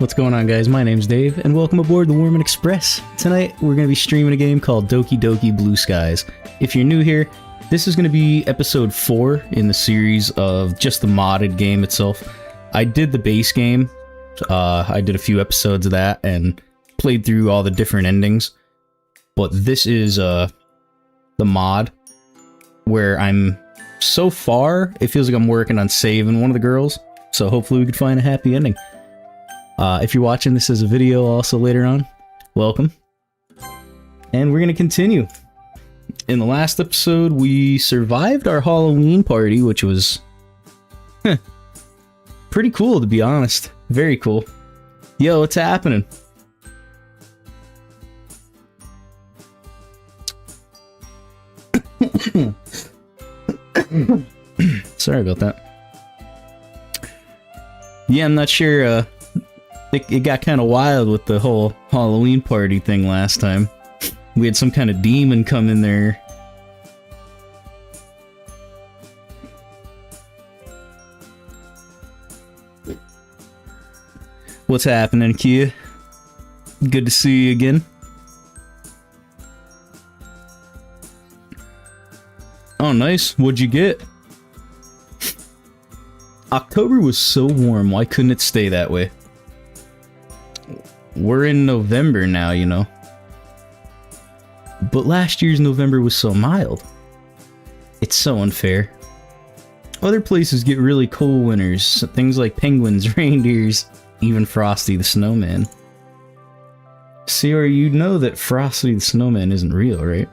What's going on, guys? My name's Dave, and welcome aboard the HOLLOWEEN Express. Tonight, we're going to be streaming a game called Doki Doki Blue Skies. If you're new here, this is going to be episode 4 in the series of just the modded game itself. I did the base game. I did a few episodes of that and played through all the different endings. But this is the mod where so far, it feels like I'm working on saving one of the girls. So hopefully we could find a happy ending. If you're watching this as a video also later on, welcome. And we're going to continue. In the last episode, we survived our Halloween party, which was pretty cool, to be honest. Very cool. Yo, what's happening? Sorry about that. Yeah, I'm not sure, it got kind of wild with the whole Halloween party thing last time. We had some kind of demon come in there. What's happening, Kia? Good to see you again. Oh, nice. What'd you get? October was so warm, why couldn't it stay that way? We're in November now, you know. But last year's November was so mild. It's so unfair. Other places get really cold winters, things like penguins, reindeers, even Frosty the Snowman. Sierra, you know that Frosty the Snowman isn't real, right?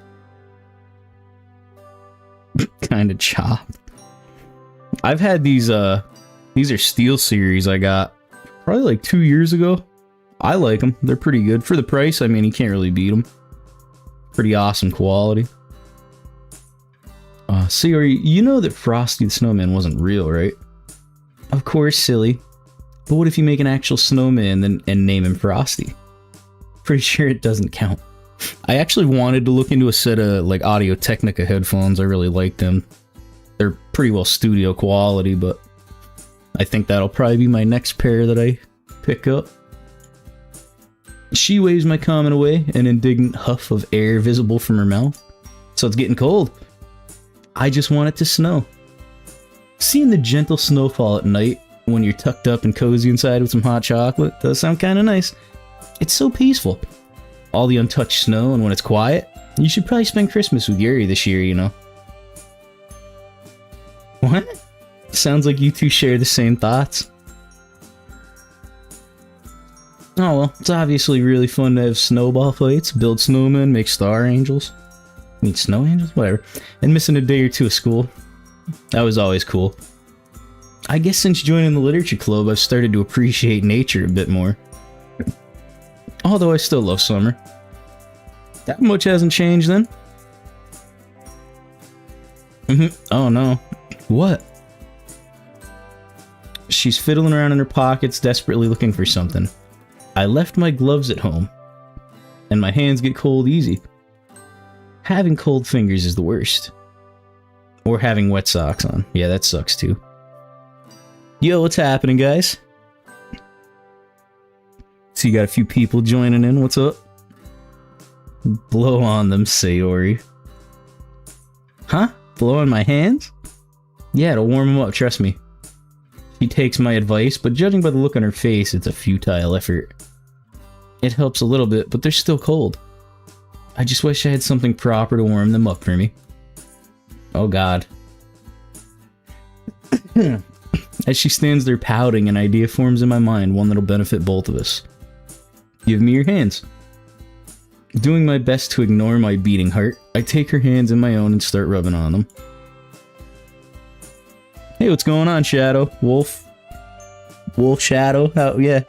Kinda chopped. I've had these are Steel Series I got probably like 2 years ago. I like them. They're pretty good. For the price, I mean, you can't really beat them. Pretty awesome quality. Sierra, you know that Frosty the Snowman wasn't real, right? Of course, silly. But what if you make an actual snowman and name him Frosty? Pretty sure it doesn't count. I actually wanted to look into a set of like Audio-Technica headphones. I really like them. They're pretty well studio quality, but I think that'll probably be my next pair that I pick up. She waves my comment away, an indignant huff of air visible from her mouth. So it's getting cold. I just want it to snow. Seeing the gentle snowfall at night when you're tucked up and cozy inside with some hot chocolate does sound kind of nice. It's so peaceful. All the untouched snow, and when it's quiet, you should probably spend Christmas with Yuri this year, you know. What? Sounds like you two share the same thoughts. Oh well, it's obviously really fun to have snowball fights, build snowmen, make star angels. I mean, snow angels? Whatever. And missing a day or two of school. That was always cool. I guess since joining the literature club, I've started to appreciate nature a bit more. Although I still love summer. That much hasn't changed then. Oh no. What? She's fiddling around in her pockets, desperately looking for something. I left my gloves at home, and my hands get cold easy. Having cold fingers is the worst. Or having wet socks on. Yeah, that sucks too. Yo, what's happening, guys? So you got a few people joining in. What's up? Blow on them, Sayori. Huh? Blow on my hands? Yeah, it'll warm them up, trust me. She takes my advice, but judging by the look on her face, it's a futile effort. It helps a little bit, but they're still cold. I just wish I had something proper to warm them up for me. Oh god. As she stands there pouting, an idea forms in my mind, one that'll benefit both of us. Give me your hands. Doing my best to ignore my beating heart, I take her hands in my own and start rubbing on them. Hey, what's going on, Shadow? Wolf Shadow? Oh, yeah.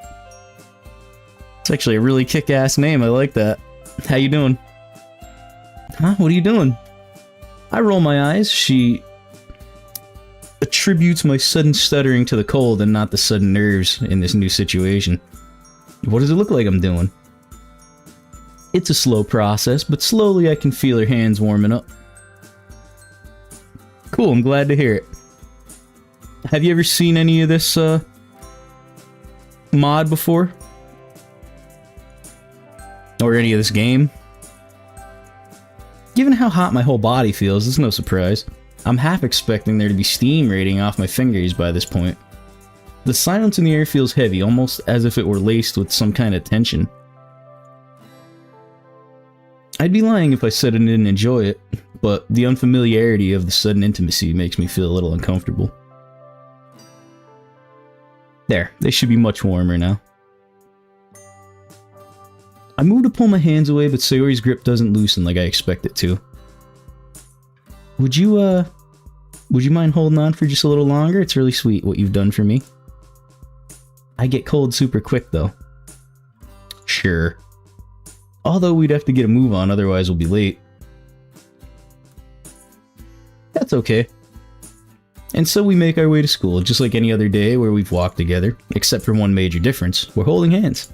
It's actually a really kick-ass name, I like that. How you doing? Huh? What are you doing? I roll my eyes. She attributes my sudden stuttering to the cold and not the sudden nerves in this new situation. What does it look like I'm doing? It's a slow process, but slowly I can feel her hands warming up. Cool, I'm glad to hear it. Have you ever seen any of this mod before? Or any of this game. Given how hot my whole body feels, it's no surprise. I'm half expecting there to be steam radiating off my fingers by this point. The silence in the air feels heavy, almost as if it were laced with some kind of tension. I'd be lying if I said I didn't enjoy it, but the unfamiliarity of the sudden intimacy makes me feel a little uncomfortable. There, they should be much warmer now. I move to pull my hands away, but Sayori's grip doesn't loosen like I expect it to. Would you mind holding on for just a little longer? It's really sweet what you've done for me. I get cold super quick though. Sure. Although we'd have to get a move on, otherwise we'll be late. That's okay. And so we make our way to school, just like any other day where we've walked together, except for one major difference. We're holding hands.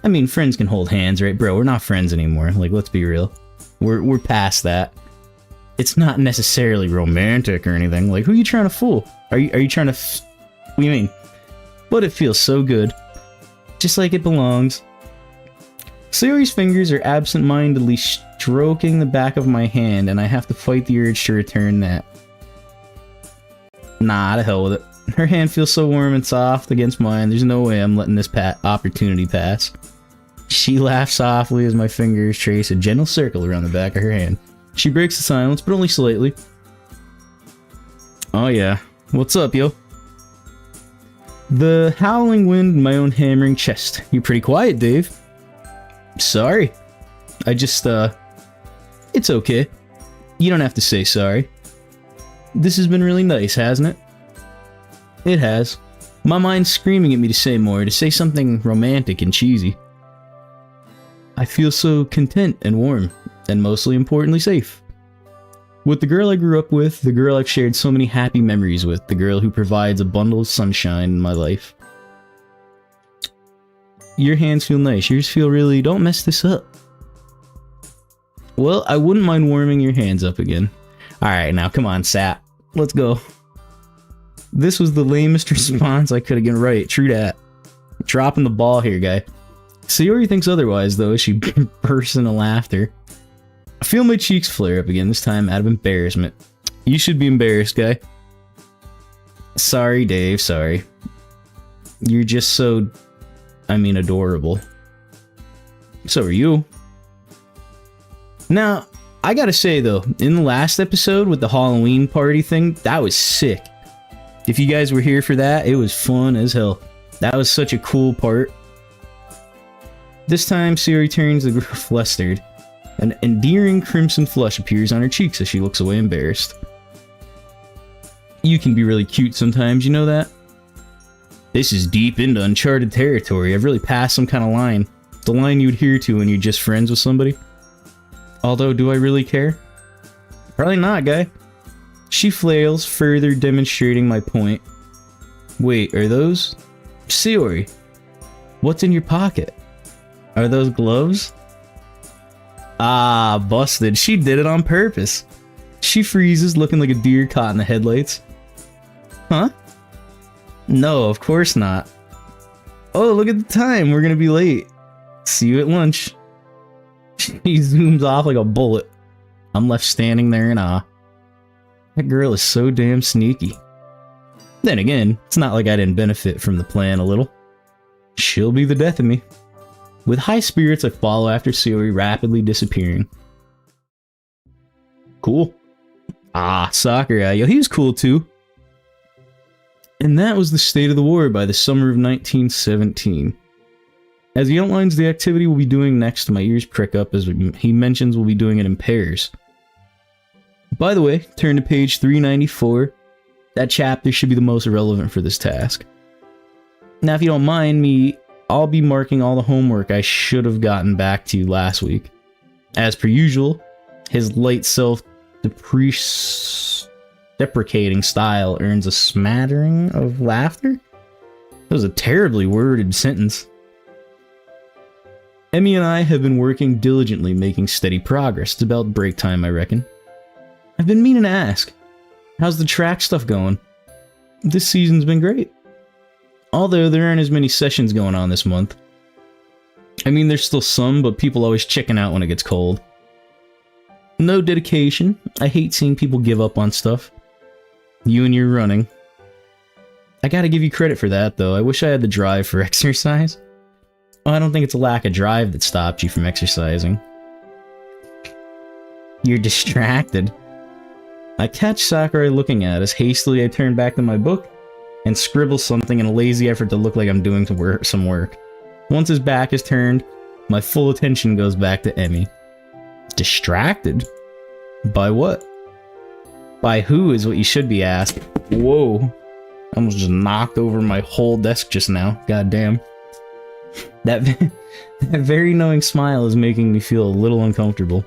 I mean, friends can hold hands, right, bro? We're not friends anymore. Like, let's be real. We're past that. It's not necessarily romantic or anything. Like, who are you trying to fool? Are you trying to what do you mean? But it feels so good. Just like it belongs. Sayori's fingers are absent-mindedly stroking the back of my hand, and I have to fight the urge to return that. Nah, to hell with it. Her hand feels so warm and soft against mine, there's no way I'm letting this opportunity pass. She laughs softly as my fingers trace a gentle circle around the back of her hand. She breaks the silence, but only slightly. Oh yeah. What's up, yo? The howling wind in my own hammering chest. You're pretty quiet, Dave. Sorry. I just, it's okay. You don't have to say sorry. This has been really nice, hasn't it? It has. My mind's screaming at me to say more, to say something romantic and cheesy. I feel so content and warm, and mostly importantly safe. With the girl I grew up with, the girl I've shared so many happy memories with, the girl who provides a bundle of sunshine in my life. Your hands feel nice, yours feel really, don't mess this up. Well, I wouldn't mind warming your hands up again. Alright, now come on, sap. Let's go. This was the lamest response I could have gotten right, true that. Dropping the ball here, guy. Sayori thinks otherwise, though, as she bursts into laughter. I feel my cheeks flare up again, this time out of embarrassment. You should be embarrassed, guy. Sorry, Dave, sorry. You're just so... adorable. So are you. Now, I gotta say, though, in the last episode with the Halloween party thing, that was sick. If you guys were here for that, it was fun as hell. That was such a cool part. This time, Sayori turns the girl flustered. An endearing crimson flush appears on her cheeks as she looks away embarrassed. You can be really cute sometimes, you know that? This is deep into uncharted territory. I've really passed some kind of line. The line you adhere to when you're just friends with somebody. Although, do I really care? Probably not, guy. She flails, further demonstrating my point. Wait, are those... Sayori, what's in your pocket? Are those gloves? Ah, busted. She did it on purpose. She freezes, looking like a deer caught in the headlights. Huh? No, of course not. Oh, look at the time. We're gonna be late. See you at lunch. She zooms off like a bullet. I'm left standing there in awe. That girl is so damn sneaky. Then again, it's not like I didn't benefit from the plan a little. She'll be the death of me. With high spirits, I follow after Sayori, rapidly disappearing. Cool. Ah, Sakura. Yo, he was cool too. And that was the state of the war by the summer of 1917. As he outlines the activity we'll be doing next, my ears prick up as he mentions we'll be doing it in pairs. By the way, turn to page 394. That chapter should be the most relevant for this task. Now, if you don't mind me, I'll be marking all the homework I should have gotten back to you last week. As per usual, his light self-deprecating style earns a smattering of laughter. That was a terribly worded sentence. Emmy and I have been working diligently, making steady progress. It's about break time, I reckon. I've been meaning to ask, how's the track stuff going? This season's been great. Although there aren't as many sessions going on this month. I mean, there's still some, but people always chicken out when it gets cold. No dedication. I hate seeing people give up on stuff. You and your running. I gotta give you credit for that, though. I wish I had the drive for exercise. Well, I don't think it's a lack of drive that stopped you from exercising. You're distracted. I catch Sakurai looking at us. Hastily, I turn back to my book and scribble something in a lazy effort to look like I'm doing some work. Once his back is turned, my full attention goes back to Emmy. Distracted? By what? By who is what you should be asked. Whoa. I almost just knocked over my whole desk just now. God damn. That very knowing smile is making me feel a little uncomfortable.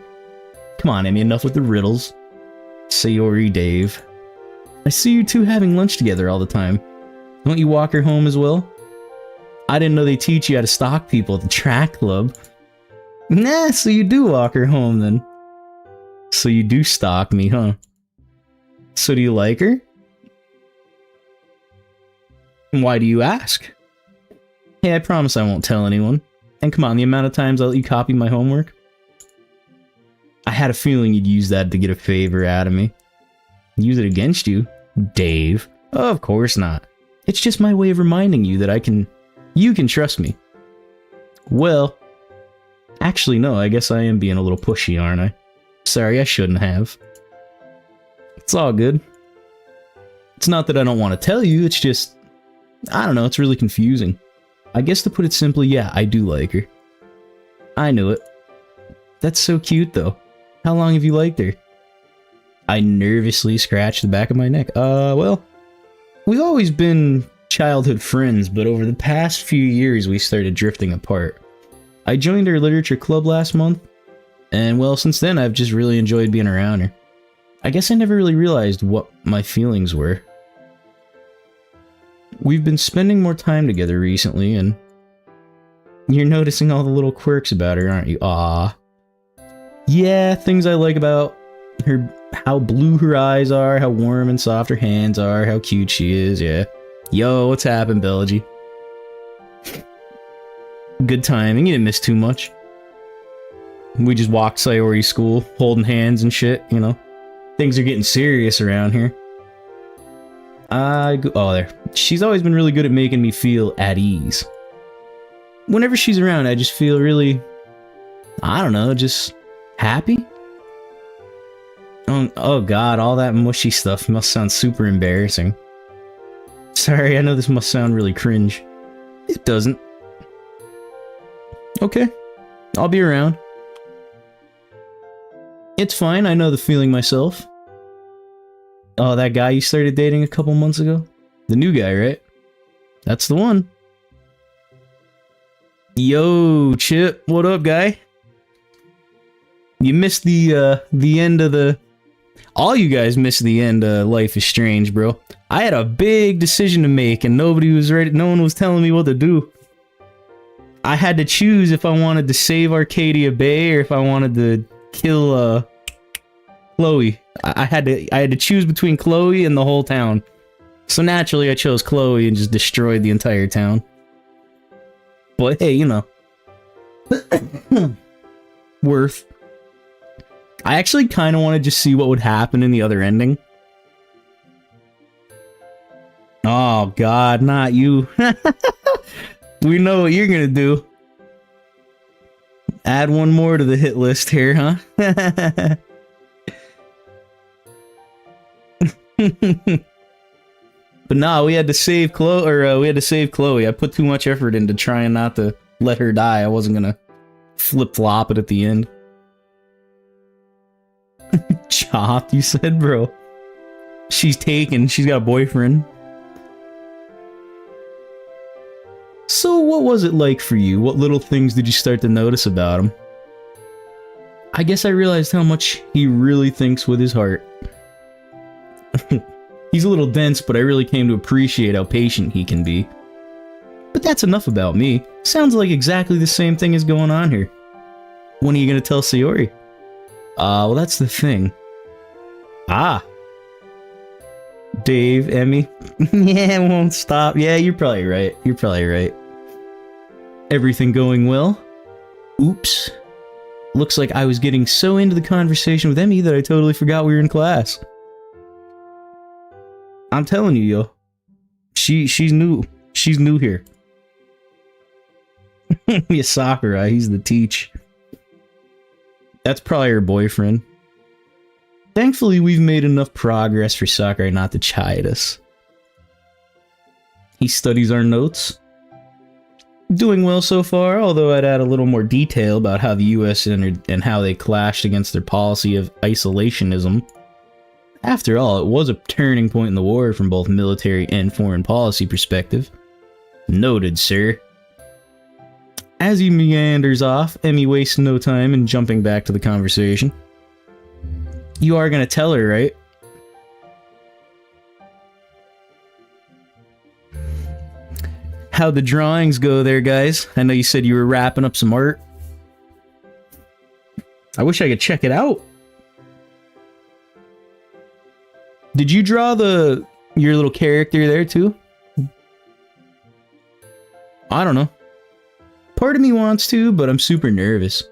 Come on, Emmy, enough with the riddles. Sayori, Dave. I see you two having lunch together all the time. Don't you walk her home as well? I didn't know they teach you how to stalk people at the track club. Nah, so you do walk her home then. So you do stalk me, huh? So do you like her? Why do you ask? Hey, I promise I won't tell anyone. And come on, the amount of times I'll let you copy my homework? I had a feeling you'd use that to get a favor out of me. Use it against you? Dave. Oh, of course not. It's just my way of reminding you that you can trust me. Well, actually no, I guess I am being a little pushy, aren't I? Sorry, I shouldn't have. It's all good. It's not that I don't want to tell you, it's just, I don't know, it's really confusing. I guess to put it simply, yeah, I do like her. I knew it. That's so cute though. How long have you liked her? I nervously scratched the back of my neck. Well, we've always been childhood friends, but over the past few years we started drifting apart. I joined her literature club last month, and well, since then I've just really enjoyed being around her. I guess I never really realized what my feelings were. We've been spending more time together recently, and you're noticing all the little quirks about her, aren't you? Aww. Yeah, things I like about her, how blue her eyes are, how warm and soft her hands are, how cute she is, yeah. Yo, what's happened, Belgi? Good timing, you didn't miss too much. We just walked Sayori school, holding hands and shit, you know. Things are getting serious around here. Oh, there. She's always been really good at making me feel at ease. Whenever she's around, I just feel really, I don't know, just happy? Oh god, all that mushy stuff must sound super embarrassing. Sorry, I know this must sound really cringe. It doesn't. Okay, I'll be around. It's fine, I know the feeling myself. Oh, that guy you started dating a couple months ago? The new guy, right? That's the one. Yo, Chip, what up, guy? You missed the end of the... All you guys missed the end of Life is Strange, bro. I had a big decision to make and nobody was ready. No one was telling me what to do. I had to choose if I wanted to save Arcadia Bay or if I wanted to kill Chloe. I had to choose between Chloe and the whole town. So naturally I chose Chloe and just destroyed the entire town. But hey, you know. Worth. I actually kind of want to just see what would happen in the other ending. Oh god, not you. We know what you're gonna do. Add one more to the hit list here, huh? But nah, we had to save Chloe, I put too much effort into trying not to let her die. I wasn't gonna flip-flop it at the end. Chopped, you said, bro. She's taken. She's got a boyfriend. So what was it like for you? What little things did you start to notice about him? I guess I realized how much he really thinks with his heart. He's a little dense, but I really came to appreciate how patient he can be. But that's enough about me. Sounds like exactly the same thing is going on here. When are you gonna tell Sayori? Well, that's the thing. Ah. Dave, Emmy. Yeah, it won't stop. Yeah, you're probably right. You're probably right. Everything going well? Oops. Looks like I was getting so into the conversation with Emmy that I totally forgot we were in class. I'm telling you, yo. She's new. She's new here. Yeah, Sakura, he's the teach. That's probably her boyfriend. Thankfully, we've made enough progress for Sakura not to chide us. He studies our notes. Doing well so far, although I'd add a little more detail about how the US and how they clashed against their policy of isolationism. After all, it was a turning point in the war from both military and foreign policy perspective. Noted, sir. As he meanders off, Emmy wastes no time in jumping back to the conversation. You are gonna tell her, right? How'd the drawings go there, guys? I know you said you were wrapping up some art. I wish I could check it out. Did you draw your little character there too? I don't know. Part of me wants to, but I'm super nervous.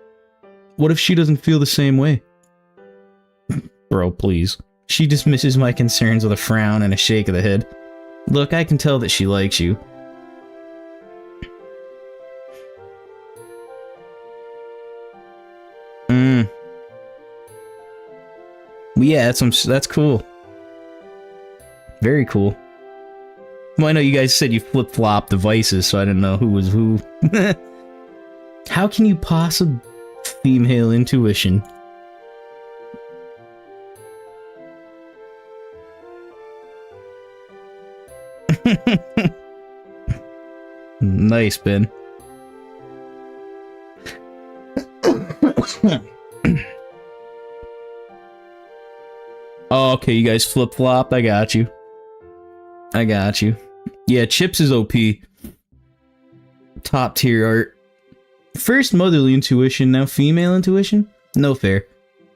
What if she doesn't feel the same way? Bro, please. She dismisses my concerns with a frown and a shake of the head. Look, I can tell that she likes you. Well, yeah, that's cool. Very cool. Well, I know you guys said you flip-flopped devices, so I didn't know who was who. How can you possibly female intuition? Nice, Ben. Oh, okay, you guys flip-flop. I got you. I got you. Yeah, Chips is OP. Top tier art. First motherly intuition, now female intuition? No fair.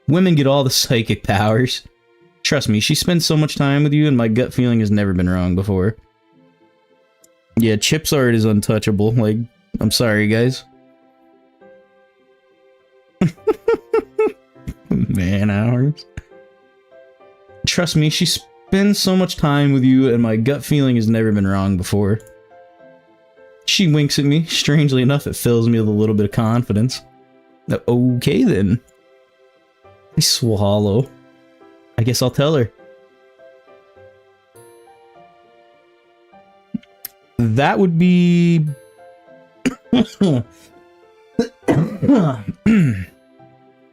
Women get all the psychic powers. Trust me, she spends so much time with you and my gut feeling has never been wrong before. Yeah, Chips art is untouchable. Like, I'm sorry, guys. Man hours. Trust me, she spends so much time with you and my gut feeling has never been wrong before. She winks at me. Strangely enough, it fills me with a little bit of confidence. Okay then. I swallow. I guess I'll tell her. That would be...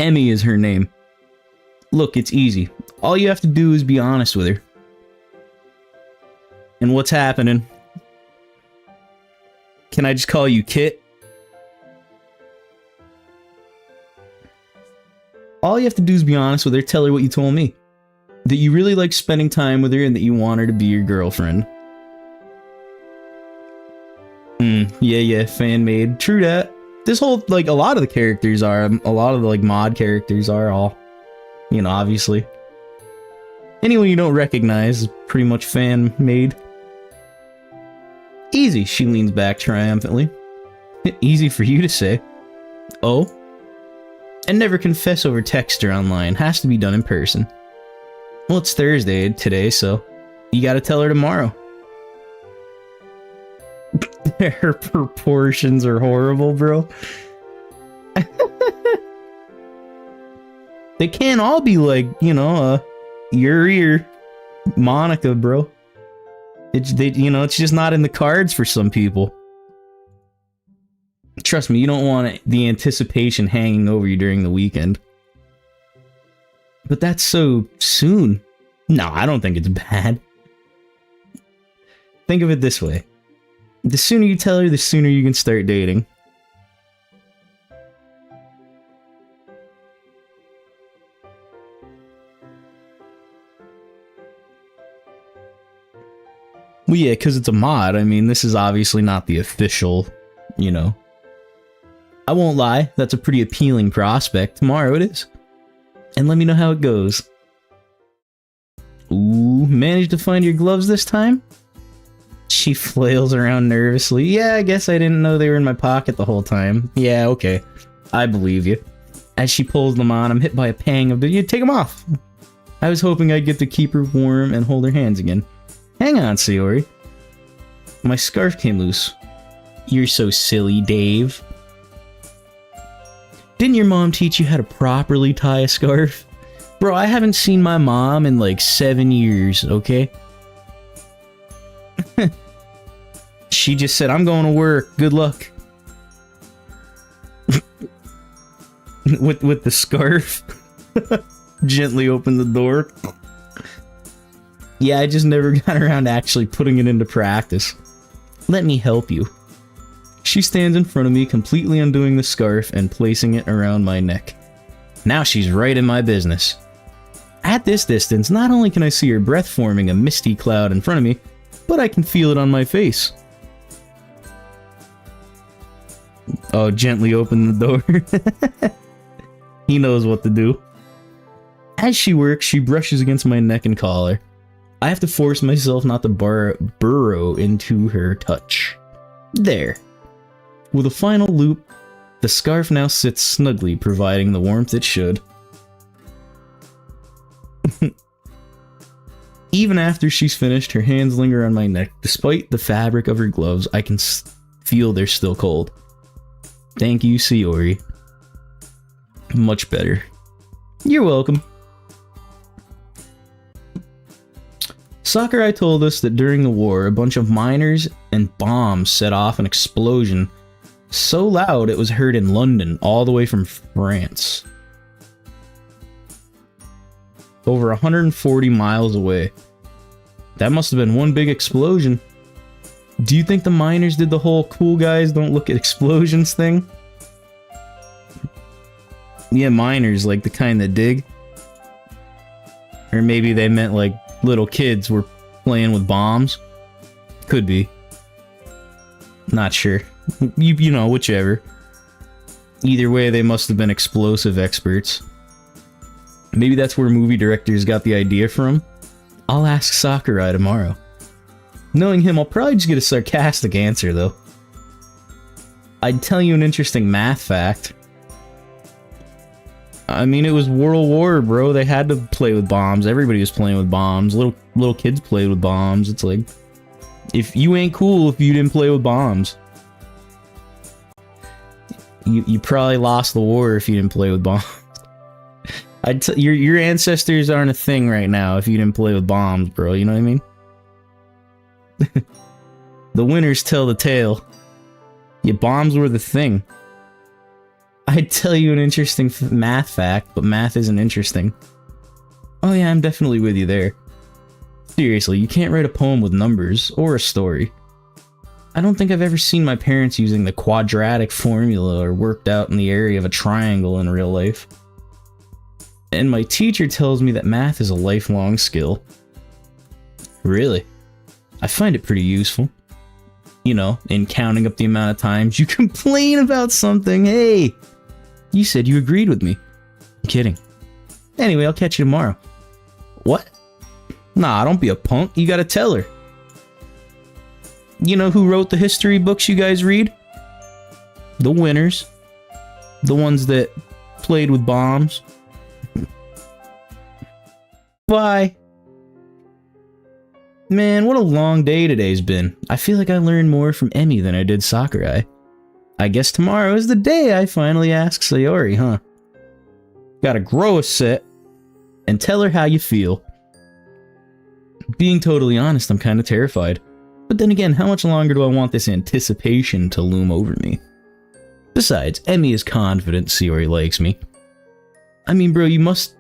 Emmy is her name. Look, it's easy. All you have to do is be honest with her. And what's happening? Can I just call you Kit? All you have to do is be honest with her, tell her what you told me. That you really like spending time with her and that you want her to be your girlfriend. Yeah, fan-made. True that. This whole, like, a lot of the characters are, a lot of the, like, mod characters are all, you know, obviously. Anyone you don't recognize is pretty much fan-made. Easy, she leans back triumphantly. Easy for you to say. Oh? And never confess over text or online. Has to be done in person. Well, it's Thursday today, so you gotta tell her tomorrow. Her proportions are horrible, bro. They can't all be like, you know, Yuri or Monica, bro. It's just not in the cards for some people. Trust me, you don't want the anticipation hanging over you during the weekend. But that's so soon. No, I don't think it's bad. Think of it this way. The sooner you tell her, the sooner you can start dating. Well, yeah, because it's a mod. I mean, this is obviously not the official, you know. I won't lie, that's a pretty appealing prospect. Tomorrow it is. And let me know how it goes. Ooh, managed to find your gloves this time? She flails around nervously. Yeah, I guess I didn't know they were in my pocket the whole time. Yeah, okay. I believe you. As she pulls them on, I'm hit by a pang of you take them off. I was hoping I'd get to keep her warm and hold her hands again. Hang on, Sayori. My scarf came loose. You're so silly, Dave. Didn't your mom teach you how to properly tie a scarf? Bro, I haven't seen my mom in like 7 years, okay? She just said, I'm going to work. Good luck. with the scarf. Gently open the door. Yeah, I just never got around to actually putting it into practice. Let me help you. She stands in front of me, completely undoing the scarf and placing it around my neck. Now she's right in my business. At this distance, not only can I see her breath forming a misty cloud in front of me, but I can feel it on my face. Oh, gently open the door. He knows what to do. As she works, she brushes against my neck and collar. I have to force myself not to burrow into her touch. There. With a final loop, the scarf now sits snugly, providing the warmth it should. Even after she's finished, her hands linger on my neck. Despite the fabric of her gloves, I can feel they're still cold. Thank you, Sayori. Much better. You're welcome. Sakurai told us that during the war, a bunch of miners and bombs set off an explosion so loud it was heard in London, all the way from France. Over 140 miles away. That must have been one big explosion. Do you think the miners did the whole cool guys don't look at explosions thing? Yeah, miners, like the kind that dig. Or maybe they meant like little kids were playing with bombs. Could be. Not sure. You know, whichever. Either way, they must have been explosive experts. Maybe that's where movie directors got the idea from. I'll ask Sakurai tomorrow. Knowing him, I'll probably just get a sarcastic answer, though. I'd tell you an interesting math fact. I mean, it was World War, bro. They had to play with bombs. Everybody was playing with bombs. Little kids played with bombs. It's like, if you ain't cool if you didn't play with bombs. You probably lost the war if you didn't play with bombs. Your ancestors aren't a thing right now if you didn't play with bombs, bro. You know what I mean? The winners tell the tale. Yeah, bombs were the thing. I'd tell you an interesting math fact, but math isn't interesting. Oh yeah, I'm definitely with you there. Seriously, you can't write a poem with numbers, or a story. I don't think I've ever seen my parents using the quadratic formula or worked out in the area of a triangle in real life. And my teacher tells me that math is a lifelong skill. Really? I find it pretty useful. You know, in counting up the amount of times you complain about something. Hey! You said you agreed with me. I'm kidding. Anyway, I'll catch you tomorrow. What? Nah, don't be a punk. You gotta tell her. You know who wrote the history books you guys read? The winners. The ones that played with bombs. Bye. Man, what a long day today's been. I feel like I learned more from Emmy than I did Sakurai. I guess tomorrow is the day I finally ask Sayori, huh? Gotta grow a set and tell her how you feel. Being totally honest, I'm kinda terrified. But then again, how much longer do I want this anticipation to loom over me? Besides, Emmy is confident Sayori likes me. I mean, bro, you must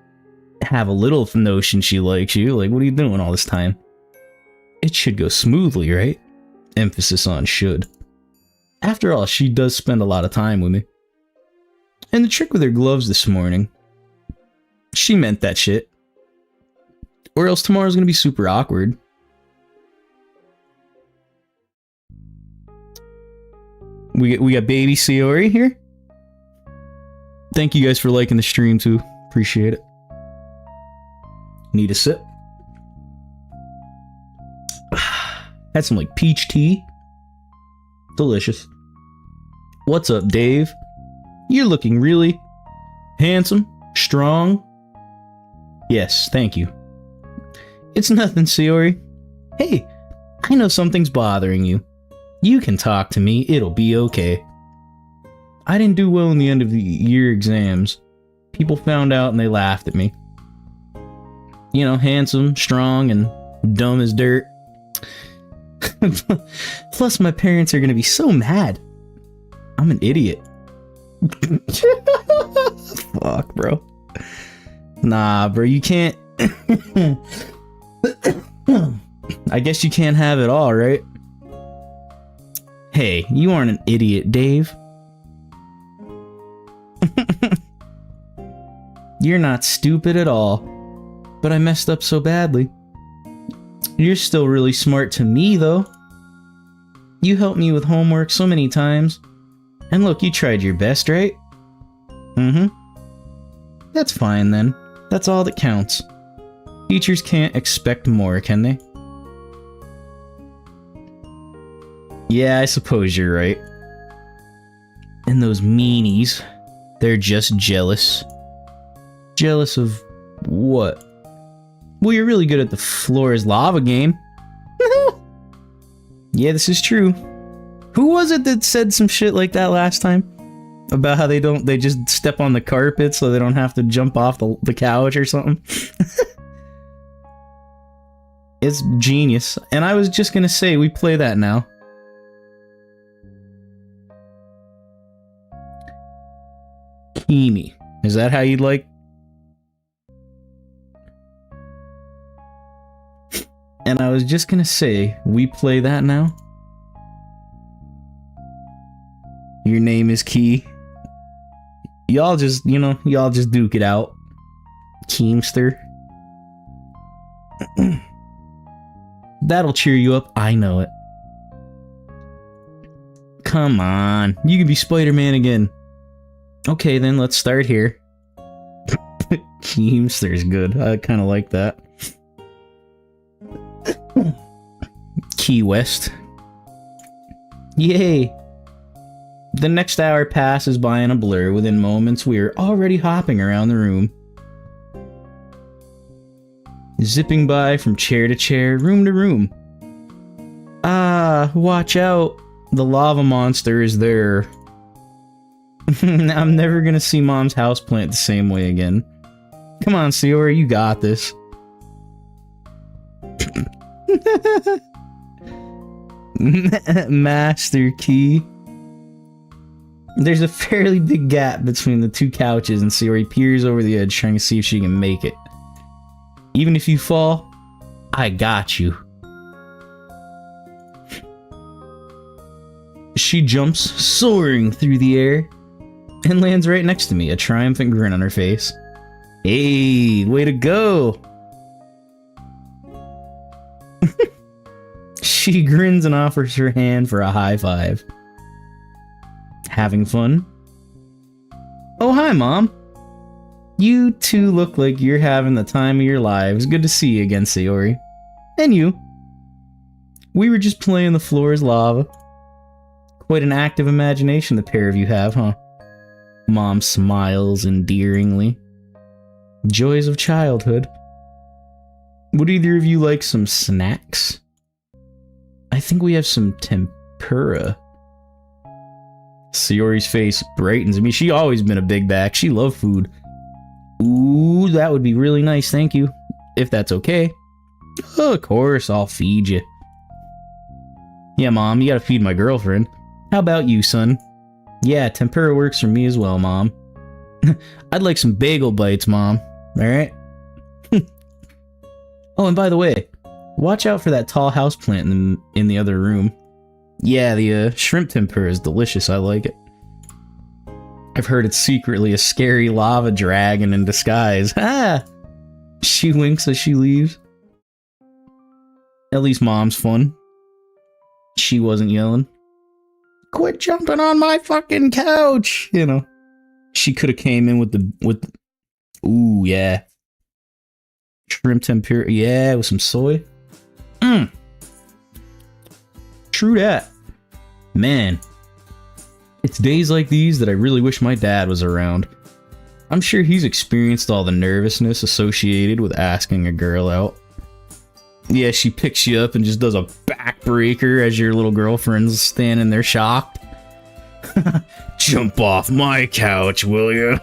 have a little notion she likes you. Like, what are you doing all this time? It should go smoothly, right? Emphasis on should. After all, she does spend a lot of time with me. And the trick with her gloves this morning, she meant that shit. Or else tomorrow's gonna be super awkward. We got baby Sayori here. Thank you guys for liking the stream too. Appreciate it. Need a sip? Had some like peach tea. Delicious. What's up, Dave? You're looking really handsome, strong. Yes, thank you. It's nothing, Sayori. Hey, I know something's bothering you. You can talk to me, it'll be okay. I didn't do well in the end of the year exams. People found out and they laughed at me. You know, handsome, strong, and dumb as dirt. Plus, my parents are gonna be so mad. I'm an idiot. Fuck, bro. Nah, bro, you can't. I guess you can't have it all, right? Hey, you aren't an idiot, Dave. You're not stupid at all. But I messed up so badly. You're still really smart to me, though. You helped me with homework so many times. And look, you tried your best, right? Mm-hmm. That's fine, then. That's all that counts. Teachers can't expect more, can they? Yeah, I suppose you're right. And those meanies, they're just jealous. Jealous of what? Well, you're really good at the floor is lava game. Yeah, this is true. Who was it that said some shit like that last time? About how they just step on the carpet so they don't have to jump off the couch or something? It's genius. And I was just gonna say, we play that now. Kimi. Is that how you'd like? And I was just gonna say, we play that now? Your name is Key. Y'all just, y'all just duke it out. Keemster. That'll cheer you up, I know it. Come on, you can be Spider-Man again. Okay, then let's start here. Keemster's good, I kinda like that. Key West. Yay! The next hour passes by in a blur. Within moments, we are already hopping around the room. Zipping by from chair to chair, room to room. Ah, watch out! The lava monster is there. I'm never gonna see Mom's houseplant the same way again. Come on, Sayori, you got this. Master Key. There's a fairly big gap between the two couches, and Sayori peers over the edge trying to see if she can make it. Even if you fall, I got you. She jumps, soaring through the air, and lands right next to me, a triumphant grin on her face. Hey, way to go! She grins and offers her hand for a high five. Having fun? Oh, hi, Mom. You two look like you're having the time of your lives. Good to see you again, Sayori. And you. We were just playing the floor is lava. Quite an active imagination the pair of you have, huh? Mom smiles endearingly. Joys of childhood. Would either of you like some snacks? I think we have some tempura. Sayori's face brightens. I mean, she always been a big back. She loved food. Ooh, that would be really nice, thank you. If that's okay. Of course, I'll feed you. Yeah, Mom, you gotta feed my girlfriend. How about you, son? Yeah, tempura works for me as well, Mom. I'd like some bagel bites, Mom. Alright? Oh, and by the way, watch out for that tall houseplant in the other room. Yeah, the shrimp tempura is delicious, I like it. I've heard it's secretly a scary lava dragon in disguise. Ah! She winks as she leaves. At least Mom's fun. She wasn't yelling. Quit jumping on my fucking couch! You know. She could have came in with the... Ooh, yeah. Shrimp tempura. Yeah, with some soy. True that. Man. It's days like these that I really wish my dad was around. I'm sure he's experienced all the nervousness associated with asking a girl out. Yeah, she picks you up and just does a backbreaker as your little girlfriend's standing there shocked. Jump off my couch, will you?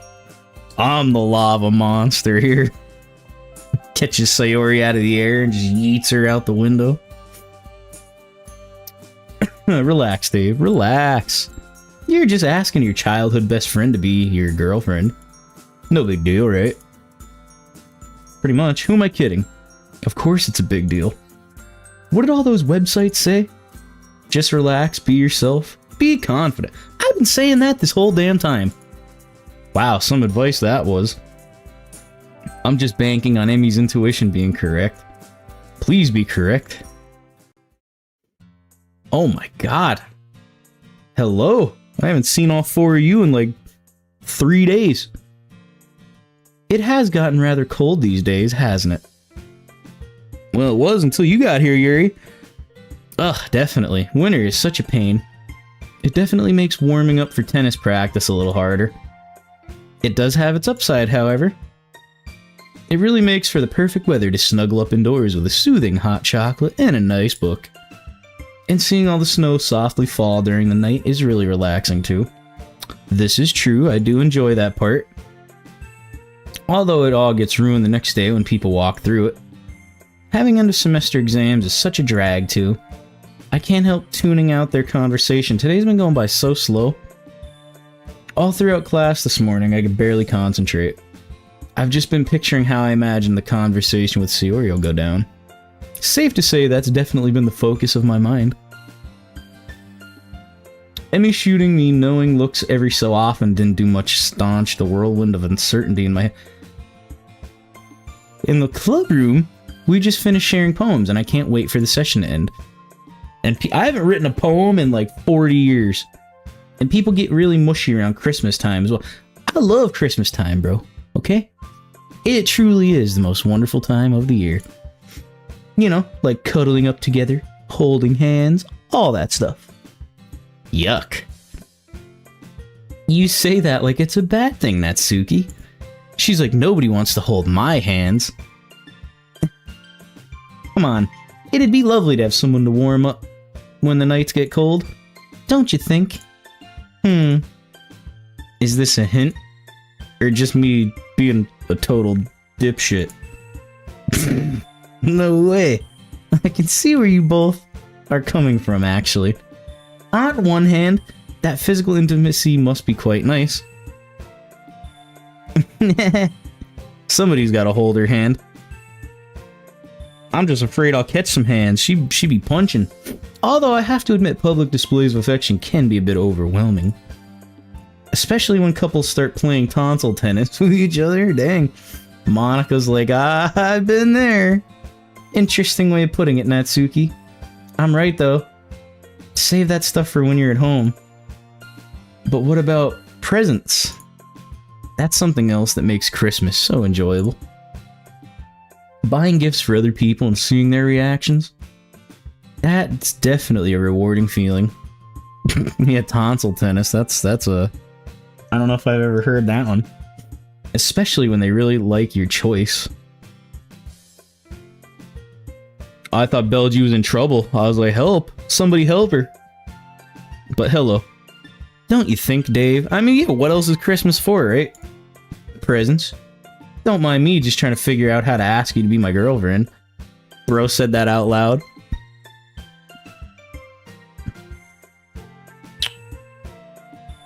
I'm the lava monster here. Catches Sayori out of the air and just yeets her out the window. Relax, Dave, relax. You're just asking your childhood best friend to be your girlfriend. No big deal, right? Pretty much. Who am I kidding? Of course it's a big deal. What did all those websites say? Just relax, be yourself, be confident. I've been saying that this whole damn time. Wow, some advice that was. I'm just banking on Emmy's intuition being correct. Please be correct. Oh my god. Hello. I haven't seen all four of you in like 3 days. It has gotten rather cold these days, hasn't it? Well, it was until you got here, Yuri. Ugh, definitely. Winter is such a pain. It definitely makes warming up for tennis practice a little harder. It does have its upside, however. It really makes for the perfect weather to snuggle up indoors with a soothing hot chocolate and a nice book. And seeing all the snow softly fall during the night is really relaxing too. This is true, I do enjoy that part. Although it all gets ruined the next day when people walk through it. Having end of semester exams is such a drag too. I can't help tuning out their conversation. Today's been going by so slow. All throughout class this morning, I could barely concentrate. I've just been picturing how I imagine the conversation with Sayori will go down. Safe to say that's definitely been the focus of my mind. Emmy shooting me knowing looks every so often didn't do much staunch the whirlwind of uncertainty in my... In the club room, we just finished sharing poems and I can't wait for the session to end. And I haven't written a poem in like 40 years. And people get really mushy around Christmas time as well. I love Christmas time, bro. Okay? It truly is the most wonderful time of the year. You know, like cuddling up together, holding hands, all that stuff. Yuck. You say that like it's a bad thing, Natsuki. She's like, nobody wants to hold my hands. Come on, it'd be lovely to have someone to warm up when the nights get cold. Don't you think? Is this a hint? Or just me being a total dipshit? No way. I can see where you both are coming from, actually. On one hand, that physical intimacy must be quite nice. Somebody's gotta hold her hand. I'm just afraid I'll catch some hands. She be punching. Although I have to admit public displays of affection can be a bit overwhelming. Especially when couples start playing tonsil tennis with each other. Dang. Monika's like, I've been there. Interesting way of putting it, Natsuki. I'm right, though. Save that stuff for when you're at home. But what about presents? That's something else that makes Christmas so enjoyable. Buying gifts for other people and seeing their reactions? That's definitely a rewarding feeling. Yeah, tonsil tennis, that's a... I don't know if I've ever heard that one. Especially when they really like your choice. I thought Belgie was in trouble. I was like, help! Somebody help her! But hello. Don't you think, Dave? I mean, yeah, what else is Christmas for, right? Presents. Don't mind me just trying to figure out how to ask you to be my girlfriend. Bro said that out loud.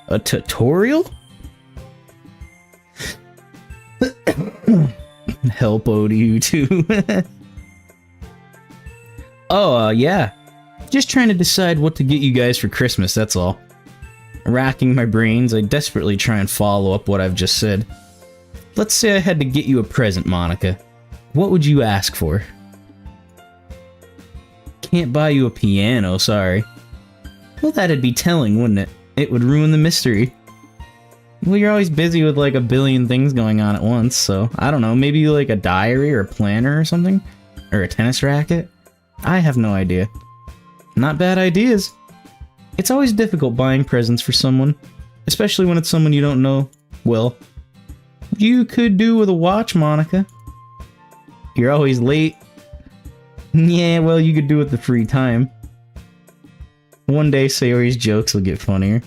A tutorial? Help to you too. Oh, yeah. Just trying to decide what to get you guys for Christmas, that's all. Racking my brains, I desperately try and follow up what I've just said. Let's say I had to get you a present, Monika. What would you ask for? Can't buy you a piano, sorry. Well, that'd be telling, wouldn't it? It would ruin the mystery. Well, you're always busy with like a billion things going on at once, so I don't know, maybe like a diary or a planner or something? Or a tennis racket? I have no idea. Not bad ideas. It's always difficult buying presents for someone, especially when it's someone you don't know well. You could do with a watch, Monica. You're always late. Yeah, well, you could do with the free time. One day, Sayori's jokes will get funnier.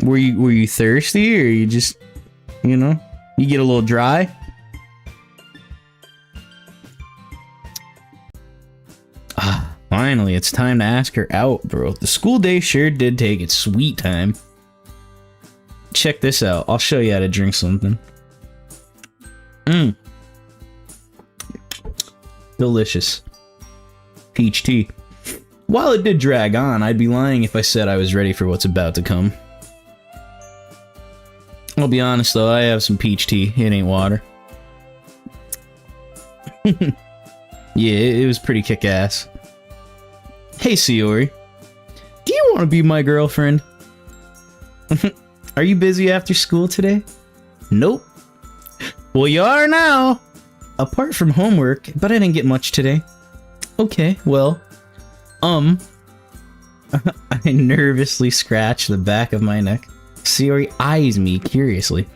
Were you thirsty, or you just, you know, you get a little dry? Ah, finally, it's time to ask her out, bro. The school day sure did take its sweet time. Check this out. I'll show you how to drink something. Delicious. Peach tea. While it did drag on, I'd be lying if I said I was ready for what's about to come. I'll be honest though, I have some peach tea. It ain't water. Yeah, it was pretty kick-ass. Hey, Sayori. Do you want to be my girlfriend? Are you busy after school today? Nope. Well, you are now. Apart from homework, but I didn't get much today. Okay, well, I nervously scratch the back of my neck. Sayori eyes me curiously.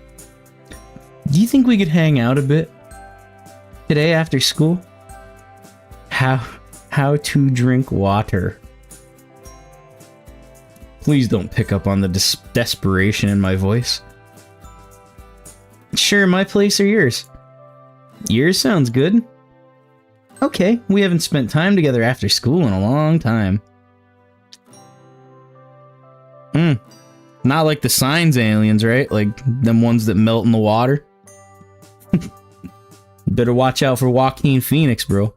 Do you think we could hang out a bit today after school? How to drink water. Please don't pick up on the desperation in my voice. Sure, my place or yours? Yours sounds good. Okay, we haven't spent time together after school in a long time. Not like the Signs aliens, right? Like them ones that melt in the water. Better watch out for Joaquin Phoenix, bro.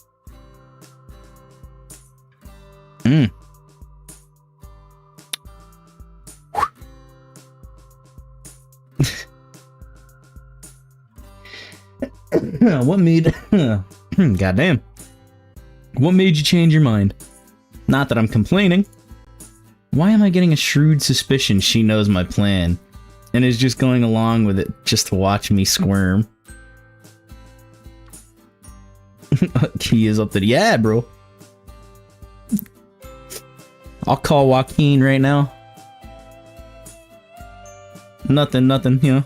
What made... Goddamn. What made you change your mind? Not that I'm complaining. Why am I getting a shrewd suspicion she knows my plan and is just going along with it just to watch me squirm? He is up to the... Yeah, bro. I'll call Joaquin right now. Nothing, you know.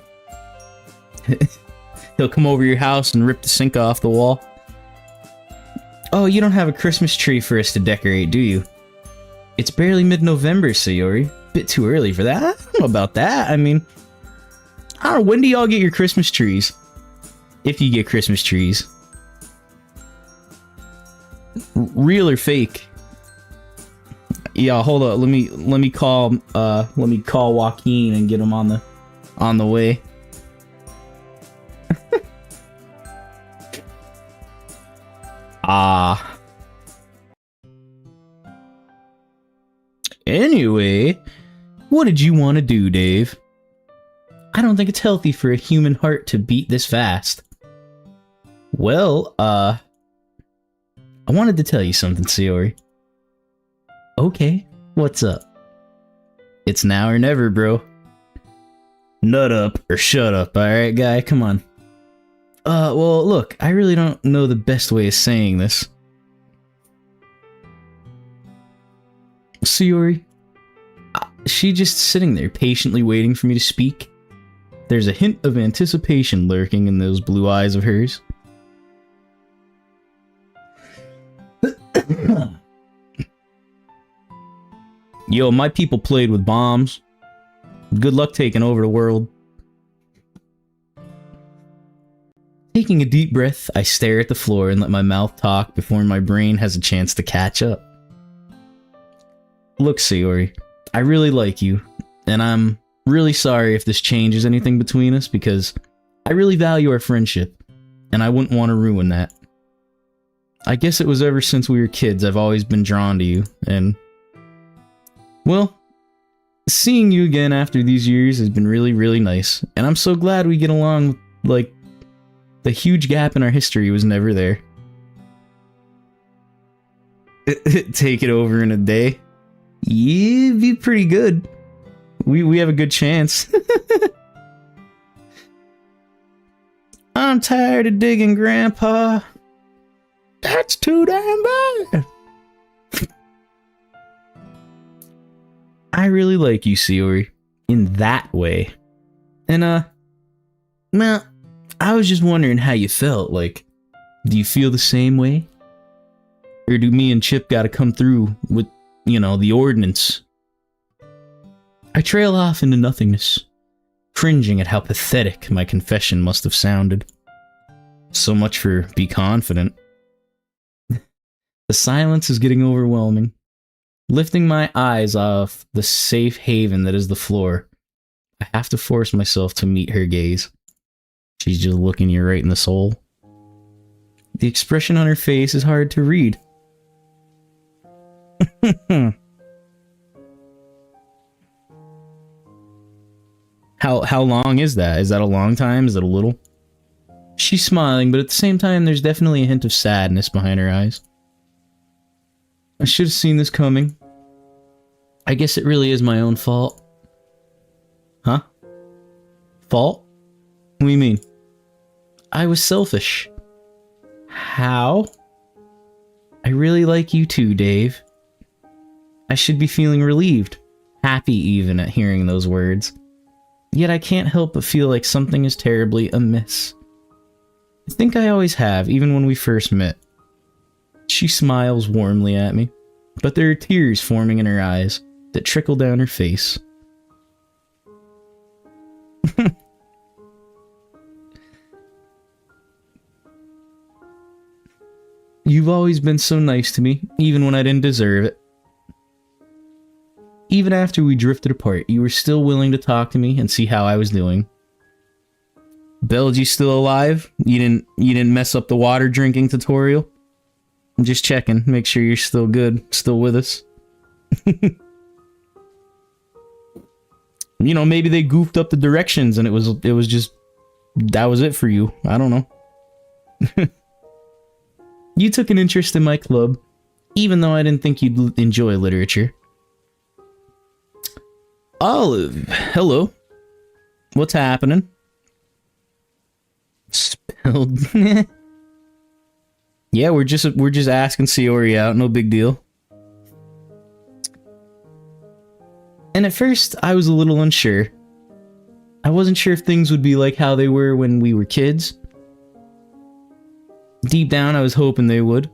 He'll come over your house and rip the sink off the wall. Oh, you don't have a Christmas tree for us to decorate, do you? It's barely mid-November, Sayori. Bit too early for that. I don't know about that. I mean, I don't know. When do y'all get your Christmas trees? If you get Christmas trees. Real or fake? Yeah, hold up. Let me call Joaquin and get him on the way. Anyway, what did you want to do, Dave? I don't think it's healthy for a human heart to beat this fast. Well, I wanted to tell you something, Sayori. Okay, what's up? It's now or never, bro. Nut up or shut up, alright, guy? Come on. Well, look, I really don't know the best way of saying this. Sayori, she just sitting there patiently waiting for me to speak. There's a hint of anticipation lurking in those blue eyes of hers. Yo, my people played with bombs. Good luck taking over the world. Taking a deep breath, I stare at the floor and let my mouth talk before my brain has a chance to catch up. Look, Sayori, I really like you, and I'm really sorry if this changes anything between us because I really value our friendship, and I wouldn't want to ruin that. I guess it was ever since we were kids I've always been drawn to you, and... well, seeing you again after these years has been really, really nice, and I'm so glad we get along, like, the huge gap in our history was never there. Take it over in a day? Yeah, it'd be pretty good. We have a good chance. I'm tired of digging, Grandpa. That's too damn bad. I really like you, Sayori, in that way. And, well, I was just wondering how you felt. Like, do you feel the same way? Or do me and Chip gotta come through with, the ordinance? I trail off into nothingness, cringing at how pathetic my confession must have sounded. So much for be confident. The silence is getting overwhelming. Lifting my eyes off the safe haven that is the floor, I have to force myself to meet her gaze. She's just looking you right in the soul. The expression on her face is hard to read. How long is that? Is that a long time? Is it a little? She's smiling, but at the same time, there's definitely a hint of sadness behind her eyes. I should have seen this coming. I guess it really is my own fault. Huh? Fault? What do you mean? I was selfish. How? I really like you too, Dave. I should be feeling relieved, happy even at hearing those words. Yet I can't help but feel like something is terribly amiss. I think I always have, even when we first met. She smiles warmly at me, but there are tears forming in her eyes that trickle down her face. You've always been so nice to me, even when I didn't deserve it. Even after we drifted apart, you were still willing to talk to me and see how I was doing. Belgi still alive? You didn't mess up the water drinking tutorial? I'm just checking, make sure you're still good, still with us. Maybe they goofed up the directions and it was just, that was it for you. I don't know. You took an interest in my club, even though I didn't think you'd enjoy literature. Olive, hello. What's happening? Spilled. Yeah, we're just asking Sayori out, no big deal. And at first, I was a little unsure. I wasn't sure if things would be like how they were when we were kids. Deep down, I was hoping they would.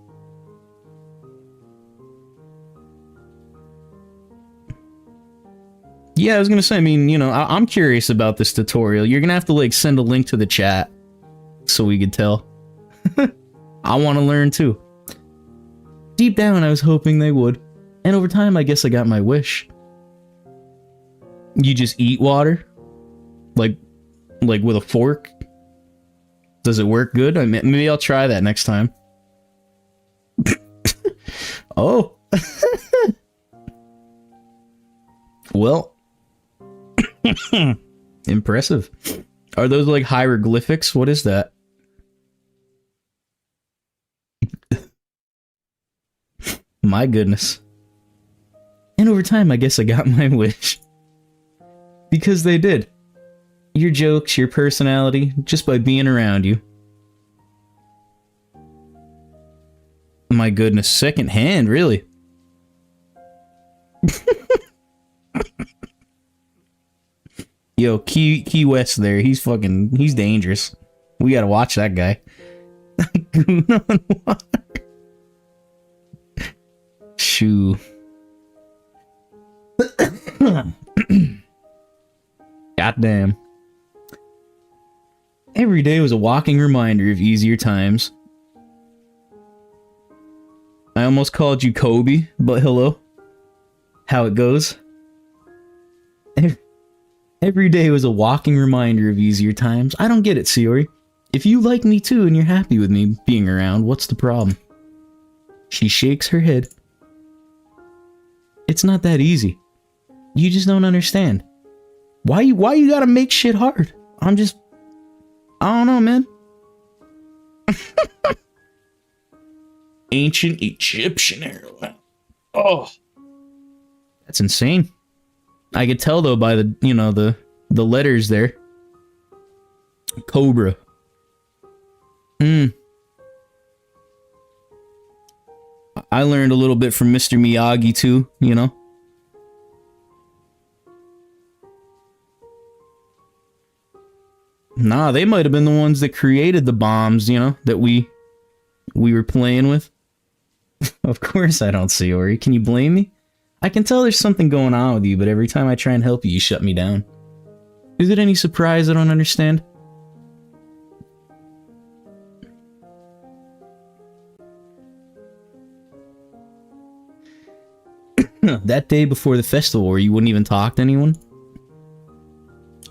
Yeah, I was gonna say, I'm curious about this tutorial. You're gonna have to, send a link to the chat so we could tell. I want to learn too. Deep down, I was hoping they would. And over time, I guess I got my wish. You just eat water? Like with a fork? Does it work good? Maybe I'll try that next time. Oh. Well. Impressive. Are those hieroglyphics? What is that? My goodness. And over time, I guess I got my wish. Because they did. Your jokes, your personality, just by being around you. My goodness, second hand, really? Yo, Key West there, he's dangerous. We gotta watch that guy. Goon on water. Shoo. Goddamn. Every day was a walking reminder of easier times. I almost called you Kobe, but hello. How it goes? Every day was a walking reminder of easier times. I don't get it, Sayori. If you like me too and you're happy with me being around, what's the problem? She shakes her head. It's not that easy. You just don't understand. Why you gotta make shit hard? I don't know, man. Ancient Egyptian heroine. Oh. That's insane. I could tell though by the letters there. Cobra. I learned a little bit from Mr. Miyagi too, Nah, they might have been the ones that created the bombs, you know, that we were playing with. Of course I don't, Sayori. Can you blame me? I can tell there's something going on with you, but every time I try and help you, you shut me down. Is it any surprise I don't understand? That day before the festival where you wouldn't even talk to anyone?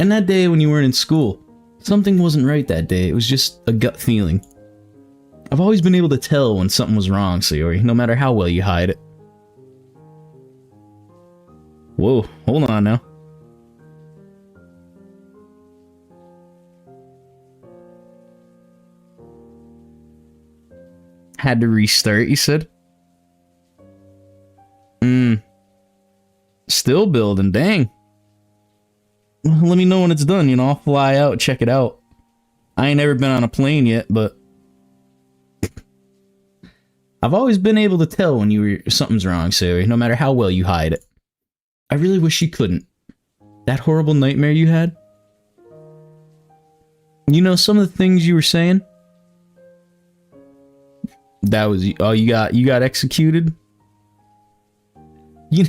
And that day when you weren't in school. Something wasn't right that day. It was just a gut feeling. I've always been able to tell when something was wrong, Sayori, no matter how well you hide it. Whoa, hold on now. Had to restart, you said? Still building, dang. Well, let me know when it's done, you know, I'll fly out, check it out. I ain't never been on a plane yet, but I've always been able to tell when something's wrong, Sayori, no matter how well you hide it. I really wish you couldn't. That horrible nightmare you had? You know, some of the things you were saying? That was, oh, you got executed? You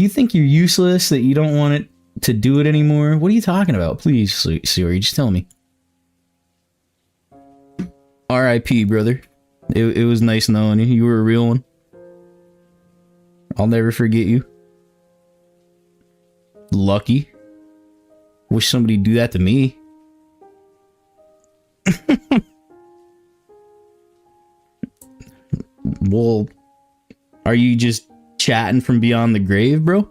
think you're useless, that you don't want it to do it anymore? What are you talking about? Please, Sayori, just tell me. R.I.P., brother. It was nice knowing you. You were a real one. I'll never forget you. Lucky. Wish somebody'd do that to me. Well, are you just chatting from beyond the grave, bro?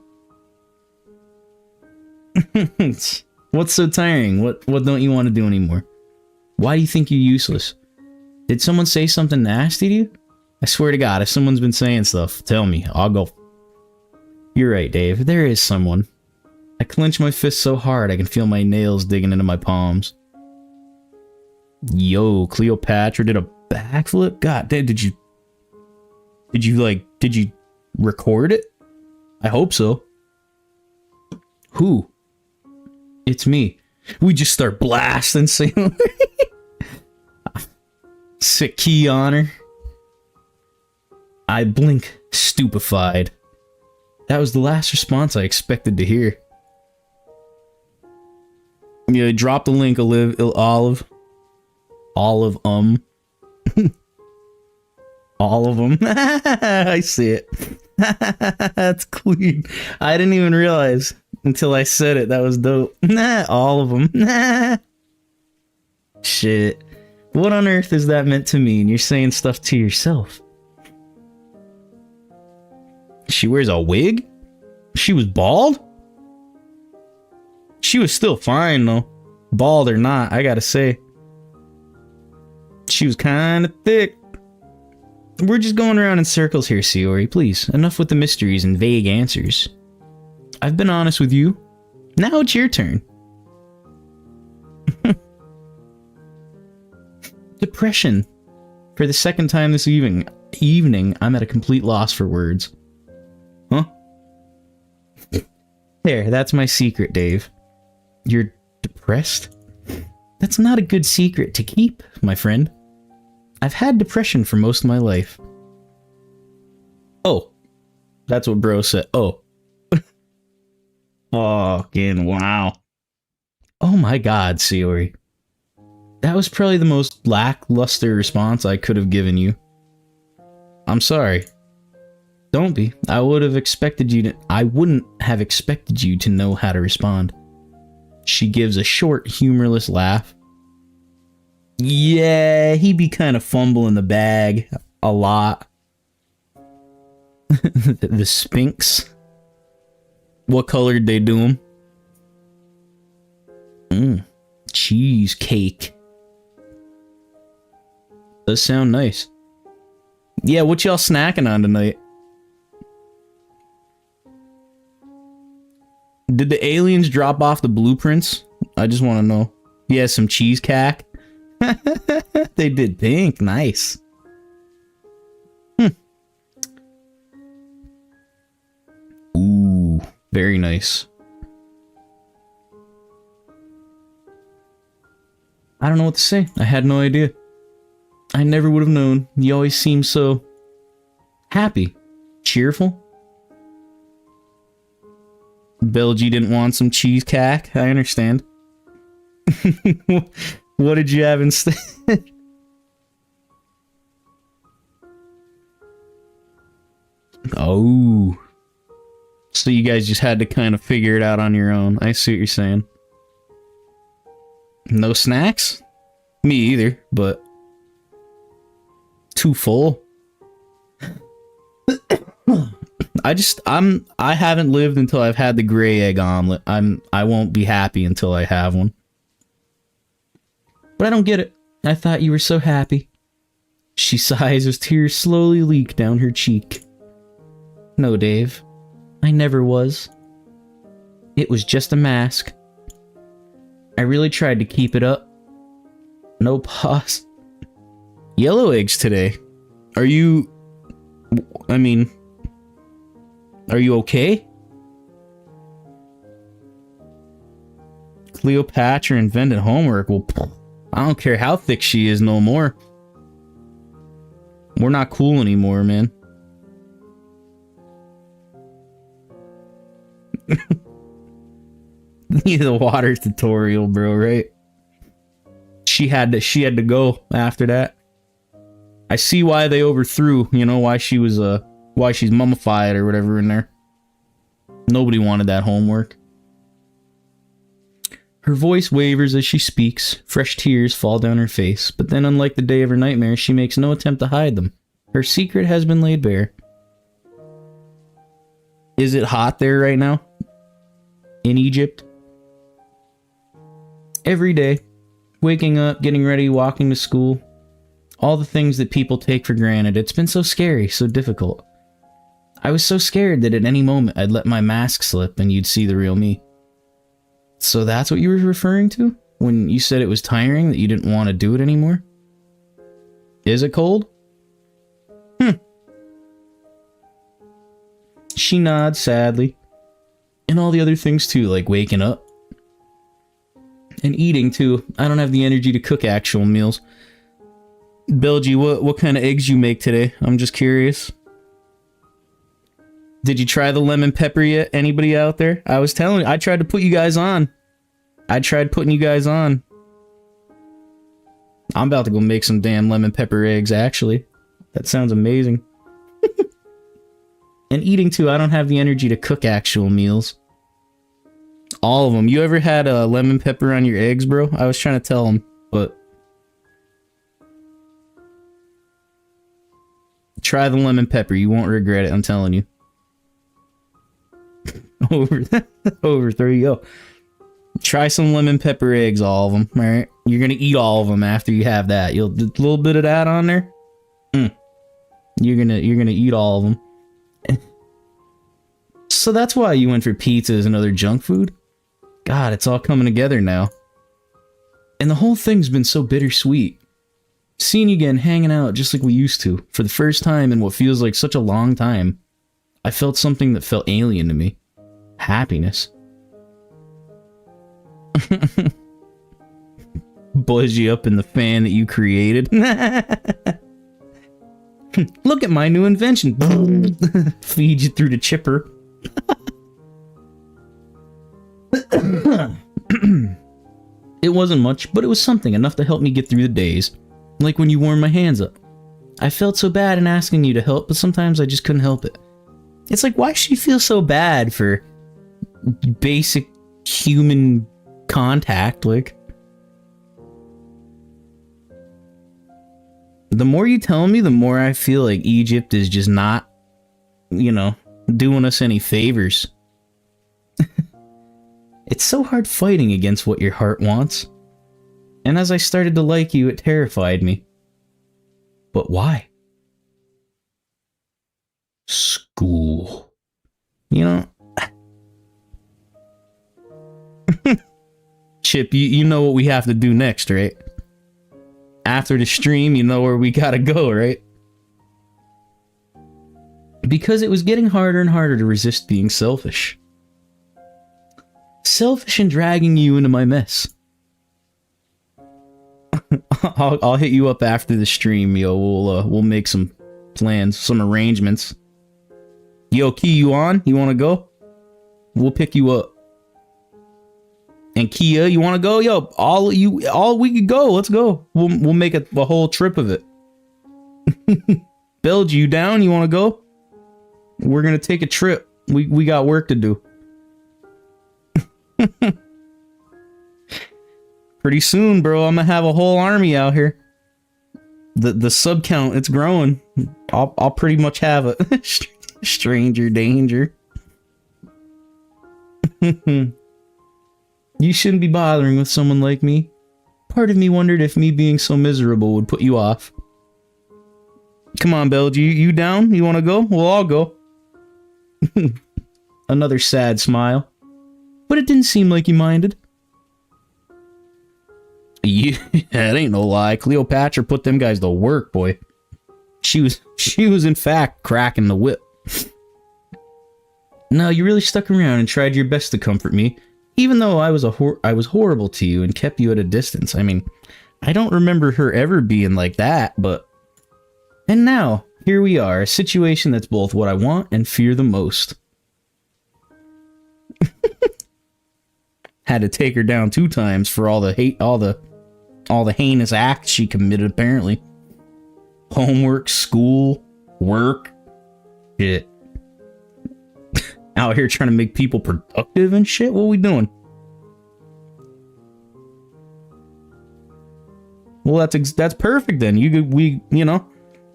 What's so tiring? What don't you want to do anymore? Why do you think you're useless? Did someone say something nasty to you? I swear to God, if someone's been saying stuff, tell me. I'll go. You're right, Dave. There is someone. I clench my fist so hard I can feel my nails digging into my palms. Yo, Cleopatra did a backflip? God damn, did you record it? I hope so. Who? It's me. We just start blasting Sailor. Sick key on her. I blink, stupefied. That was the last response I expected to hear. Yeah, drop the link, Olive. Olive, all of them. I see it. That's clean. I didn't even realize until I said it. That was dope. All of them. Shit. What on earth is that meant to mean? You're saying stuff to yourself. She wears a wig? She was bald? She was still fine, though. Bald or not, I gotta say. She was kinda thick. We're just going around in circles here, Sayori. Please, enough with the mysteries and vague answers. I've been honest with you. Now it's your turn. Depression. For the second time this evening, I'm at a complete loss for words. Huh? There, that's my secret, Dave. You're depressed? That's not a good secret to keep, my friend. I've had depression for most of my life. Oh. That's what bro said. Oh. Fucking wow. Oh my god, Sayori. That was probably the most lackluster response I could have given you. I'm sorry. Don't be. I wouldn't have expected you to know how to respond. She gives a short, humorless laugh. Yeah, he be kind of fumbling the bag a lot. The Sphinx. What color did they do him? Cheesecake. Does sound nice. Yeah, what y'all snacking on tonight? Did the aliens drop off the blueprints? I just want to know. Yeah, some cheesecake. They did pink. Nice. Ooh, very nice. I don't know what to say. I had no idea. I never would have known. You always seem so happy, cheerful. Belgie didn't want some cheesecake. I understand. What did you have instead? Oh. So you guys just had to kind of figure it out on your own. I see what you're saying. No snacks? Me either, but too full. I haven't lived until I've had the gray egg omelet. I won't be happy until I have one. But I don't get it. I thought you were so happy. She sighs as tears slowly leak down her cheek. No, Dave. I never was. It was just a mask. I really tried to keep it up. No pause. Yellow eggs today. Are you... I mean... Are you okay? Cleopatra invented homework. Well, I don't care how thick she is no more. We're not cool anymore, man. The water tutorial, bro, right? She had to go after that. I see why they overthrew, you know, why she's mummified or whatever in there. Nobody wanted that homework. Her voice wavers as she speaks. Fresh tears fall down her face, but then unlike the day of her nightmare, she makes no attempt to hide them. Her secret has been laid bare. Is it hot there right now? In Egypt? Every day, waking up, getting ready, walking to school, all the things that people take for granted. It's been so scary, so difficult. I was so scared that at any moment I'd let my mask slip and you'd see the real me. So that's what you were referring to? When you said it was tiring, that you didn't want to do it anymore? Is it cold? She nods sadly. And all the other things too, like waking up. And eating too. I don't have the energy to cook actual meals. Belgie, what kind of eggs you make today? I'm just curious. Did you try the lemon pepper yet? Anybody out there? I was telling you, I tried to put you guys on. I tried putting you guys on. I'm about to go make some damn lemon pepper eggs, actually. That sounds amazing. And eating too, I don't have the energy to cook actual meals. All of them. You ever had a lemon pepper on your eggs, bro? I was trying to tell them, but... Try the lemon pepper. You won't regret it, I'm telling you. Over. There you go. Try some lemon pepper eggs, all of them. All right, you're gonna eat all of them after you have that. You'll a little bit of that on there. You're gonna eat all of them. So that's why you went for pizzas and other junk food. God, it's all coming together now. And the whole thing's been so bittersweet. Seeing you again, hanging out just like we used to, for the first time in what feels like such a long time. I felt something that felt alien to me. Happiness. Buzz you up in the fan that you created. Look at my new invention. Feed you through the chipper. It wasn't much, but it was something, enough to help me get through the days. Like when you warmed my hands up. I felt so bad in asking you to help, but sometimes I just couldn't help it. It's like, why should you feel so bad for basic human contact? Like, the more you tell me, the more I feel like Egypt is just not, you know, doing us any favors. It's so hard fighting against what your heart wants. And as I started to like you, it terrified me. But why? School. You know? Chip, you know what we have to do next, right? After the stream, you know where we gotta go, right? Because it was getting harder and harder to resist being selfish. Selfish and dragging you into my mess. I'll hit you up after the stream, yo. We'll make some plans, some arrangements. Yo, Key, you on? You want to go? We'll pick you up. And Kia, you want to go? Yo, all we could go. Let's go. We'll make a whole trip of it. Belge, you down? You want to go? We're gonna take a trip. We got work to do. Pretty soon, bro, I'm gonna have a whole army out here. The sub count, it's growing. I'll pretty much have a stranger danger. You shouldn't be bothering with someone like me. Part of me wondered if me being so miserable would put you off. Come on, Belge, you down? You want to go? We'll all go. Another sad smile. But it didn't seem like you minded. Yeah, it ain't no lie. Cleopatra put them guys to work, boy. She was in fact cracking the whip. No, you really stuck around and tried your best to comfort me. Even though I was horrible to you and kept you at a distance. I mean, I don't remember her ever being like that, but... And now, here we are, a situation that's both what I want and fear the most. Had to take her down 2 times for all the hate, all the heinous acts she committed, apparently. Homework, school, work, shit. Out here trying to make people productive and shit. What are we doing? Well, that's perfect then.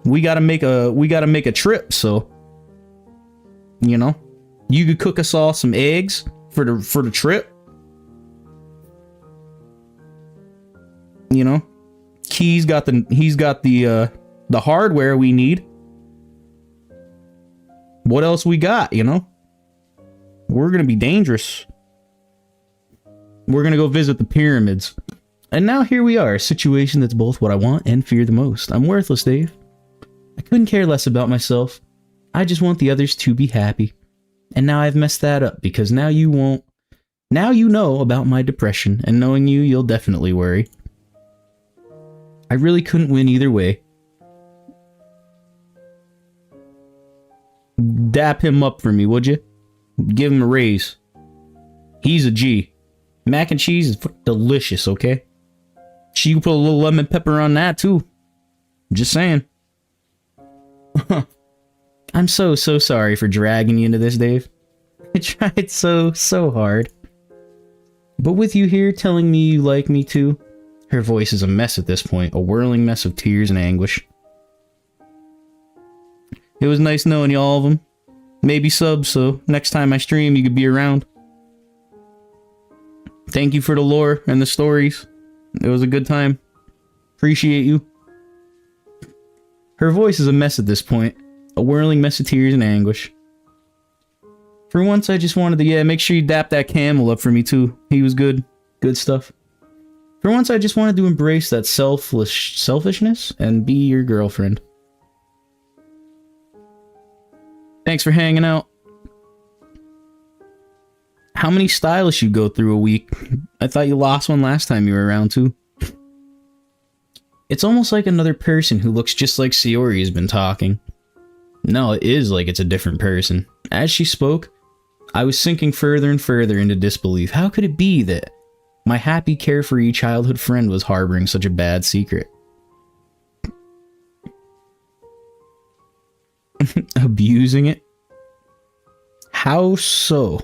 We gotta make a trip. So, you could cook us all some eggs for the trip. He's got the hardware we need. What else we got? We're gonna be dangerous. We're gonna go visit the pyramids. And now here we are, a situation that's both what I want and fear the most. I'm worthless, Dave. I couldn't care less about myself. I just want the others to be happy. And now I've messed that up, because now you won't. Now you know about my depression, and knowing you, you'll definitely worry. I really couldn't win either way. Dap him up for me, would you? Give him a raise. He's a G. Mac and cheese is delicious, okay? She can put a little lemon pepper on that, too. Just saying. I'm so sorry for dragging you into this, Dave. I tried so hard. But with you here telling me you like me too, her voice is a mess at this point, a whirling mess of tears and anguish. It was nice knowing you, all of them. Maybe subs, so next time I stream you could be around. Thank you for the lore and the stories. It was a good time. Appreciate you. Her voice is a mess at this point, a whirling mess of tears and anguish. For once I just wanted to, make sure you dap that camel up for me too. He was good. Good stuff. For once I just wanted to embrace that selfishness and be your girlfriend. Thanks for hanging out. How many stylists you go through a week? I thought you lost one last time you were around too. It's almost like another person who looks just like Sayori has been talking. No, it is like it's a different person. As she spoke, I was sinking further and further into disbelief. How could it be that my happy, carefree childhood friend was harboring such a bad secret? Abusing it? How so?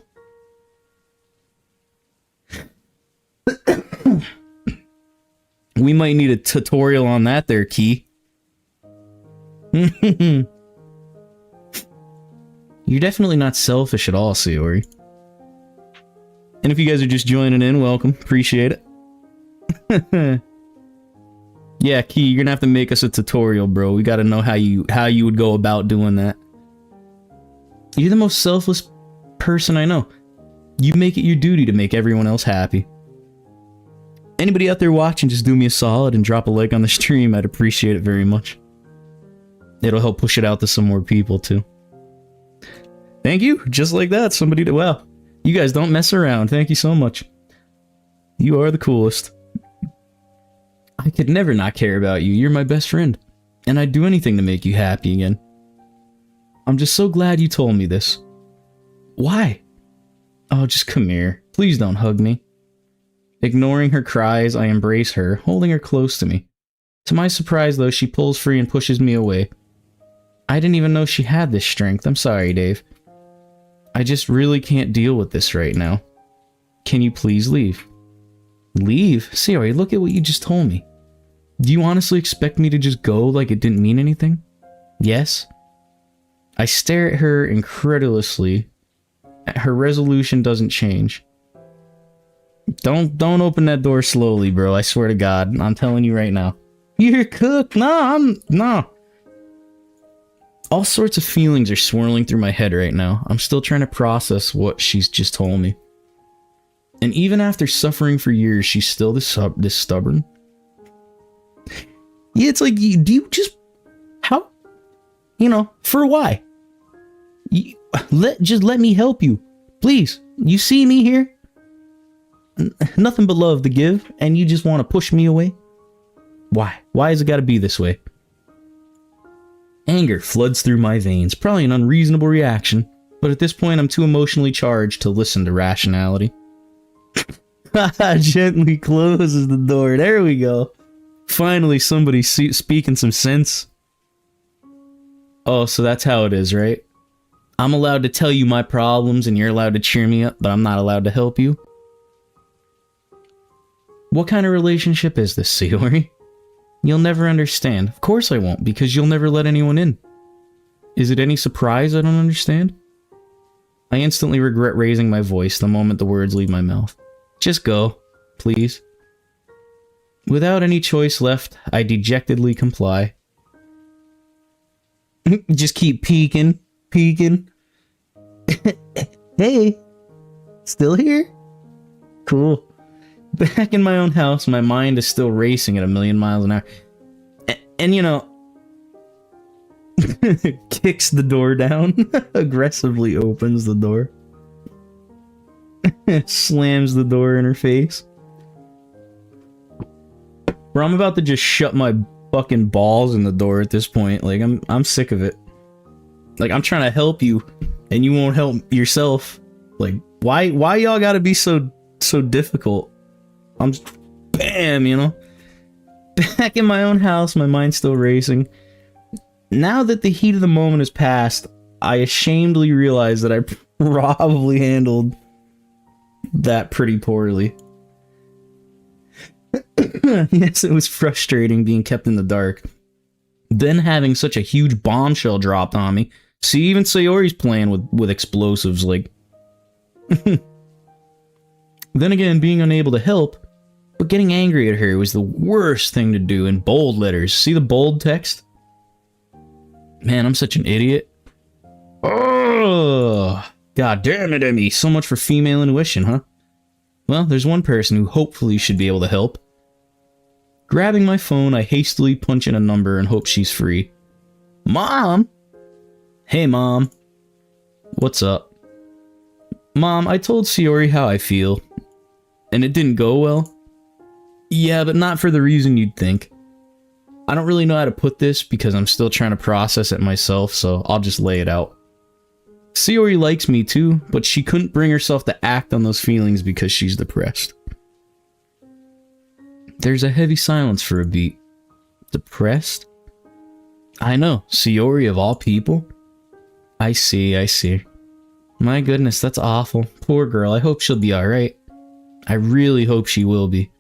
We might need a tutorial on that there, Key. You're definitely not selfish at all, Sayori. And if you guys are just joining in, welcome. Appreciate it. Yeah, Key, you're gonna have to make us a tutorial, bro. We gotta know how you would go about doing that. You're the most selfless person I know. You make it your duty to make everyone else happy. Anybody out there watching, just do me a solid and drop a like on the stream. I'd appreciate it very much. It'll help push it out to some more people, too. Thank you. Just like that. Somebody did. Wow. You guys don't mess around. Thank you so much. You are the coolest. I could never not care about you. You're my best friend. And I'd do anything to make you happy again. I'm just so glad you told me this. Why? Oh, just come here. Please don't hug me. Ignoring her cries, I embrace her, holding her close to me. To my surprise, though, she pulls free and pushes me away. I didn't even know she had this strength. I'm sorry, Dave. I just really can't deal with this right now. Can you please leave? Leave? Sayori, look at what you just told me. Do you honestly expect me to just go like it didn't mean anything? Yes? I stare at her incredulously. Her resolution doesn't change. Don't open that door slowly, bro. I swear to God. I'm telling you right now. You're cooked. No. All sorts of feelings are swirling through my head right now. I'm still trying to process what she's just told me. And even after suffering for years, she's still this stubborn. Yeah, it's like, do you just... How? You know, for why? Just let me help you. Please. You see me here? Nothing but love to give, and you just want to push me away? Why? Why has it got to be this way? Anger floods through my veins, probably an unreasonable reaction, but at this point I'm too emotionally charged to listen to rationality. Gently closes the door. There we go. Finally somebody speaking some sense. Oh, so that's how it is, right? I'm allowed to tell you my problems and you're allowed to cheer me up, but I'm not allowed to help you? What kind of relationship is this, Sayori? You'll never understand. Of course I won't, because you'll never let anyone in. Is it any surprise I don't understand? I instantly regret raising my voice the moment the words leave my mouth. Just go, please. Without any choice left, I dejectedly comply. Just keep peeking. Hey, still here? Cool. Back in my own house, my mind is still racing at 1,000,000 miles an hour. And you know, kicks the door down, aggressively opens the door, slams the door in her face. Bro, I'm about to just shut my fucking balls in the door at this point. Like, I'm sick of it. Like, I'm trying to help you, and you won't help yourself. Like, why y'all gotta be so difficult? I'm just, bam, you know? Back in my own house, my mind's still racing. Now that the heat of the moment has passed, I ashamedly realize that I probably handled that pretty poorly. Yes, it was frustrating being kept in the dark. Then having such a huge bombshell dropped on me. See, even Sayori's playing with explosives, like... Then again, being unable to help, but getting angry at her was the worst thing to do in bold letters. See the bold text? Man, I'm such an idiot. Oh, God damn it, Emmy. So much for female intuition, huh? Well, there's one person who hopefully should be able to help. Grabbing my phone, I hastily punch in a number and hope she's free. Mom? Hey, Mom. What's up? Mom, I told Sayori how I feel. And it didn't go well? Yeah, but not for the reason you'd think. I don't really know how to put this because I'm still trying to process it myself, so I'll just lay it out. Sayori likes me too, but she couldn't bring herself to act on those feelings because she's depressed. There's a heavy silence for a beat. Depressed? I know, Sayori of all people? I see. My goodness, that's awful. Poor girl, I hope she'll be alright. I really hope she will be.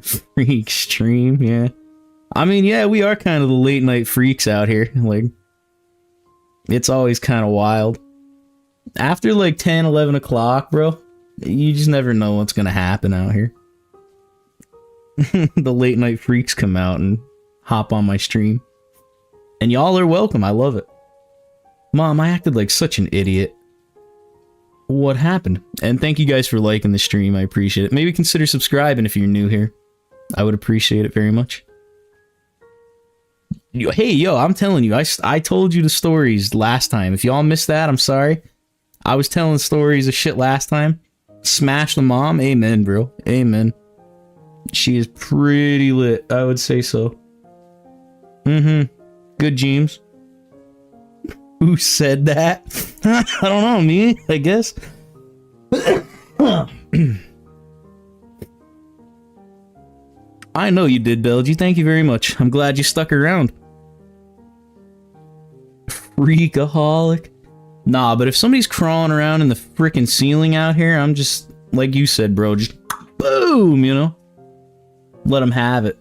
Freak stream, yeah. I mean, yeah, we are kind of the late night freaks out here. Like, it's always kind of wild. After like 10, 11 o'clock, bro, you just never know what's gonna happen out here. The late night freaks come out and hop on my stream. And y'all are welcome, I love it. Mom, I acted like such an idiot. What happened? And thank you guys for liking the stream, I appreciate it. Maybe consider subscribing if you're new here. I would appreciate it very much. Hey, yo, I'm telling you, I told you the stories last time. If y'all missed that, I'm sorry. I was telling stories of shit last time. Smash the mom? Amen, bro. Amen. She is pretty lit, I would say so. Mm-hmm. Good, James. Who said that? I don't know, me, I guess. I know you did, Belgy. Thank you very much. I'm glad you stuck around. Freakaholic. Nah, but if somebody's crawling around in the frickin' ceiling out here, I'm just, like you said, bro, just boom, you know? Let them have it.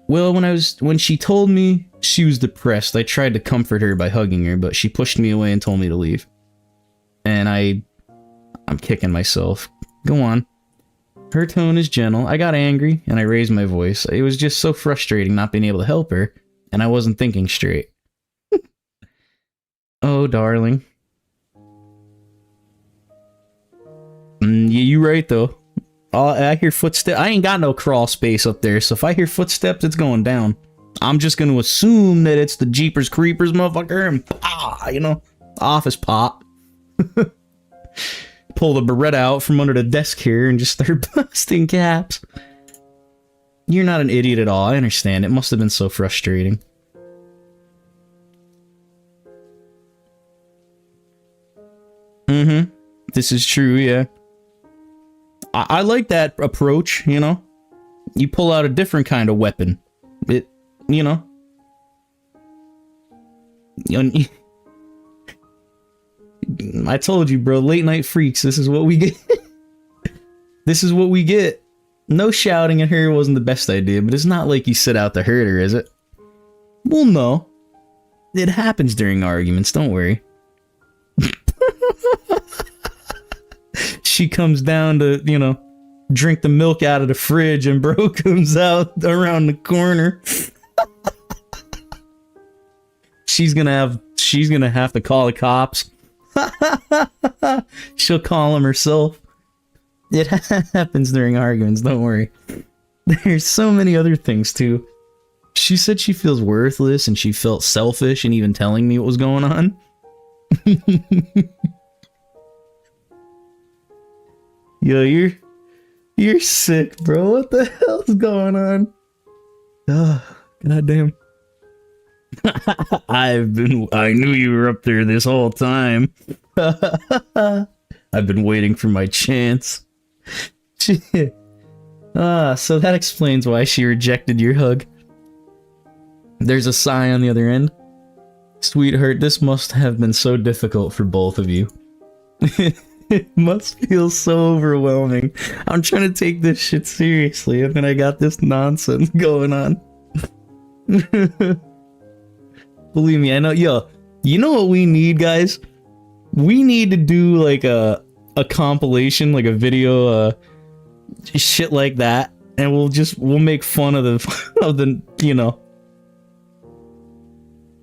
Well, when she told me she was depressed, I tried to comfort her by hugging her, but she pushed me away and told me to leave. And I'm kicking myself. Go on. Her tone is gentle. I got angry, and I raised my voice. It was just so frustrating not being able to help her, and I wasn't thinking straight. Oh, darling. Yeah, you right, though. I hear footsteps. I ain't got no crawl space up there, so if I hear footsteps, it's going down. I'm just gonna assume that it's the Jeepers Creepers motherfucker, and you know, office pop. Pull the Beretta out from under the desk here and just start busting caps. You're not an idiot at all. I understand. It must have been so frustrating. Mm-hmm. This is true, yeah. I like that approach, you know? You pull out a different kind of weapon. It, you know? I told you, bro, late night freaks, this is what we get. This is what we get. No shouting at her wasn't the best idea, but it's not like you set out to hurt her, is it? Well, no. It happens during arguments, don't worry. She comes down to, you know, drink the milk out of the fridge and bro comes out around the corner. She's gonna have to call the cops. She'll call him herself. It happens during arguments, don't worry. There's so many other things too. She said she feels worthless and she felt selfish and even telling me what was going on. Yo, you're sick, bro. What the hell's going on? Goddamn. I knew you were up there this whole time. I've been waiting for my chance. Shit. So that explains why she rejected your hug. There's a sigh on the other end. Sweetheart, this must have been so difficult for both of you. It must feel so overwhelming. I'm trying to take this shit seriously, and then I got this nonsense going on. Believe me, I know. Yo, you know what we need, guys? We need to do like a compilation, like a video, shit like that, and we'll make fun of the you know.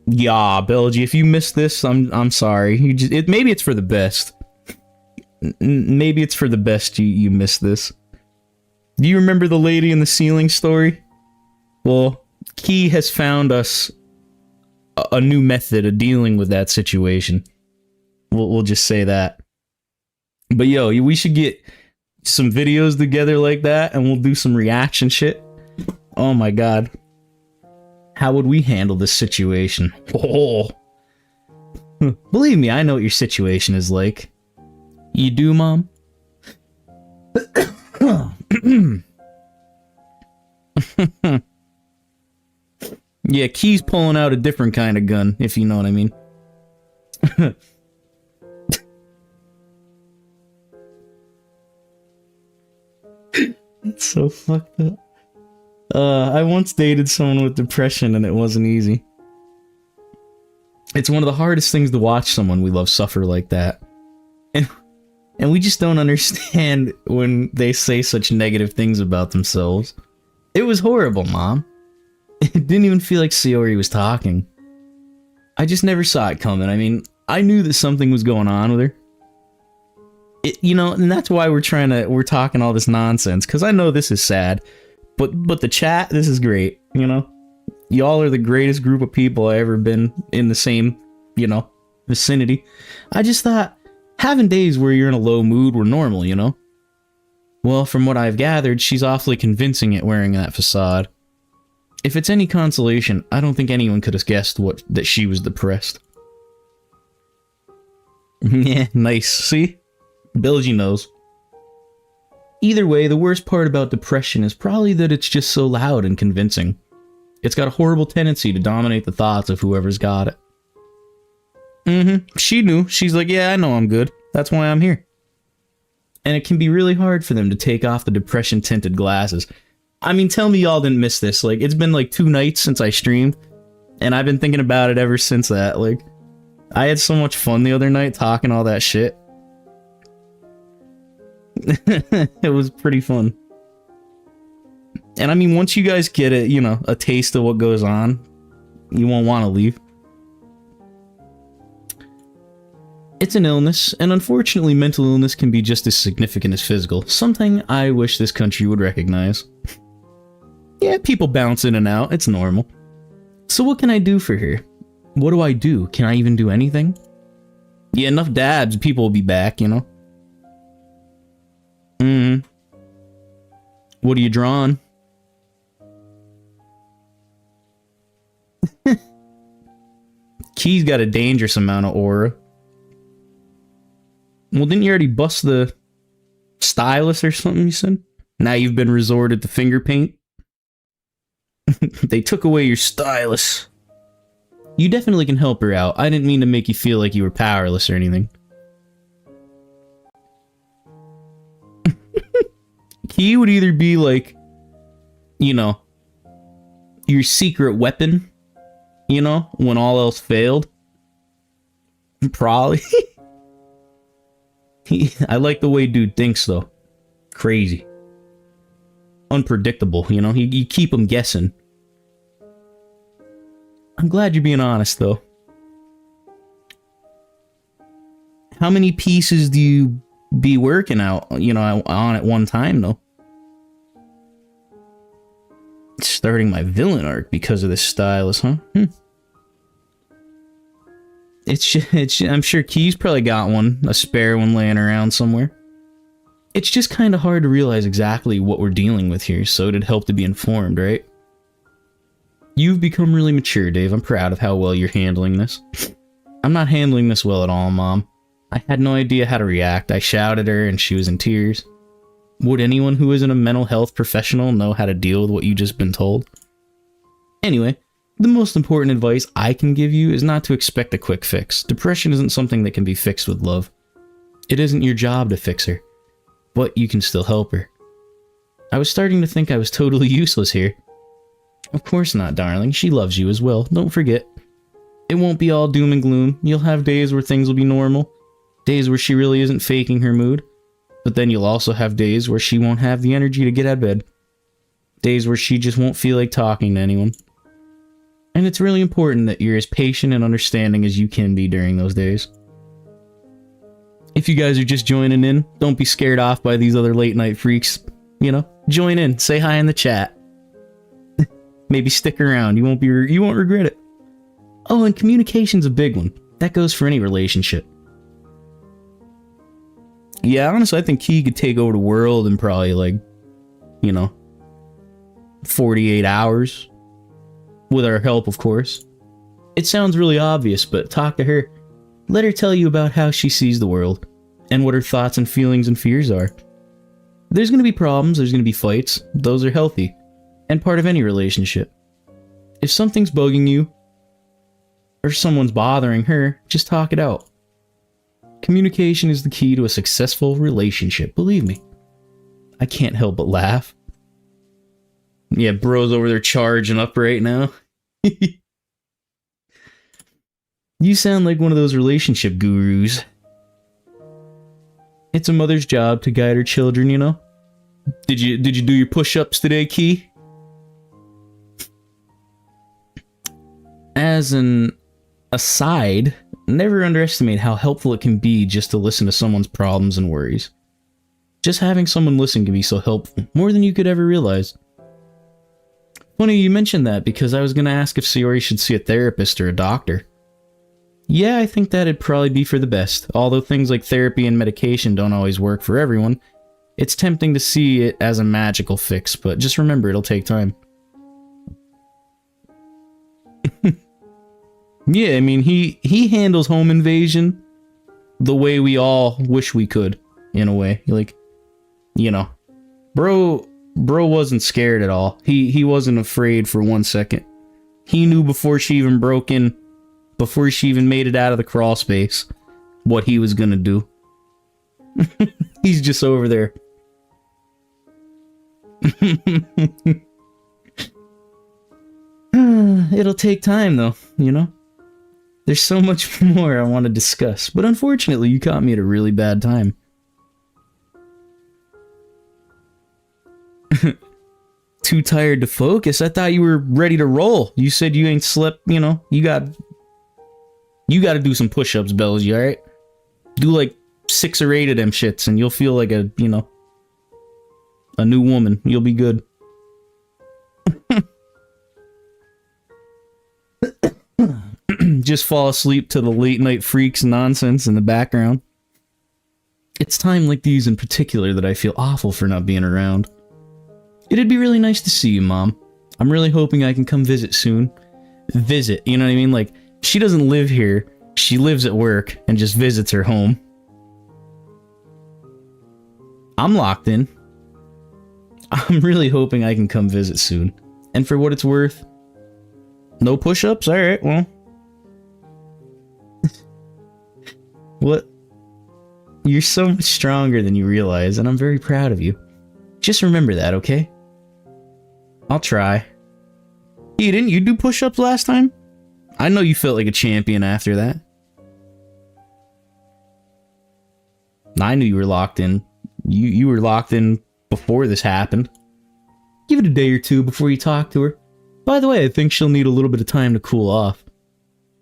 Yeah, Belgy, if you missed this, I'm sorry. Maybe it's for the best. Maybe it's for the best you missed this. Do you remember the lady in the ceiling story? Well, Key has found us a new method of dealing with that situation. We'll just say that. But yo, we should get some videos together like that, and we'll do some reaction shit. Oh my god. How would we handle this situation? Oh. Believe me, I know what your situation is like. You do, Mom? Yeah, Key's pulling out a different kind of gun, if you know what I mean. That's so fucked up. I once dated someone with depression and it wasn't easy. It's one of the hardest things to watch someone we love suffer like that. And we just don't understand when they say such negative things about themselves. It was horrible, Mom. It didn't even feel like Sayori was talking. I just never saw it coming. I mean, I knew that something was going on with her. You know, and that's why we're talking all this nonsense, because I know this is sad. But the chat, this is great, you know? Y'all are the greatest group of people I ever been in the same, you know, vicinity. I just thought, having days where you're in a low mood were normal, you know? Well, from what I've gathered, she's awfully convincing at wearing that facade. If it's any consolation, I don't think anyone could have guessed that she was depressed. Yeah, nice. See? Bilgy knows. Either way, the worst part about depression is probably that it's just so loud and convincing. It's got a horrible tendency to dominate the thoughts of whoever's got it. She knew. She's like, yeah, I know I'm good. That's why I'm here. And it can be really hard for them to take off the depression-tinted glasses. I mean, tell me y'all didn't miss this. Like, it's been like 2 nights since I streamed, and I've been thinking about it ever since that. Like, I had so much fun the other night talking all that shit. It was pretty fun. And I mean, once you guys get it, you know, a taste of what goes on, you won't want to leave. It's an illness, and unfortunately mental illness can be just as significant as physical, something I wish this country would recognize. Yeah, people bounce in and out, it's normal. So what can I do for her? What do I do? Can I even do anything? Yeah, enough dabs, people will be back, you know? What are you drawing? Key's got a dangerous amount of aura. Well, didn't you already bust the stylus or something, you said? Now you've been resorted to finger paint? They took away your stylus. You definitely can help her out. I didn't mean to make you feel like you were powerless or anything. Key would either be like, you know, your secret weapon, you know, when all else failed. Probably. I like the way dude thinks, though. Crazy. Unpredictable, you know? You keep him guessing. I'm glad you're being honest, though. How many pieces do you be working out, you know, on at one time, though? Starting my villain arc because of this stylus, huh? I'm sure Key's probably got one, a spare one laying around somewhere. It's just kind of hard to realize exactly what we're dealing with here, so it'd help to be informed, right? You've become really mature, Dave. I'm proud of how well you're handling this. I'm not handling this well at all, Mom. I had no idea how to react. I shouted at her and she was in tears. Would anyone who isn't a mental health professional know how to deal with what you just been told? Anyway, the most important advice I can give you is not to expect a quick fix. Depression isn't something that can be fixed with love. It isn't your job to fix her, but you can still help her. I was starting to think I was totally useless here. Of course not, darling. She loves you as well. Don't forget. It won't be all doom and gloom. You'll have days where things will be normal. Days where she really isn't faking her mood. But then you'll also have days where she won't have the energy to get out of bed. Days where she just won't feel like talking to anyone. And it's really important that you're as patient and understanding as you can be during those days. If you guys are just joining in, don't be scared off by these other late night freaks. You know, join in, say hi in the chat. Maybe stick around, you won't regret it. Oh, and communication's a big one. That goes for any relationship. Yeah, honestly, I think Key could take over the world in probably, like, you know, 48 hours. With our help, of course. It sounds really obvious, but talk to her. Let her tell you about how she sees the world, and what her thoughts and feelings and fears are. There's going to be problems, there's going to be fights. Those are healthy, and part of any relationship. If something's bugging you, or someone's bothering her, just talk it out. Communication is the key to a successful relationship, believe me. I can't help but laugh. Yeah, bro's over there charging up right now. You sound like one of those relationship gurus. It's a mother's job to guide her children, you know? Did you do your push-ups today, Key? As an aside, never underestimate how helpful it can be just to listen to someone's problems and worries. Just having someone listen can be so helpful, more than you could ever realize. Funny you mentioned that, because I was going to ask if Sayori should see a therapist or a doctor. Yeah, I think that'd probably be for the best, although things like therapy and medication don't always work for everyone. It's tempting to see it as a magical fix, but just remember, it'll take time. Yeah, I mean, he handles home invasion the way we all wish we could, in a way. Like, you know, bro wasn't scared at all. He wasn't afraid for 1 second. He knew before she even broke in, before she even made it out of the crawl space, what he was gonna do. He's just over there. It'll take time, though, you know? There's so much more I want to discuss, but unfortunately, you caught me at a really bad time. Too tired to focus? I thought you were ready to roll. You said you ain't slept, you know? You got to do some push-ups, Bells, you alright? Do like 6 or 8 of them shits, and you'll feel like a, you know, a new woman. You'll be good. Just fall asleep to the late night freaks nonsense in the background. It's time like these in particular that I feel awful for not being around. It'd be really nice to see you, Mom. I'm really hoping I can come visit soon. Visit, you know what I mean? Like, she doesn't live here. She lives at work and just visits her home. I'm locked in. I'm really hoping I can come visit soon. And for what it's worth, no push-ups? Alright, well. What? You're so much stronger than you realize, and I'm very proud of you. Just remember that, okay? I'll try. You didn't you do push-ups last time? I know you felt like a champion after that. I knew you were locked in. You were locked in before this happened. Give it a day or two before you talk to her. By the way, I think she'll need a little bit of time to cool off.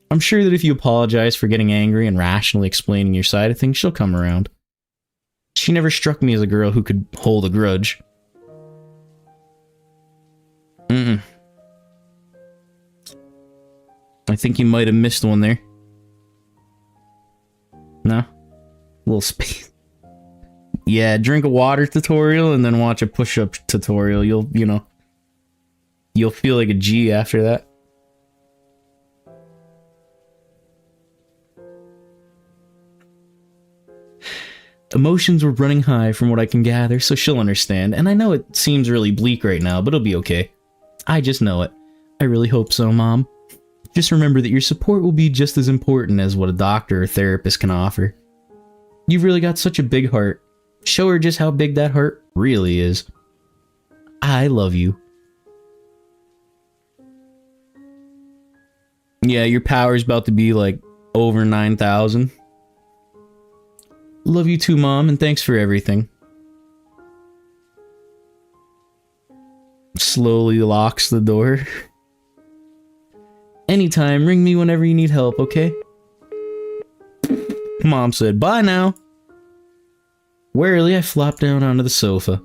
I'm sure that if you apologize for getting angry and rationally explaining your side of things, she'll come around. She never struck me as a girl who could hold a grudge. I think you might have missed one there. No? A little space. Yeah, drink a water tutorial and then watch a push-up tutorial. You'll feel like a G after that. Emotions were running high from what I can gather, so she'll understand. And I know it seems really bleak right now, but it'll be okay. I just know it. I really hope so, Mom. Just remember that your support will be just as important as what a doctor or therapist can offer. You've really got such a big heart. Show her just how big that heart really is. I love you. Yeah, your power's about to be like over 9,000. Love you too, Mom, and thanks for everything. Slowly locks the door. Anytime, ring me whenever you need help, okay? Mom said, bye now. Warily, I flopped down onto the sofa.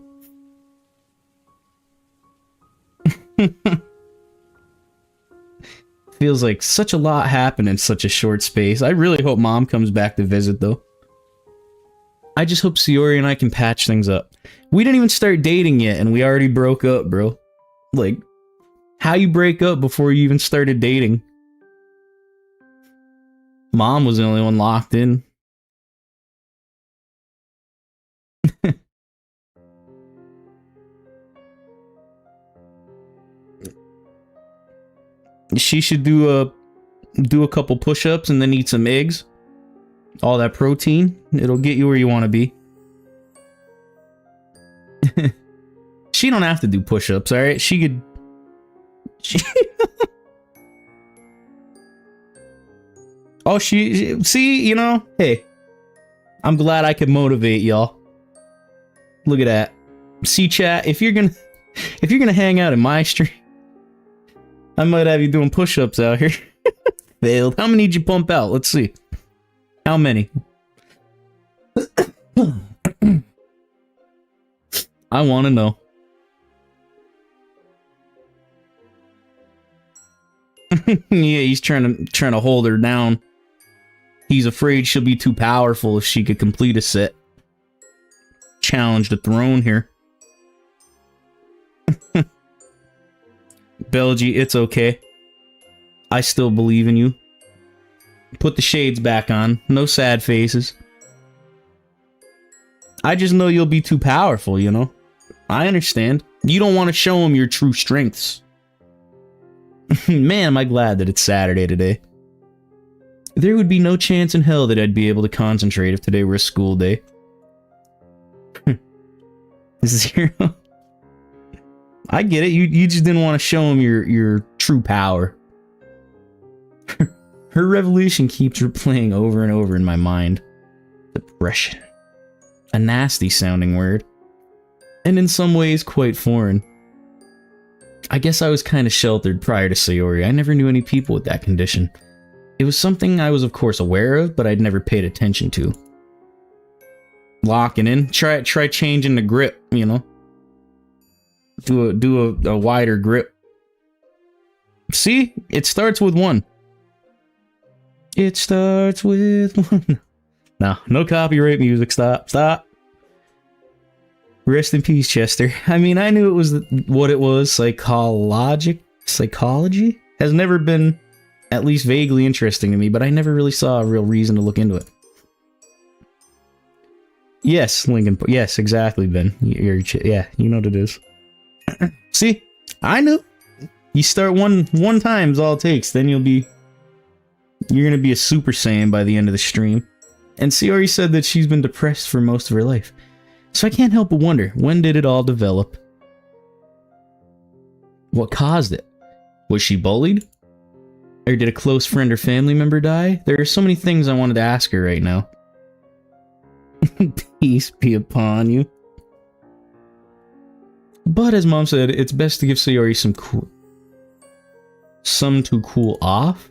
Feels like such a lot happened in such a short space. I really hope Mom comes back to visit, though. I just hope Sayori and I can patch things up. We didn't even start dating yet, and we already broke up, bro. Like, how you break up before you even started dating? Mom was the only one locked in. She should do a couple push-ups and then eat some eggs. All that protein, it'll get you where you want to be. She don't have to do push-ups, alright? She could... Oh, see, you know, hey. I'm glad I could motivate y'all. Look at that. See, chat, if you're gonna hang out in my stream, I might have you doing push-ups out here. Failed. How many did you pump out? Let's see. How many? I want to know. Yeah, he's trying to hold her down. He's afraid she'll be too powerful if she could complete a set. challenge the throne here. Belgie, it's okay. I still believe in you. Put the shades back on. No sad faces. I just know you'll be too powerful, you know? I understand. You don't want to show them your true strengths. Man, am I glad that it's Saturday today. There would be no chance in hell that I'd be able to concentrate if today were a school day. 0. I get it. You just didn't want to show him your true power. Her revolution keeps replaying over and over in my mind. Depression. A nasty sounding word. And in some ways quite foreign. I guess I was kind of sheltered prior to Sayori. I never knew any people with that condition. It was something I was of course aware of, but I'd never paid attention to. Locking in. Try changing the grip, you know. Do a wider grip. See? It starts with one. It starts with one. No copyright music. Stop. Rest in peace, Chester. I mean, I knew it was what it was. Psychology has never been at least vaguely interesting to me, but I never really saw a real reason to look into it. Yes, Lincoln. Yes, exactly, Ben. Yeah, you know what it is. See? I knew. You start one time is all it takes. Then you're gonna be a Super Saiyan by the end of the stream. And Sayori said that she's been depressed for most of her life. So I can't help but wonder, when did it all develop? What caused it? Was she bullied? Or did a close friend or family member die? There are so many things I wanted to ask her right now. Peace be upon you. But as Mom said, it's best to give Sayori some to cool off.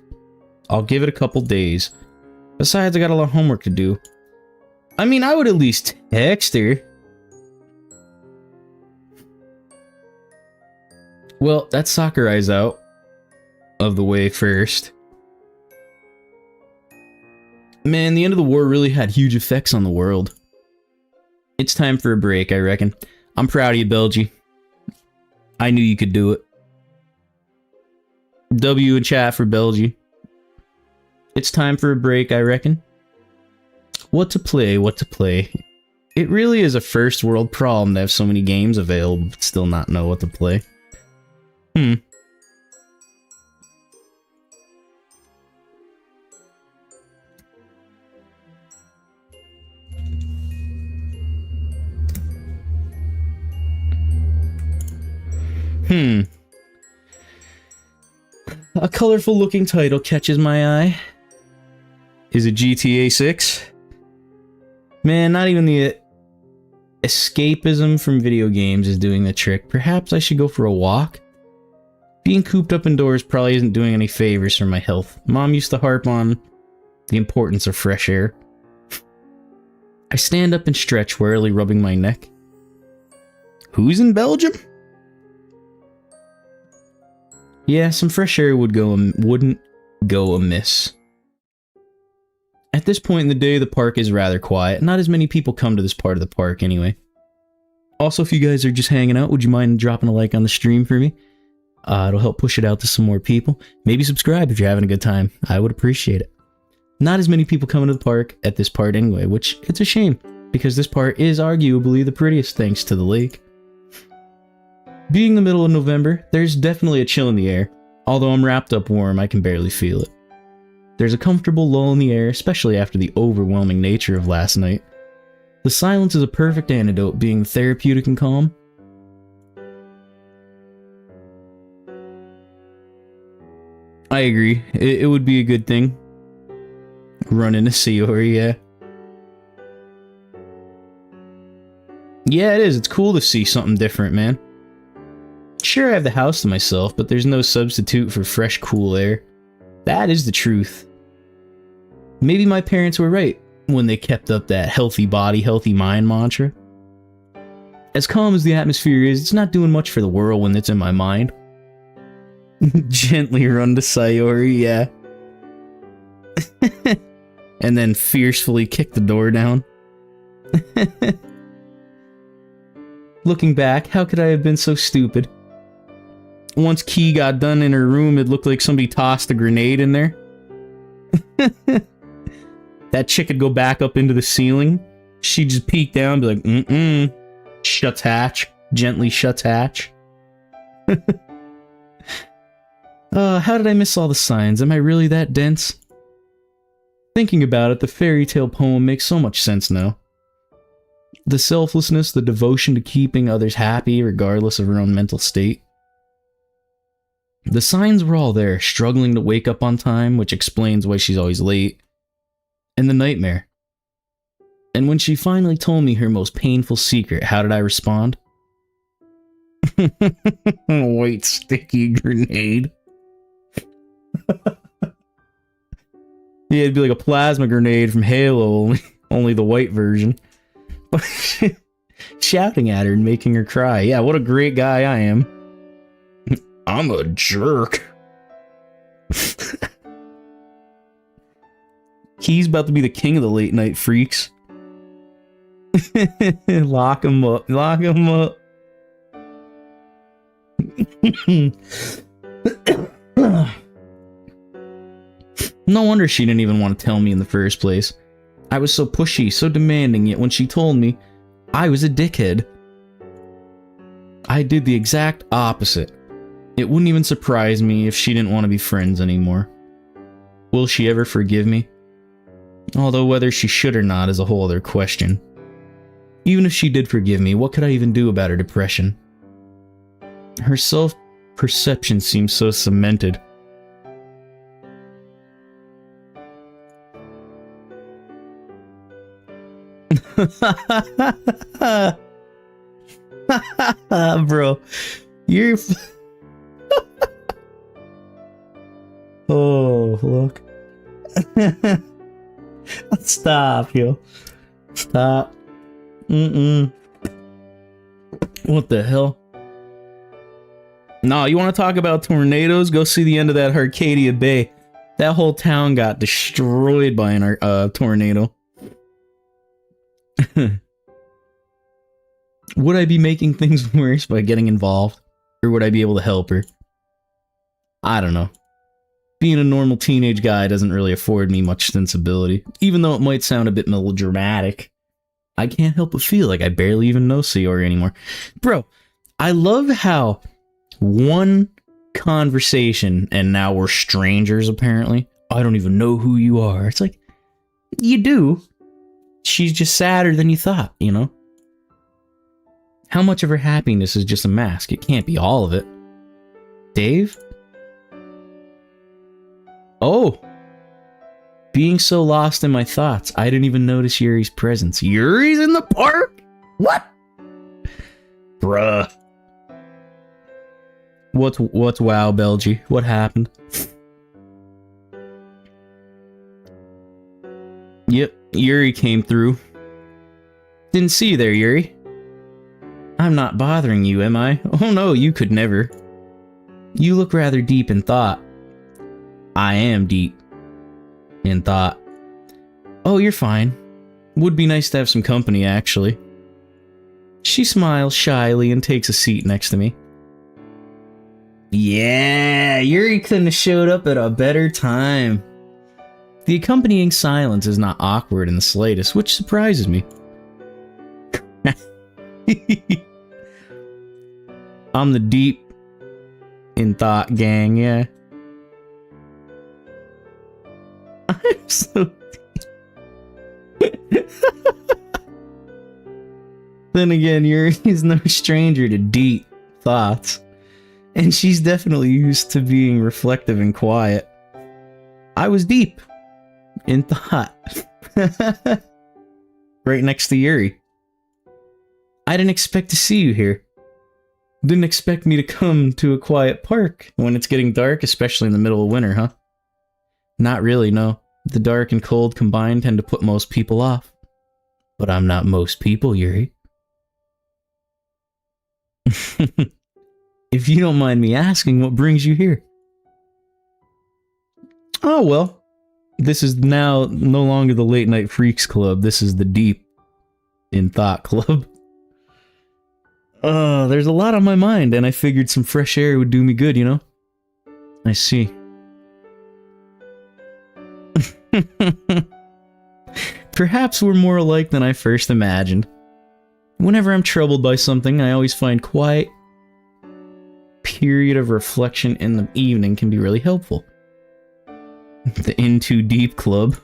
I'll give it a couple days. Besides, I got a lot of homework to do. I mean, I would at least text her. Well, that Sakurai's out of the way first. Man, the end of the war really had huge effects on the world. It's time for a break, I reckon. I'm proud of you, Belgie. I knew you could do it. W in chat for Belgie. It's time for a break, I reckon. What to play? It really is a first world problem to have so many games available but still not know what to play. A colorful looking title catches my eye. Is it GTA 6? Man, not even the escapism from video games is doing the trick. Perhaps I should go for a walk? Being cooped up indoors probably isn't doing any favors for my health. Mom used to harp on the importance of fresh air. I stand up and stretch, warily rubbing my neck. Who's in Belgium? Yeah, some fresh air wouldn't go amiss. At this point in the day, the park is rather quiet. Not as many people come to this part of the park anyway. Also, if you guys are just hanging out, would you mind dropping a like on the stream for me? It'll help push it out to some more people. Maybe subscribe if you're having a good time. I would appreciate it. Not as many people coming to the park at this part anyway, which it's a shame, because this part is arguably the prettiest thanks to the lake. Being the middle of November, there's definitely a chill in the air. Although I'm wrapped up warm, I can barely feel it. There's a comfortable lull in the air, especially after the overwhelming nature of last night. The silence is a perfect antidote, being therapeutic and calm. I agree. It would be a good thing. Run into Sayori, yeah. Yeah, it is. It's cool to see something different, man. Sure, I have the house to myself, but there's no substitute for fresh, cool air. That is the truth. Maybe my parents were right when they kept up that healthy body, healthy mind mantra. As calm as the atmosphere is, it's not doing much for the whirlwind that's in my mind. Gently run to Sayori, yeah. And then fiercely kick the door down. Looking back, how could I have been so stupid? Once Key got done in her room, it looked like somebody tossed a grenade in there. That chick would go back up into the ceiling. She'd just peek down and be like, mm-mm. Shuts hatch. Gently shuts hatch. How did I miss all the signs? Am I really that dense? Thinking about it, the fairy tale poem makes so much sense now. The selflessness, the devotion to keeping others happy regardless of her own mental state. The signs were all there, struggling to wake up on time, which explains why she's always late. And the nightmare. And when she finally told me her most painful secret, how did I respond? White sticky grenade. Yeah, it'd be like a plasma grenade from Halo, only the white version. Shouting at her and making her cry. Yeah, what a great guy I am. I'm a jerk. He's about to be the king of the late night freaks. Lock him up. Lock him up. No wonder she didn't even want to tell me in the first place. I was so pushy, so demanding, yet when she told me, I was a dickhead. I did the exact opposite. It wouldn't even surprise me if she didn't want to be friends anymore. Will she ever forgive me? Although whether she should or not is a whole other question. Even if she did forgive me, what could I even do about her depression? Her self-perception seems so cemented. Bro, you're... Oh, look. Stop, yo. Stop. What the hell? No, you want to talk about tornadoes? Go see the end of that Arcadia Bay. That whole town got destroyed by an tornado. Would I be making things worse by getting involved? Or would I be able to help her? I don't know. Being a normal teenage guy doesn't really afford me much sensibility, even though it might sound a bit melodramatic. I can't help but feel like I barely even know Sayori anymore. Bro, I love how one conversation and now we're strangers apparently. I don't even know who you are. It's like, you do. She's just sadder than you thought, you know? How much of her happiness is just a mask? It can't be all of it. Dave? Oh! Being so lost in my thoughts, I didn't even notice Yuri's presence. Yuri's in the park? What? Bruh. What's wow, Belgie? What happened? Yep, Yuri came through. Didn't see you there, Yuri. I'm not bothering you, am I? Oh no, you could never. You look rather deep in thought. I am deep in thought. Oh, you're fine. Would be nice to have some company, actually. She smiles shyly and takes a seat next to me. Yeah, Yuri couldn't have showed up at a better time. The accompanying silence is not awkward in the slightest, which surprises me. I'm the deep in thought gang, yeah. I'm so deep. Then again, Yuri's no stranger to deep thoughts. And she's definitely used to being reflective and quiet. I was deep in thought. Right next to Yuri. I didn't expect to see you here. Didn't expect me to come to a quiet park when it's getting dark, especially in the middle of winter, huh? Not really, no. The dark and cold combined tend to put most people off. But I'm not most people, Yuri. If you don't mind me asking, what brings you here? Oh, well. This is now no longer the Late Night Freaks Club. This is the Deep in Thought Club. There's a lot on my mind, and I figured some fresh air would do me good, you know? I see. Perhaps we're more alike than I first imagined. Whenever I'm troubled by something, I always find quiet period of reflection in the evening can be really helpful. The In Too Deep Club.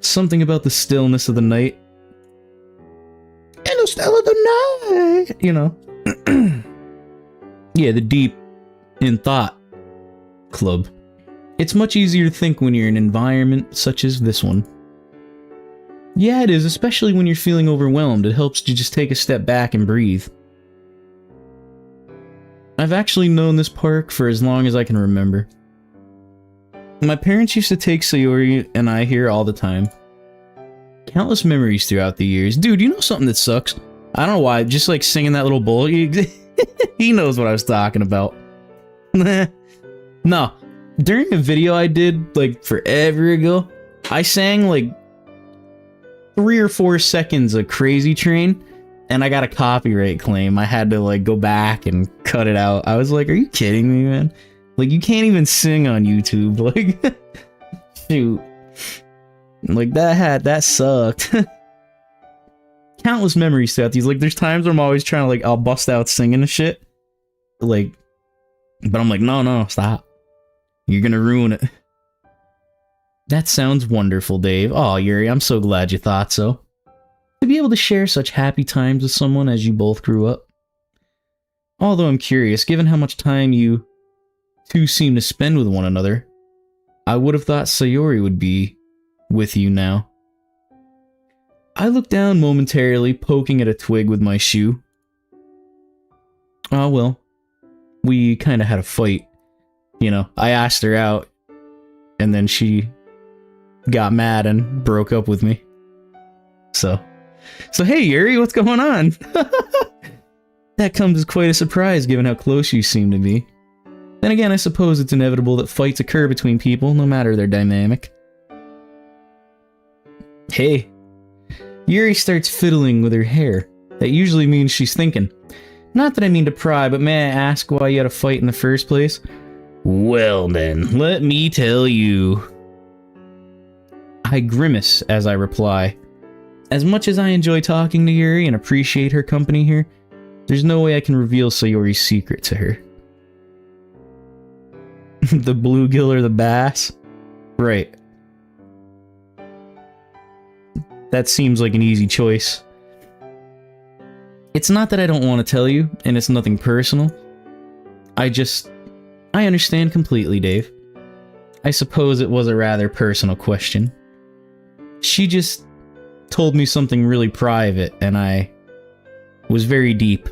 Something about the stillness of the night. In the still of the night! You know. Yeah, the Deep in Thought Club. It's much easier to think when you're in an environment such as this one. Yeah, it is, especially when you're feeling overwhelmed. It helps to just take a step back and breathe. I've actually known this park for as long as I can remember. My parents used to take Sayori and I here all the time. Countless memories throughout the years. Dude, you know something that sucks? I don't know why, just like singing that little bull. He knows what I was talking about. No, during a video I did like forever ago, I sang like 3 or 4 seconds of Crazy Train, and I got a copyright claim. I had to like go back and cut it out. I was like, are you kidding me, man? Like, you can't even sing on YouTube. Like, shoot. Like, that sucked. Countless memories throughout these. Like, there's times where I'm always trying to, like, I'll bust out singing and shit. Like, but I'm like, no, stop. You're gonna ruin it. That sounds wonderful, Dave. Oh, Yuri, I'm so glad you thought so. To be able to share such happy times with someone as you both grew up. Although I'm curious, given how much time you two seem to spend with one another, I would have thought Sayori would be with you now. I looked down momentarily, poking at a twig with my shoe. Oh well, we kinda had a fight. You know, I asked her out, and then she got mad and broke up with me. So hey Yuri, what's going on? That comes as quite a surprise given how close you seem to be. Then again, I suppose it's inevitable that fights occur between people, no matter their dynamic. Hey. Yuri starts fiddling with her hair. That usually means she's thinking. Not that I mean to pry, but may I ask why you had a fight in the first place? Well then, let me tell you. I grimace as I reply. As much as I enjoy talking to Yuri and appreciate her company here, there's no way I can reveal Sayori's secret to her. The bluegill or the bass? Right. That seems like an easy choice. It's not that I don't want to tell you, and it's nothing personal. I understand completely, Dave. I suppose it was a rather personal question. She just told me something really private, and I was very deep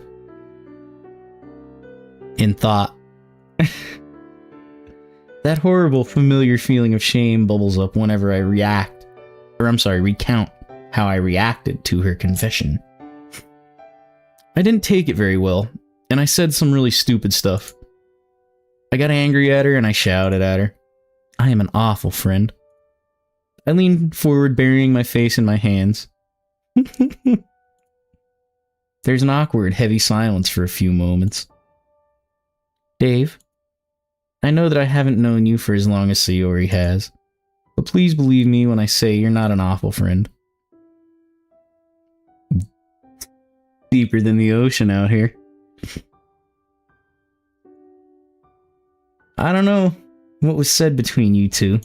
in thought. That horrible familiar feeling of shame bubbles up whenever I recount how I reacted to her confession. I didn't take it very well, and I said some really stupid stuff. I got angry at her and I shouted at her. I am an awful friend. I leaned forward, burying my face in my hands. There's an awkward, heavy silence for a few moments. Dave, I know that I haven't known you for as long as Sayori has, but please believe me when I say you're not an awful friend. Deeper than the ocean out here. I don't know what was said between you two.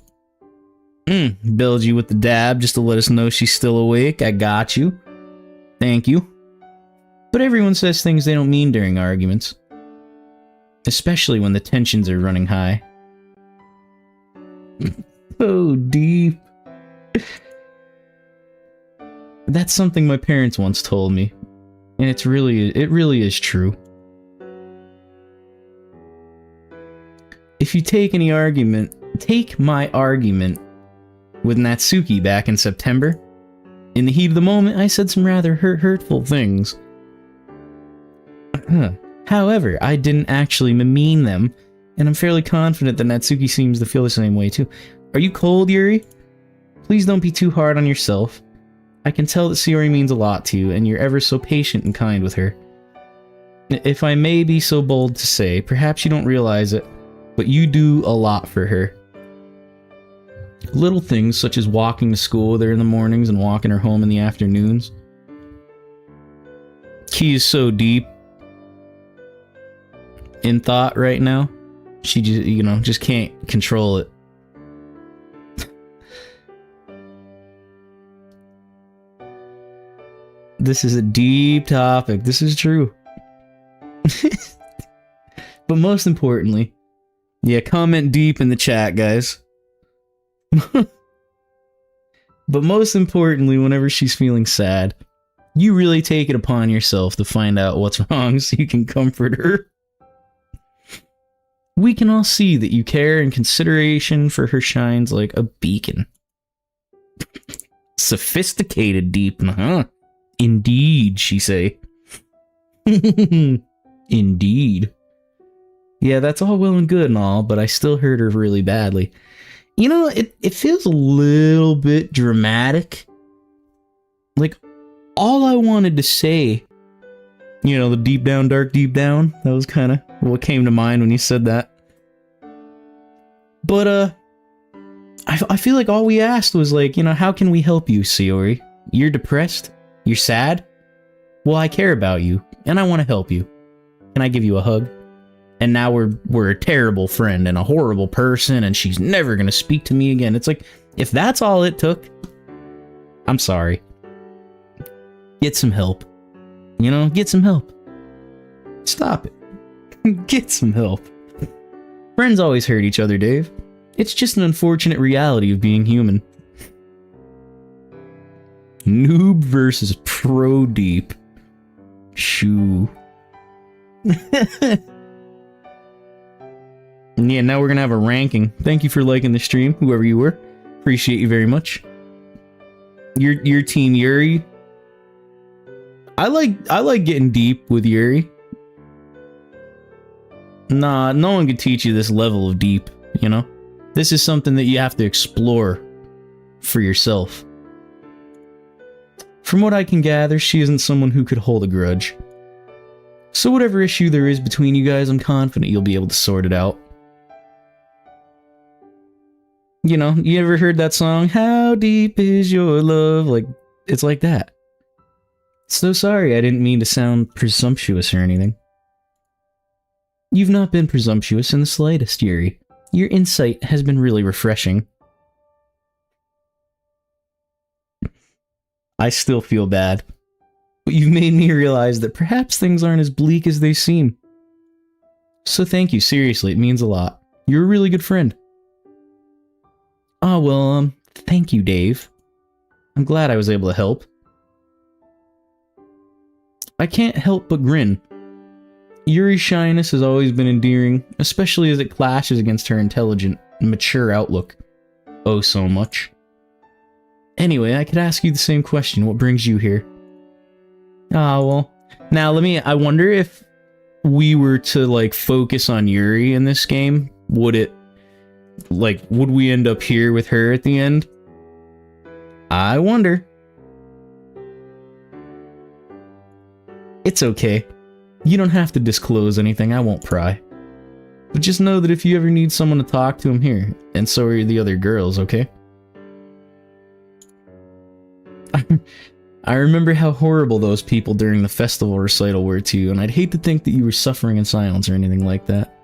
Billed you with the dab just to let us know she's still awake. I got you. Thank you. But everyone says things they don't mean during arguments. Especially when the tensions are running high. So deep. That's something my parents once told me. And it really is true. If you take my argument with Natsuki back in September, in the heat of the moment, I said some rather hurtful things. However, I didn't actually mean them, and I'm fairly confident that Natsuki seems to feel the same way too. Are you cold, Yuri? Please don't be too hard on yourself. I can tell that Sayori means a lot to you, and you're ever so patient and kind with her. If I may be so bold to say, perhaps you don't realize it, but you do a lot for her. Little things such as walking to school with her in the mornings and walking her home in the afternoons. Key is so deep in thought right now. She just, just can't control it. This is a deep topic. This is true. But most importantly, yeah, comment deep in the chat, guys. But most importantly, whenever she's feeling sad, you really take it upon yourself to find out what's wrong so you can comfort her. We can all see that you care and consideration for her shines like a beacon. Sophisticated deep, huh? Indeed, she say. Indeed. Yeah, that's all well and good and all, but I still hurt her really badly. You know, it feels a little bit dramatic. Like, all I wanted to say, the deep down, dark deep down, that was kind of what came to mind when you said that. But, I feel like all we asked was like, how can we help you, Sayori? You're depressed? You're sad? Well, I care about you, and I want to help you. Can I give you a hug? And now we're a terrible friend and a horrible person, and she's never gonna speak to me again. It's like, if that's all it took, I'm sorry. Get some help. Get some help. Stop it. Get some help. Friends always hurt each other, Dave. It's just an unfortunate reality of being human. Noob versus pro deep. Shoo. Yeah, now we're gonna have a ranking. Thank you for liking the stream, whoever you were. Appreciate you very much. Your team Yuri. I like getting deep with Yuri. Nah, no one could teach you this level of deep, This is something that you have to explore for yourself. From what I can gather, she isn't someone who could hold a grudge. So whatever issue there is between you guys, I'm confident you'll be able to sort it out. You ever heard that song, How Deep Is Your Love? Like, it's like that. So sorry, I didn't mean to sound presumptuous or anything. You've not been presumptuous in the slightest, Yuri. Your insight has been really refreshing. I still feel bad. But you've made me realize that perhaps things aren't as bleak as they seem. So thank you, seriously, it means a lot. You're a really good friend. Oh, well, thank you, Dave. I'm glad I was able to help. I can't help but grin. Yuri's shyness has always been endearing, especially as it clashes against her intelligent, mature outlook. Oh, so much. Anyway, I could ask you the same question. What brings you here? Ah, well. Now, I wonder if we were to, focus on Yuri in this game, would we end up here with her at the end? I wonder. It's okay. You don't have to disclose anything, I won't pry. But just know that if you ever need someone to talk to, I'm here. And so are the other girls, okay? I remember how horrible those people during the festival recital were to you, and I'd hate to think that you were suffering in silence or anything like that.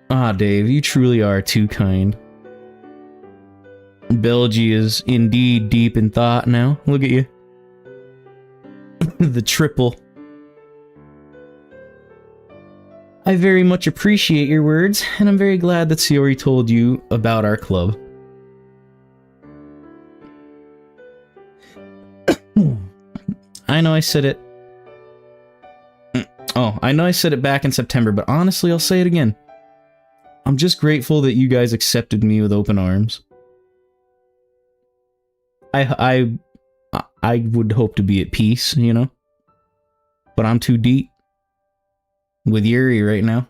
Ah, Dave, you truly are too kind. Belgie is indeed deep in thought now. Look at you. The triple. I very much appreciate your words, and I'm very glad that Sayori told you about our club. I know I said it. I know I said it back in September, but honestly, I'll say it again. I'm just grateful that you guys accepted me with open arms. I would hope to be at peace, But I'm too deep with Yuri right now.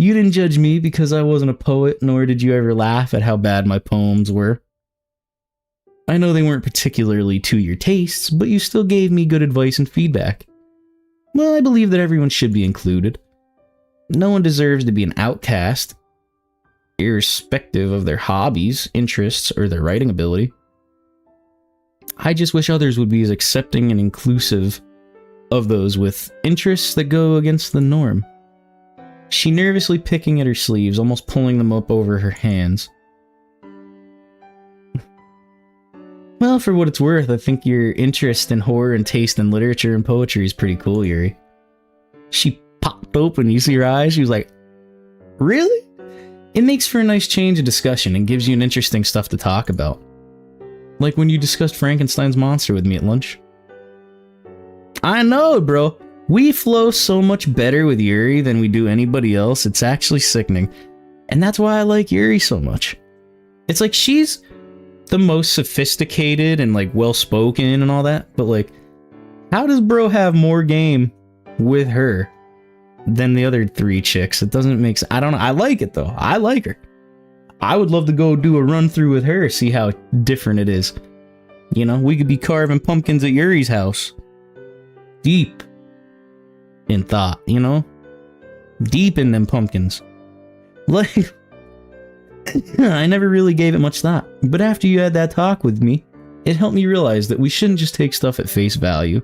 You didn't judge me because I wasn't a poet, nor did you ever laugh at how bad my poems were. I know they weren't particularly to your tastes, but you still gave me good advice and feedback. Well, I believe that everyone should be included. No one deserves to be an outcast, irrespective of their hobbies, interests, or their writing ability. I just wish others would be as accepting and inclusive of those with interests that go against the norm. She nervously picking at her sleeves, almost pulling them up over her hands. Well, for what it's worth, I think your interest in horror and taste in literature and poetry is pretty cool, Yuri. She popped open, you see her eyes? She was like, really? It makes for a nice change of discussion and gives you an interesting stuff to talk about. Like when you discussed Frankenstein's monster with me at lunch. I know, bro. We flow so much better with Yuri than we do anybody else. It's actually sickening. And that's why I like Yuri so much. It's like she's the most sophisticated and like well-spoken and all that, but like, how does bro have more game with her than the other three chicks? It doesn't make sense. I don't know. I like it though. I like her. I would love to go do a run through with her, see how different it is. You know, we could be carving pumpkins at Yuri's house. Deep in thought, you know? Deep in them pumpkins. Like, I never really gave it much thought, but after you had that talk with me, it helped me realize that we shouldn't just take stuff at face value.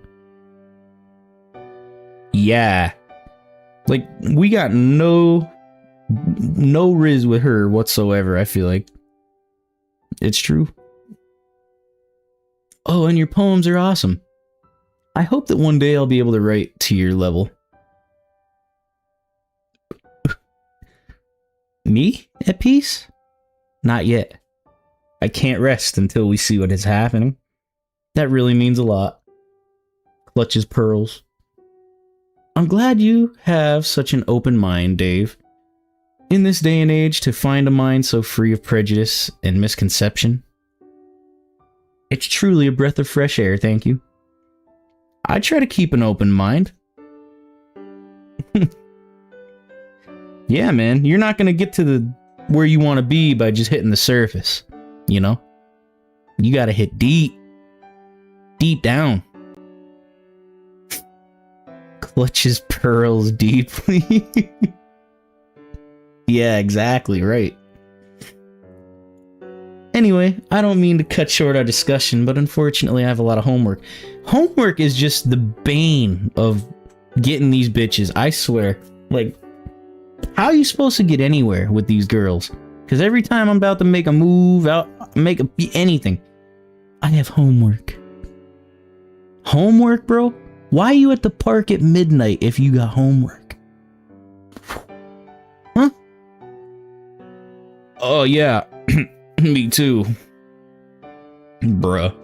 Yeah. Like, we got no riz with her whatsoever, I feel like. It's true. Oh, and your poems are awesome. I hope that one day I'll be able to write to your level. Me? At peace? Not yet. I can't rest until we see what is happening. That really means a lot. Clutches pearls. I'm glad you have such an open mind, Dave. In this day and age, to find a mind so free of prejudice and misconception. It's truly a breath of fresh air, thank you. I try to keep an open mind. Yeah, man, you're not gonna get to where you want to be by just hitting the surface, you know? You gotta hit deep. Deep down. Clutches pearls deeply. Yeah, exactly, right. Anyway, I don't mean to cut short our discussion, but unfortunately I have a lot of homework. Homework is just the bane of getting these bitches, I swear. Like, how are you supposed to get anywhere with these girls? Because every time I'm about to make a move, anything, I have homework. Homework, bro? Why are you at the park at midnight if you got homework? Huh? Oh, yeah. Me too. Bruh.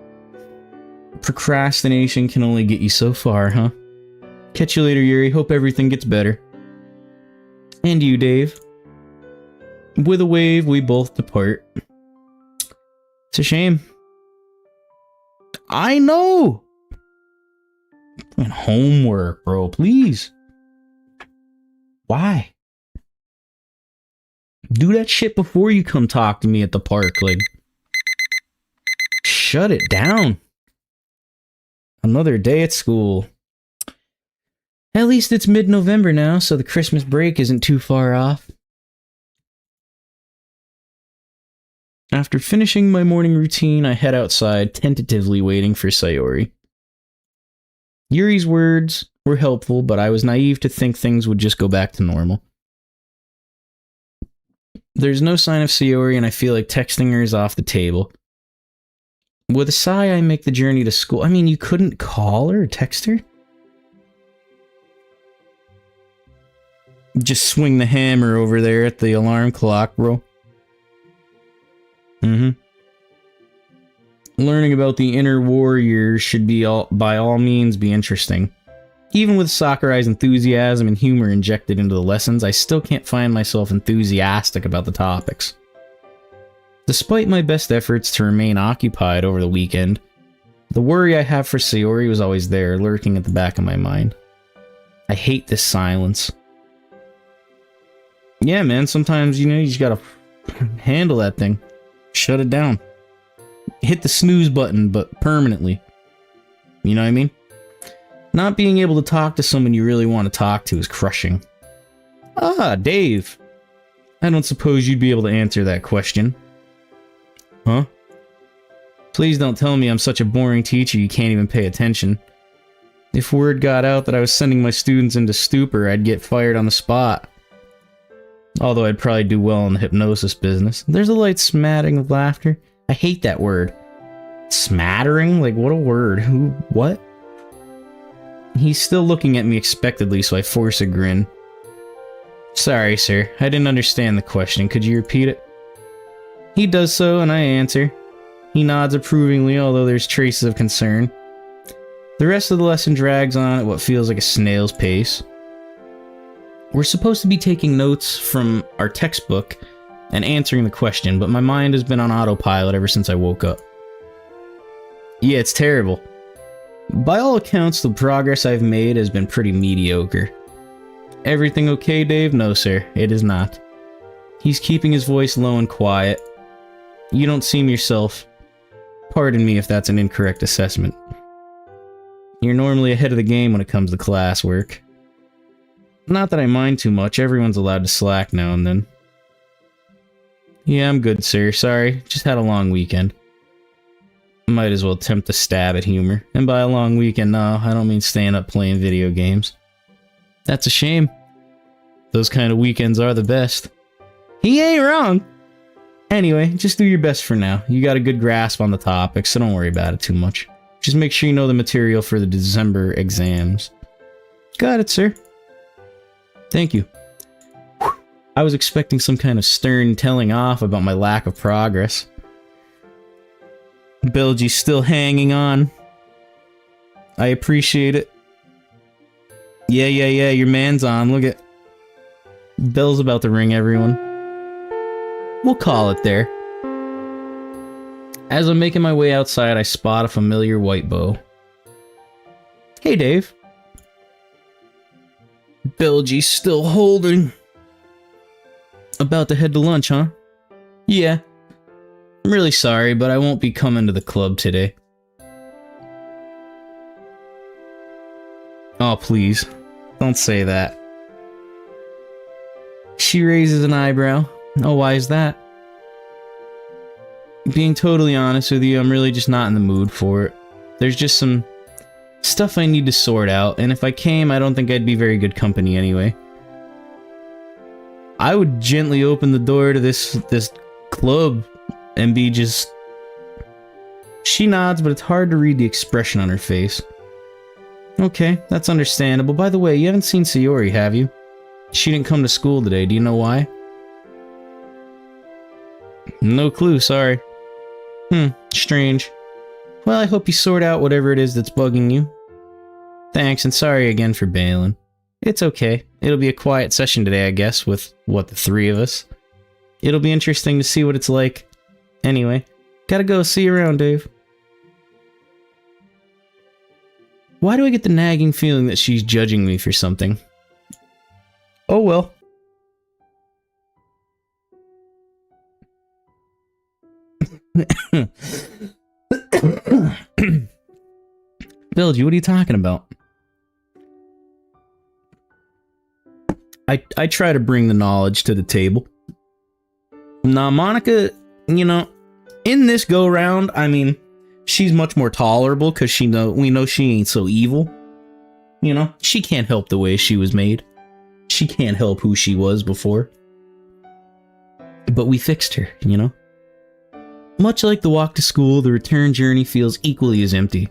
Procrastination can only get you so far, huh? Catch you later, Yuri. Hope everything gets better. And you, Dave. With a wave, we both depart. It's a shame. I know! And homework, bro, please. Why? Do that shit before you come talk to me at the park, like. Shut it down. Another day at school. At least it's mid-November now, so the Christmas break isn't too far off. After finishing my morning routine, I head outside, tentatively waiting for Sayori. Yuri's words were helpful, but I was naive to think things would just go back to normal. There's no sign of Sayori, and I feel like texting her is off the table. With a sigh, I make the journey to school. I mean, you couldn't call her or text her? Just swing the hammer over there at the alarm clock, bro. Learning about the inner warrior should be by all means be interesting. Even with Sakurai's enthusiasm and humor injected into the lessons, I still can't find myself enthusiastic about the topics. Despite my best efforts to remain occupied over the weekend, the worry I have for Sayori was always there, lurking at the back of my mind. I hate this silence. Yeah, man, sometimes, you know, you just gotta handle that thing. Shut it down. Hit the snooze button, but permanently. You know what I mean? Not being able to talk to someone you really want to talk to is crushing. Ah, Dave. I don't suppose you'd be able to answer that question. Huh? Please don't tell me I'm such a boring teacher you can't even pay attention. If word got out that I was sending my students into stupor, I'd get fired on the spot. Although I'd probably do well in the hypnosis business. There's a light smattering of laughter. I hate that word. Smattering? Like, what a word. Who? What? He's still looking at me expectantly, so I force a grin. Sorry, sir. I didn't understand the question. Could you repeat it? He does so, and I answer. He nods approvingly, although there's traces of concern. The rest of the lesson drags on at what feels like a snail's pace. We're supposed to be taking notes from our textbook and answering the question, but my mind has been on autopilot ever since I woke up. Yeah, it's terrible. By all accounts, the progress I've made has been pretty mediocre. Everything okay, Dave? No, sir, it is not. He's keeping his voice low and quiet. You don't seem yourself. Pardon me if that's an incorrect assessment. You're normally ahead of the game when it comes to classwork. Not that I mind too much, everyone's allowed to slack now and then. Yeah, I'm good, sir. Sorry, just had a long weekend. Might as well attempt to stab at humor. And by a long weekend, no, I don't mean staying up playing video games. That's a shame. Those kind of weekends are the best. He ain't wrong! Anyway, just do your best for now. You got a good grasp on the topic, so don't worry about it too much. Just make sure you know the material for the December exams. Got it, sir. Thank you. Whew. I was expecting some kind of stern telling off about my lack of progress. Belgy's still hanging on. I appreciate it. Yeah, your man's on. Look at... Bell's about to ring, everyone. We'll call it there. As I'm making my way outside, I spot a familiar white bow. Hey, Dave. Belgy's still holding. About to head to lunch, huh? Yeah. I'm really sorry, but I won't be coming to the club today. Oh, please. Don't say that. She raises an eyebrow. Oh, why is that? Being totally honest with you, I'm really just not in the mood for it. There's just some stuff I need to sort out, and if I came, I don't think I'd be very good company anyway. I would gently open the door to this club and be just... She nods, but it's hard to read the expression on her face. Okay, that's understandable. By the way, you haven't seen Sayori, have you? She didn't come to school today. Do you know why? No clue, sorry. Strange. Well, I hope you sort out whatever it is that's bugging you. Thanks, and sorry again for bailing. It's okay. It'll be a quiet session today, I guess, with, what, the three of us? It'll be interesting to see what it's like. Anyway, gotta go. See you around, Dave. Why do I get the nagging feeling that she's judging me for something? Oh well. Bilgy, what are you talking about? I try to bring the knowledge to the table. Nah, Monica, you know, in this go-round, I mean, she's much more tolerable because we know she ain't so evil. You know, she can't help the way she was made. She can't help who she was before. But we fixed her, you know? Much like the walk to school, the return journey feels equally as empty.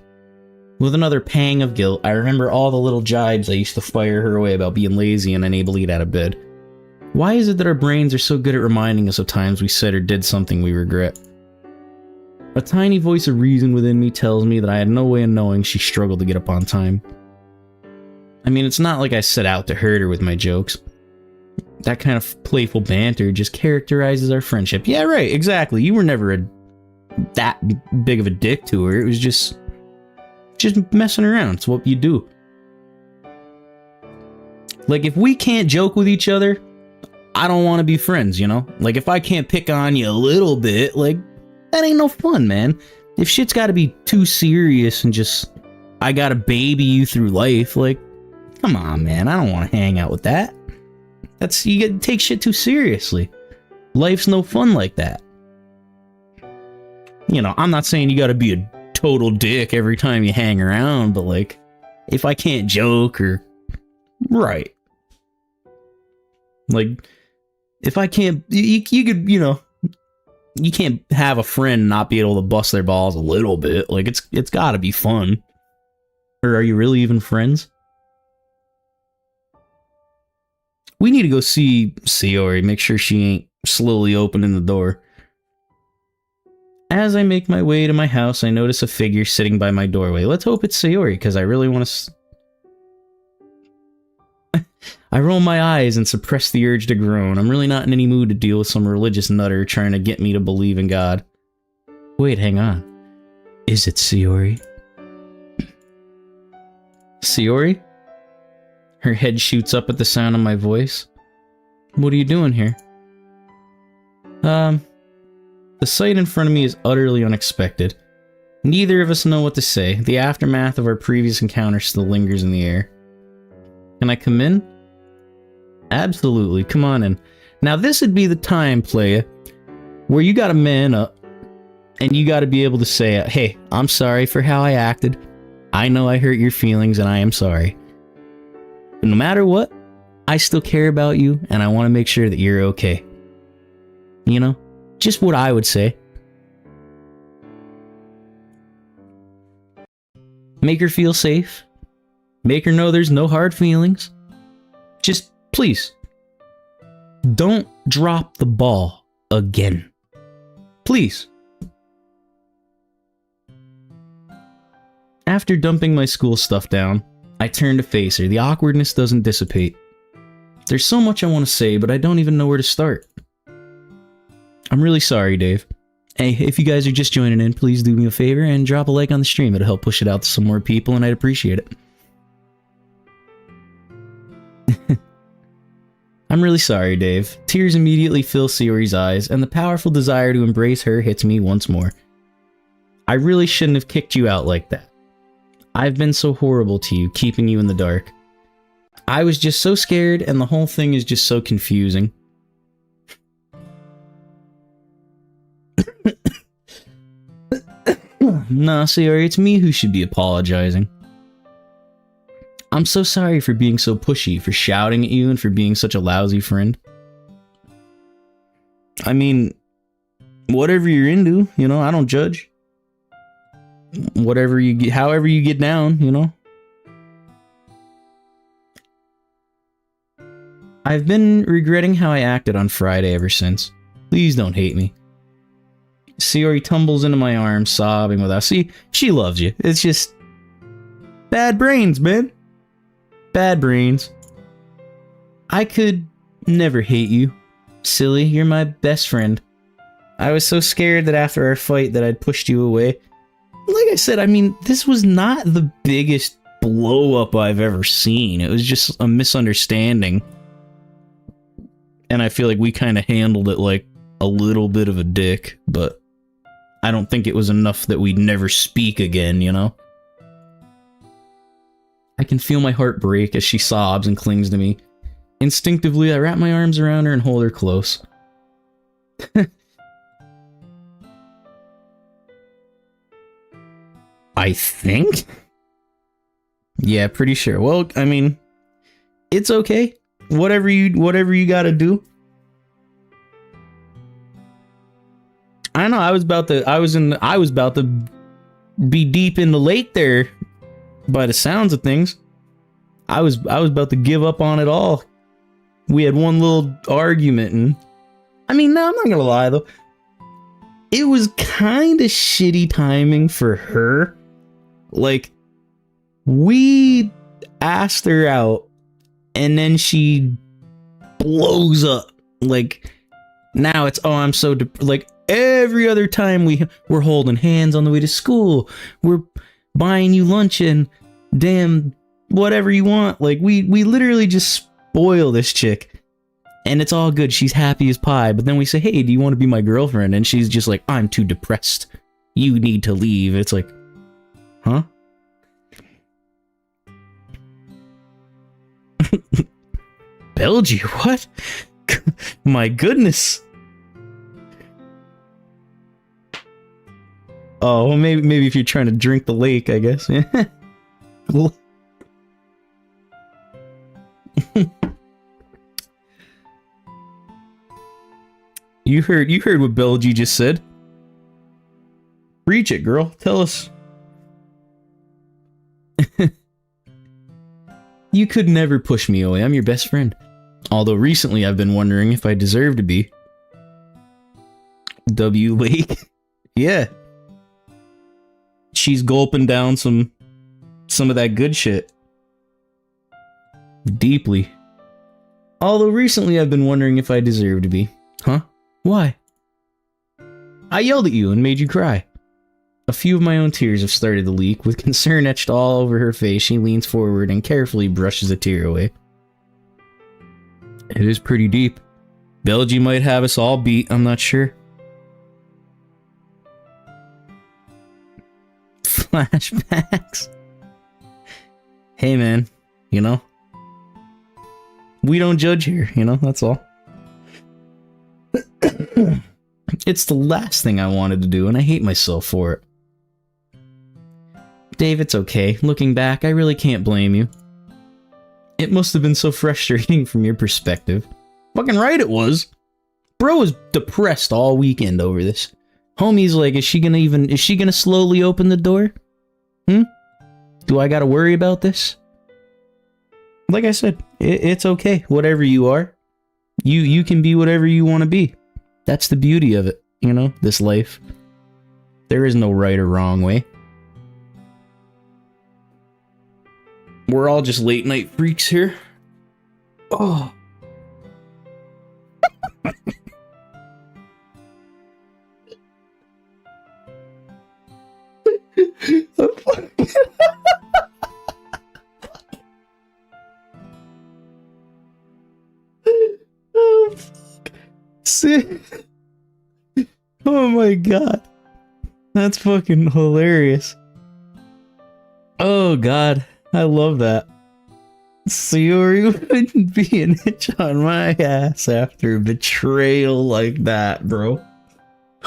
With another pang of guilt, I remember all the little jibes I used to fire her away about being lazy and unable to get out of bed. Why is it that our brains are so good at reminding us of times we said or did something we regret? A tiny voice of reason within me tells me that I had no way of knowing she struggled to get up on time. I mean, it's not like I set out to hurt her with my jokes. That kind of playful banter just characterizes our friendship. Yeah, right, exactly. You were never that big of a dick to her. It was just messing around. It's what you do. Like, if we can't joke with each other, I don't want to be friends, you know? Like, if I can't pick on you a little bit, like, that ain't no fun, man. If shit's gotta be too serious and just, I gotta baby you through life, like, come on, man, I don't want to hang out with that. You gotta take shit too seriously. Life's no fun like that. You know, I'm not saying you gotta be a total dick every time you hang around, but like, if I can't joke or... Right. Like, if I can't... You could, you know... You can't have a friend and not be able to bust their balls a little bit. Like, it's gotta be fun. Or are you really even friends? We need to go see Sayori, make sure she ain't slowly opening the door. As I make my way to my house, I notice a figure sitting by my doorway. Let's hope it's Sayori, because I really want to... I roll my eyes and suppress the urge to groan. I'm really not in any mood to deal with some religious nutter trying to get me to believe in God. Wait, hang on. Is it Sayori? Sayori? Her head shoots up at the sound of my voice. What are you doing here? The sight in front of me is utterly unexpected. Neither of us know what to say. The aftermath of our previous encounter still lingers in the air. Can I come in? Absolutely, come on in. Now this would be the time, playa, where you gotta man up, and you gotta be able to say, hey, I'm sorry for how I acted. I know I hurt your feelings, and I am sorry. But no matter what, I still care about you, and I want to make sure that you're okay. You know? Just what I would say. Make her feel safe. Make her know there's no hard feelings. Just, please, don't drop the ball again. Please. After dumping my school stuff down, I turn to face her. The awkwardness doesn't dissipate. There's so much I want to say, but I don't even know where to start. I'm really sorry, Dave. Hey, if you guys are just joining in, please do me a favor and drop a like on the stream. It'll help push it out to some more people, and I'd appreciate it. I'm really sorry, Dave. Tears immediately fill Sayori's eyes, and the powerful desire to embrace her hits me once more. I really shouldn't have kicked you out like that. I've been so horrible to you, keeping you in the dark. I was just so scared, and the whole thing is just so confusing. Nah, Sayori, it's me who should be apologizing. I'm so sorry for being so pushy, for shouting at you, and for being such a lousy friend. I mean, whatever you're into, you know, I don't judge. Whatever you get, however you get down, you know. I've been regretting how I acted on Friday ever since. Please don't hate me. Sayori tumbles into my arms, sobbing without... See, she loves you. It's just... bad brains, man. Bad brains. I could never hate you. Silly, you're my best friend. I was so scared that after our fight that I'd pushed you away. Like I said, I mean, this was not the biggest blow-up I've ever seen. It was just a misunderstanding. And I feel like we kind of handled it like a little bit of a dick, but I don't think it was enough that we'd never speak again, you know? I can feel my heart break as she sobs and clings to me. Instinctively, I wrap my arms around her and hold her close. I think? Yeah, pretty sure. Well, I mean, it's okay. Whatever you gotta do. I know, I was about to be deep in the lake there by the sounds of things. I was about to give up on it all. We had one little argument, and I mean, no, I'm not gonna lie though. It was kind of shitty timing for her. Like, we asked her out, and then she blows up. Like, now it's, oh, I'm so like, every other time we're holding hands on the way to school, we're buying you lunch and damn whatever you want. Like, we literally just spoil this chick. And it's all good. She's happy as pie. But then we say, hey, do you want to be my girlfriend? And she's just like, I'm too depressed. You need to leave. It's like, huh? Belgy, what? My goodness. Oh, well, maybe if you're trying to drink the lake, I guess. You heard what Belgy just said. Preach it, girl. Tell us. You could never push me away. I'm your best friend. Although recently I've been wondering if I deserve to be. W. Lake. Yeah. She's gulping down some of that good shit. Deeply. Although recently I've been wondering if I deserve to be. Huh? Why? I yelled at you and made you cry. A few of my own tears have started to leak. With concern etched all over her face, she leans forward and carefully brushes a tear away. It is pretty deep. Belgy might have us all beat, I'm not sure. Flashbacks. Hey man, you know? We don't judge here, you know, that's all. It's the last thing I wanted to do, and I hate myself for it. Dave, it's okay. Looking back, I really can't blame you. It must have been so frustrating from your perspective. Fucking right it was. Bro was depressed all weekend over this. Homie's like, is she gonna slowly open the door? Do I gotta worry about this? Like I said, it's okay. Whatever you are, you can be whatever you want to be. That's the beauty of it, you know, this life. There is no right or wrong way. We're all just late night freaks here. Oh. Oh my god. That's fucking hilarious. Oh god. I love that. Sayori wouldn't be an itch on my ass after a betrayal like that, bro.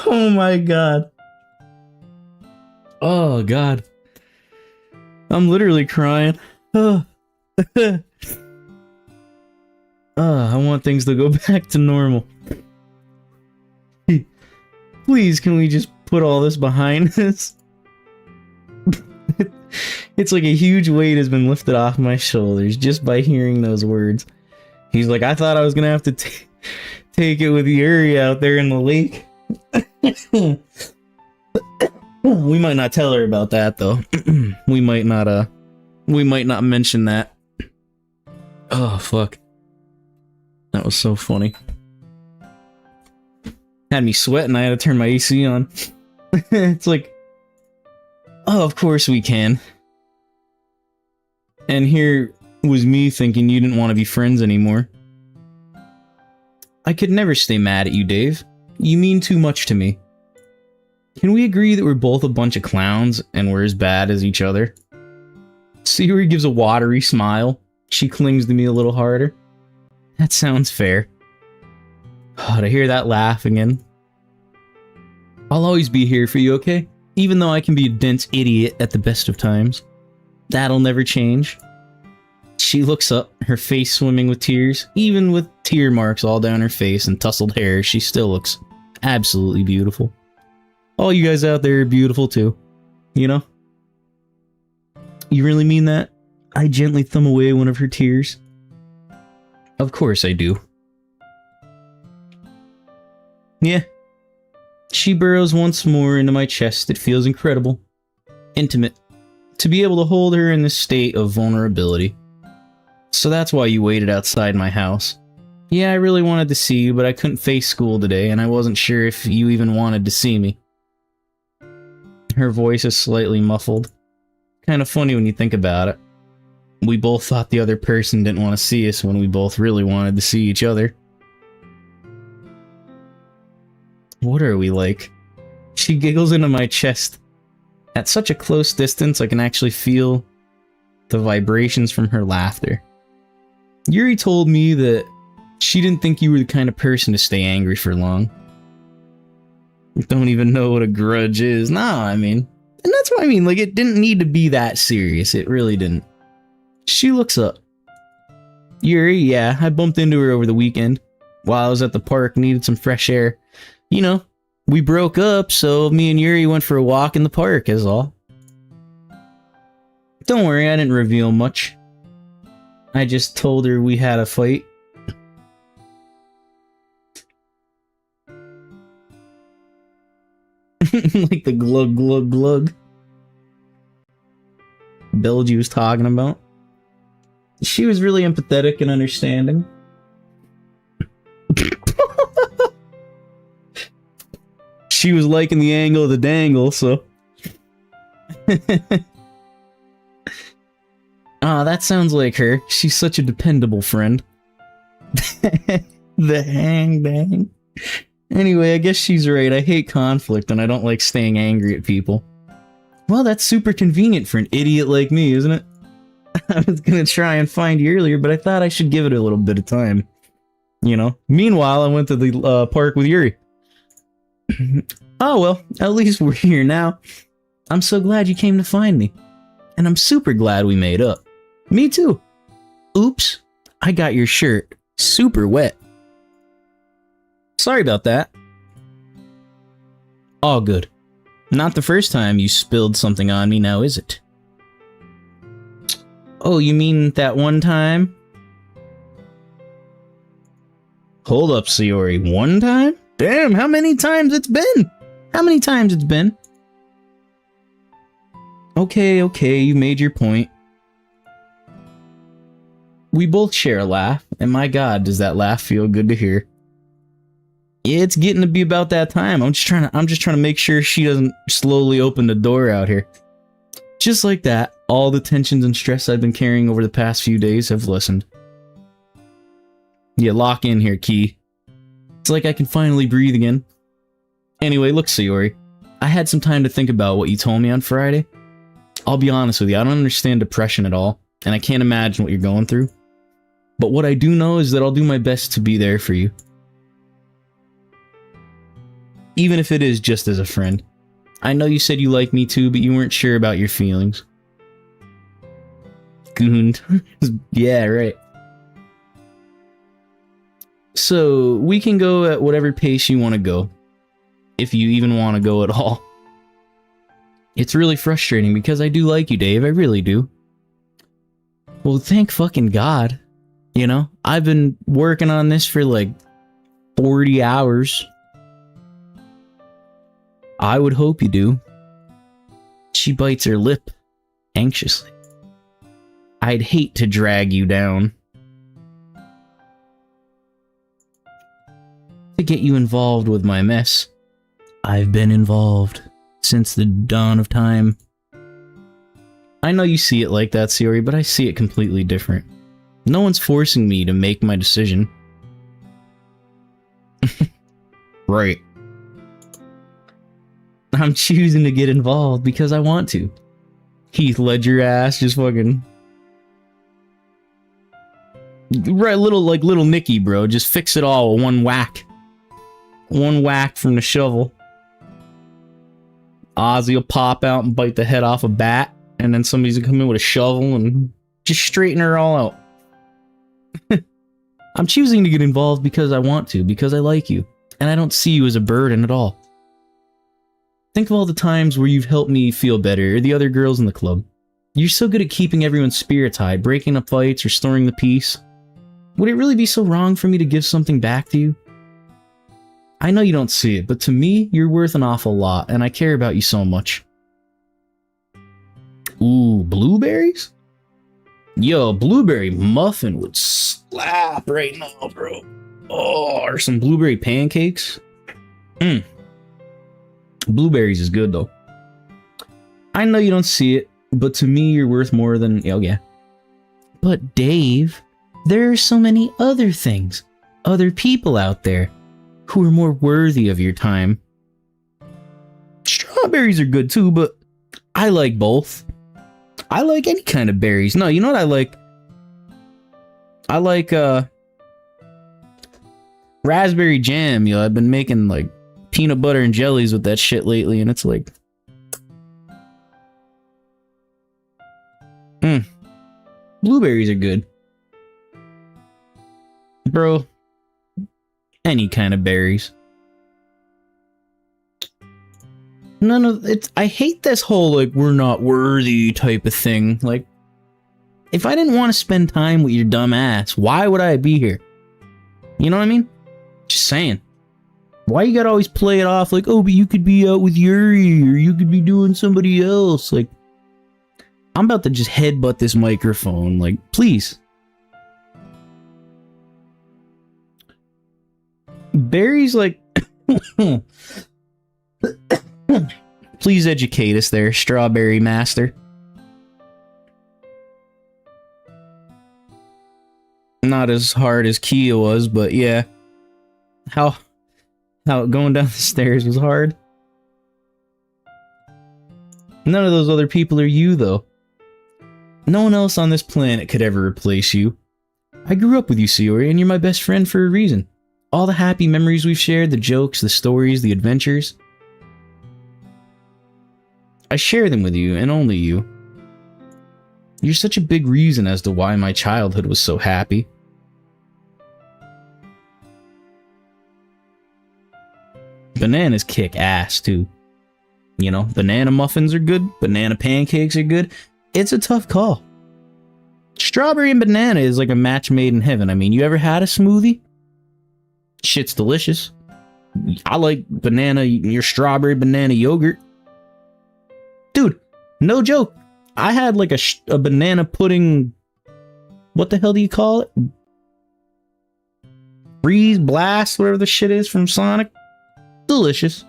Oh my god. Oh god. I'm literally crying. Oh. I want things to go back to normal. Please, can we just put all this behind us? It's like a huge weight has been lifted off my shoulders just by hearing those words. He's like, I thought I was gonna have to take it with Yuri out there in the lake. We might not tell her about that though. we might not mention that. Oh fuck. That was so funny. Had me sweating, I had to turn my AC on. It's like, oh, of course we can. And here was me thinking you didn't want to be friends anymore. I could never stay mad at you, Dave. You mean too much to me. Can we agree that we're both a bunch of clowns and we're as bad as each other? Sayori gives a watery smile. She clings to me a little harder. That sounds fair. Oh, to hear that laugh again. I'll always be here for you, okay? Even though I can be a dense idiot at the best of times. That'll never change. She looks up, her face swimming with tears. Even with tear marks all down her face and tousled hair, she still looks absolutely beautiful. All you guys out there are beautiful too. You know? You really mean that? I gently thumb away one of her tears. Of course I do. Yeah. She burrows once more into my chest. It feels incredible. Intimate. To be able to hold her in this state of vulnerability. So that's why you waited outside my house. Yeah, I really wanted to see you, but I couldn't face school today, and I wasn't sure if you even wanted to see me. Her voice is slightly muffled. Kind of funny when you think about it. We both thought the other person didn't want to see us when we both really wanted to see each other. What are we like? She giggles into my chest. At such a close distance, I can actually feel the vibrations from her laughter. Yuri told me that she didn't think you were the kind of person to stay angry for long. Don't even know what a grudge is. Nah, I mean, and that's what I mean, like, it didn't need to be that serious. It really didn't. She looks up. Yuri, yeah, I bumped into her over the weekend. While I was at the park, needed some fresh air. You know, we broke up, so me and Yuri went for a walk in the park, is all. Don't worry, I didn't reveal much. I just told her we had a fight. Like the glug glug glug Belgie was talking about. She was really empathetic and understanding. She was liking the angle of the dangle, so. Ah, that sounds like her. She's such a dependable friend. The hang bang. Anyway, I guess she's right. I hate conflict and I don't like staying angry at people. Well, that's super convenient for an idiot like me, isn't it? I was gonna try and find you earlier, but I thought I should give it a little bit of time. You know? Meanwhile, I went to the park with Yuri. Oh well, at least we're here now. I'm so glad you came to find me. And I'm super glad we made up. Me too. Oops, I got your shirt super wet. Sorry about that. All good. Not the first time you spilled something on me now, is it? Oh, you mean that one time? Hold up, Sayori. One time? Damn, how many times it's been? How many times it's been? Okay, you made your point. We both share a laugh, and my god, does that laugh feel good to hear. Yeah, it's getting to be about that time. I'm just trying to make sure she doesn't slowly open the door out here. Just like that, all the tensions and stress I've been carrying over the past few days have lessened. Yeah, lock in here, Key. It's like I can finally breathe again. Anyway, look, Sayori. I had some time to think about what you told me on Friday. I'll be honest with you, I don't understand depression at all, and I can't imagine what you're going through. But what I do know is that I'll do my best to be there for you. Even if it is just as a friend. I know you said you like me too, but you weren't sure about your feelings. Gooned. Yeah, right. So, we can go at whatever pace you want to go. If you even want to go at all. It's really frustrating because I do like you, Dave. I really do. Well, thank fucking God. You know, I've been working on this for like 40 hours. I would hope you do. She bites her lip anxiously. I'd hate to drag you down. To get you involved with my mess. I've been involved since the dawn of time. I know you see it like that, Sayori, but I see it completely different. No one's forcing me to make my decision. Right. I'm choosing to get involved because I want to. Heath Ledger ass just fucking... Right, little Nicky, bro. Just fix it all with one whack. One whack from the shovel. Ozzy will pop out and bite the head off a bat, and then somebody's gonna come in with a shovel and just straighten her all out. I'm choosing to get involved because I want to, because I like you, and I don't see you as a burden at all. Think of all the times where you've helped me feel better, or the other girls in the club. You're so good at keeping everyone's spirits high, breaking up fights, restoring the peace. Would it really be so wrong for me to give something back to you? I know you don't see it, but to me, you're worth an awful lot, and I care about you so much. Ooh, blueberries? Yo, blueberry muffin would slap right now, bro. Oh, or some blueberry pancakes? Blueberries is good, though. I know you don't see it, but to me, you're worth more than... Oh, yeah. But Dave, there are so many other things. Other people out there. who are more worthy of your time. Strawberries are good too, but I like both. I like any kind of berries. No, you know what I like? I like raspberry jam. I've been making like peanut butter and jellies with that shit lately, and it's like blueberries are good. Bro, any kind of berries. None of it's. I hate this whole like we're not worthy type of thing. Like, if I didn't want to spend time with your dumb ass, why would I be here? You know what I mean? Just saying. Why you gotta always play it off like, oh, but you could be out with Yuri or you could be doing somebody else? Like, I'm about to just headbutt this microphone. Like, please. Barry's like, please educate us there, Strawberry Master. Not as hard as Kia was, but yeah. How going down the stairs was hard. None of those other people are you, though. No one else on this planet could ever replace you. I grew up with you, Sayori, and you're my best friend for a reason. All the happy memories we've shared, the jokes, the stories, the adventures. I share them with you, and only you. You're such a big reason as to why my childhood was so happy. Bananas kick ass, too. You know, banana muffins are good, banana pancakes are good. It's a tough call. Strawberry and banana is like a match made in heaven. I mean, you ever had a smoothie? Shit's delicious. I like your strawberry banana yogurt. Dude, no joke. I had like a banana pudding. What the hell do you call it? Breeze Blast, whatever the shit is from Sonic. Delicious.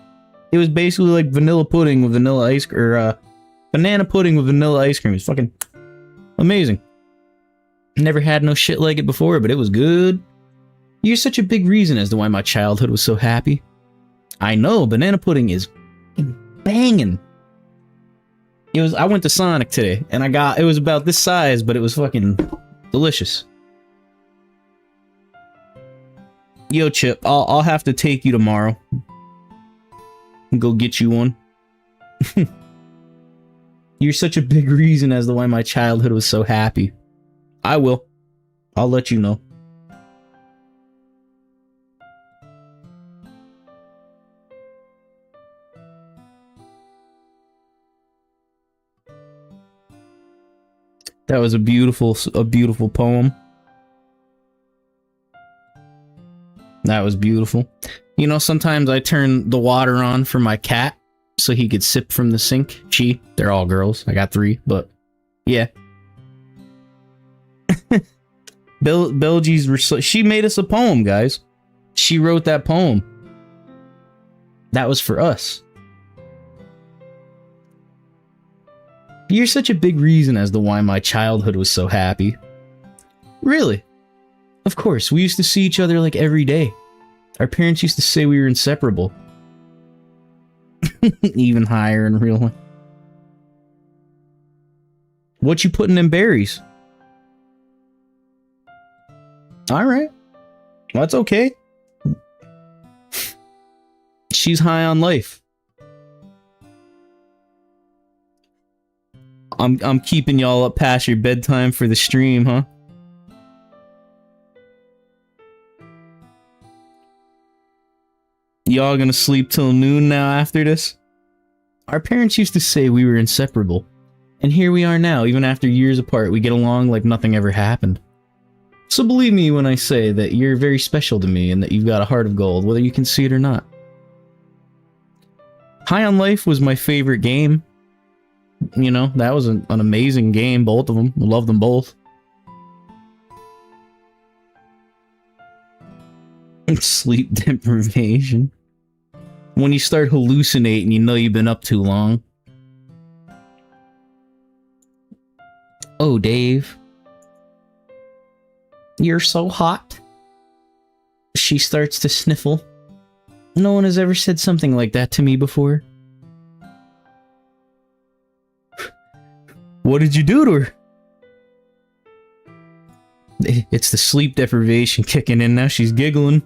It was basically like vanilla pudding with vanilla ice cream, or banana pudding with vanilla ice cream. It's fucking amazing. Never had no shit like it before, but it was good. You're such a big reason as to why my childhood was so happy. I know, banana pudding is banging. I went to Sonic today, and it was about this size, but it was fucking delicious. Yo, Chip, I'll have to take you tomorrow. Go get you one. You're such a big reason as to why my childhood was so happy. I will. I'll let you know. That was a beautiful poem. That was beautiful. You know, sometimes I turn the water on for my cat so he could sip from the sink. They're all girls. I got 3, but yeah. Belgie's, she made us a poem, guys. She wrote that poem. That was for us. You're such a big reason as to why my childhood was so happy. Really? Of course, we used to see each other like every day. Our parents used to say we were inseparable. Even higher in real life. What you putting in berries? Alright. Well, that's okay. She's high on life. I'm keeping y'all up past your bedtime for the stream, huh? Y'all gonna sleep till noon now after this? Our parents used to say we were inseparable. And here we are now, even after years apart, we get along like nothing ever happened. So believe me when I say that you're very special to me and that you've got a heart of gold, whether you can see it or not. High on Life was my favorite game. You know, that was an amazing game, both of them. I love them both. Sleep deprivation. When you start hallucinating, you know you've been up too long. Oh, Dave. You're so hot. She starts to sniffle. No one has ever said something like that to me before. What did you do to her? It's the sleep deprivation kicking in now. She's giggling.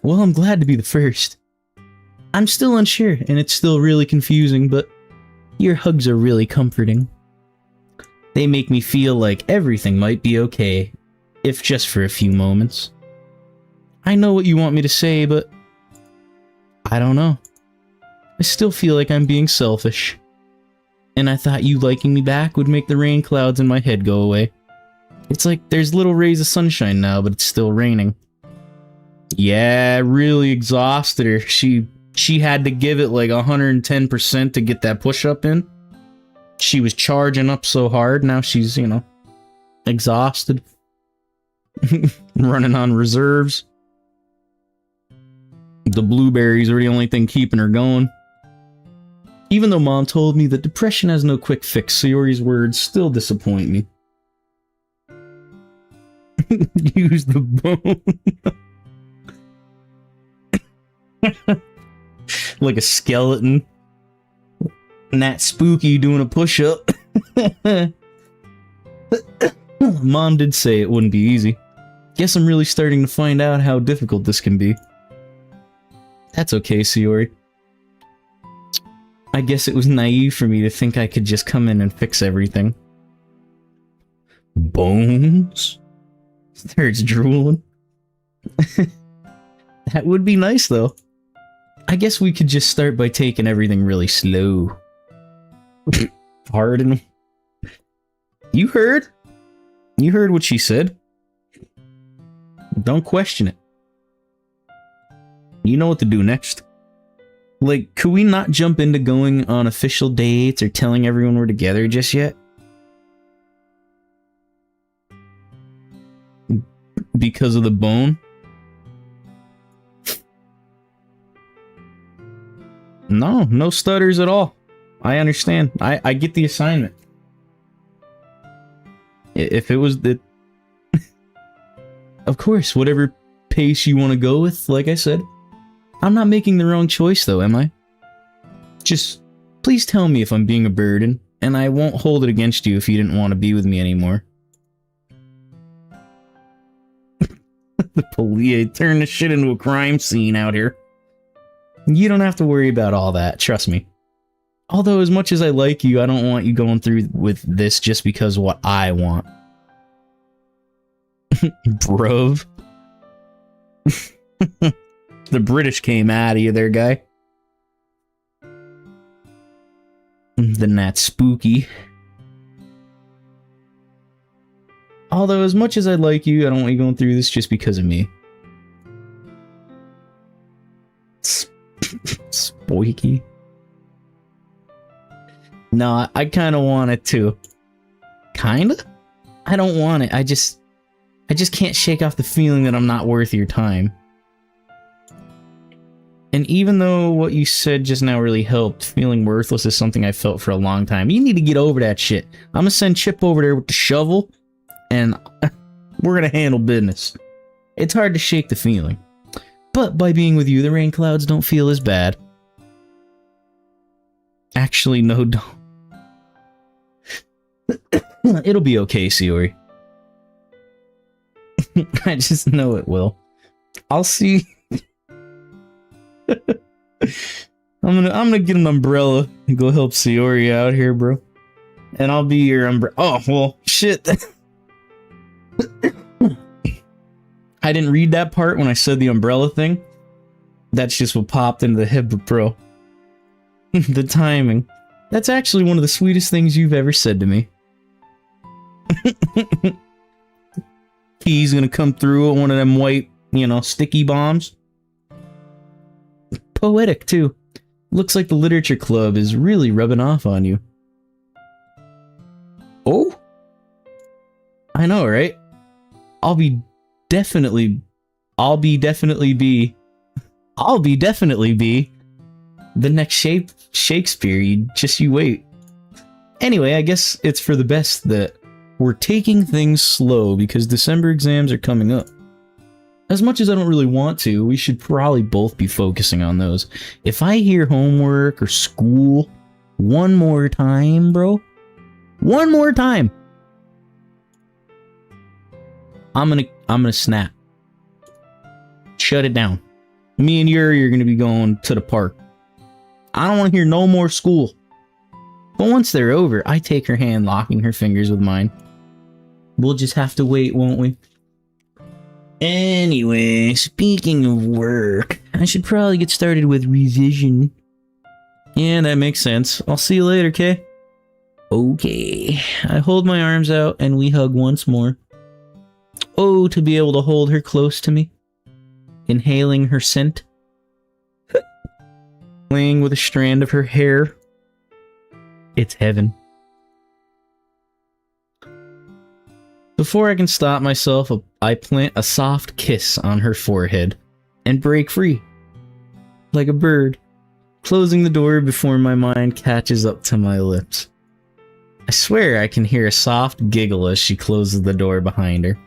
Well, I'm glad to be the first. I'm still unsure, and it's still really confusing, but your hugs are really comforting. They make me feel like everything might be okay, if just for a few moments. I know what you want me to say, but I don't know. I still feel like I'm being selfish. And I thought you liking me back would make the rain clouds in my head go away. It's like there's little rays of sunshine now, but it's still raining. Yeah, really exhausted her. She had to give it like 110% to get that push-up in. She was charging up so hard, now she's, you know, exhausted. Running on reserves. The blueberries are the only thing keeping her going. Even though Mom told me that depression has no quick fix, Sayori's words still disappoint me. Use the bone. Like a skeleton. And that spooky doing a push-up. Mom did say it wouldn't be easy. Guess I'm really starting to find out how difficult this can be. That's okay, Sayori. I guess it was naive for me to think I could just come in and fix everything. Bones? Starts drooling. That would be nice, though. I guess we could just start by taking everything really slow. Pardon? You heard? You heard what she said. Don't question it. You know what to do next. Like, could we not jump into going on official dates or telling everyone we're together just yet? Because of the bone? No stutters at all. I understand. I get the assignment. If it was the... Of course, whatever pace you want to go with, like I said. I'm not making the wrong choice, though, am I? Just, please tell me if I'm being a burden, and I won't hold it against you if you didn't want to be with me anymore. The police turned the shit into a crime scene out here. You don't have to worry about all that, trust me. Although, as much as I like you, I don't want you going through with this just because of what I want. Bruv. The British came out of you there, guy. Then that's spooky. Although, as much as I like you, I don't want you going through this just because of me. Spoiky. No, I kind of want it too. Kinda? I don't want it. I just can't shake off the feeling that I'm not worth your time. And even though what you said just now really helped, feeling worthless is something I felt for a long time. You need to get over that shit. I'm gonna send Chip over there with the shovel, and we're gonna handle business. It's hard to shake the feeling. But by being with you, the rain clouds don't feel as bad. Actually, no, don't. It'll be okay, Sayori. I just know it will. I'll see. I'm gonna get an umbrella and go help Sayori out here, bro. And I'll be your umbrella. Oh, well, shit. I didn't read that part when I said the umbrella thing. That's just what popped into the head, bro. The timing. That's actually one of the sweetest things you've ever said to me. He's gonna come through with one of them white, you know, sticky bombs. Poetic, too. Looks like the literature club is really rubbing off on you. Oh? I know, right? I'll be definitely be the next Shakespeare. You wait. Anyway, I guess it's for the best that we're taking things slow because December exams are coming up. as much as I don't really want to, we should probably both be focusing on those. If I hear homework or school one more time, bro, one more time, I'm gonna snap. Shut it down. Me and Yuri are gonna be going to the park. I don't want to hear no more school. But once they're over, I take her hand, locking her fingers with mine. We'll just have to wait, won't we? Anyway, speaking of work, I should probably get started with revision. Yeah, that makes sense. I'll see you later, okay? Okay. I hold my arms out and we hug once more. Oh, to be able to hold her close to me. Inhaling her scent. Playing with a strand of her hair. It's heaven. Before I can stop myself, I plant a soft kiss on her forehead and break free. Like a bird, closing the door before my mind catches up to my lips. I swear I can hear a soft giggle as she closes the door behind her.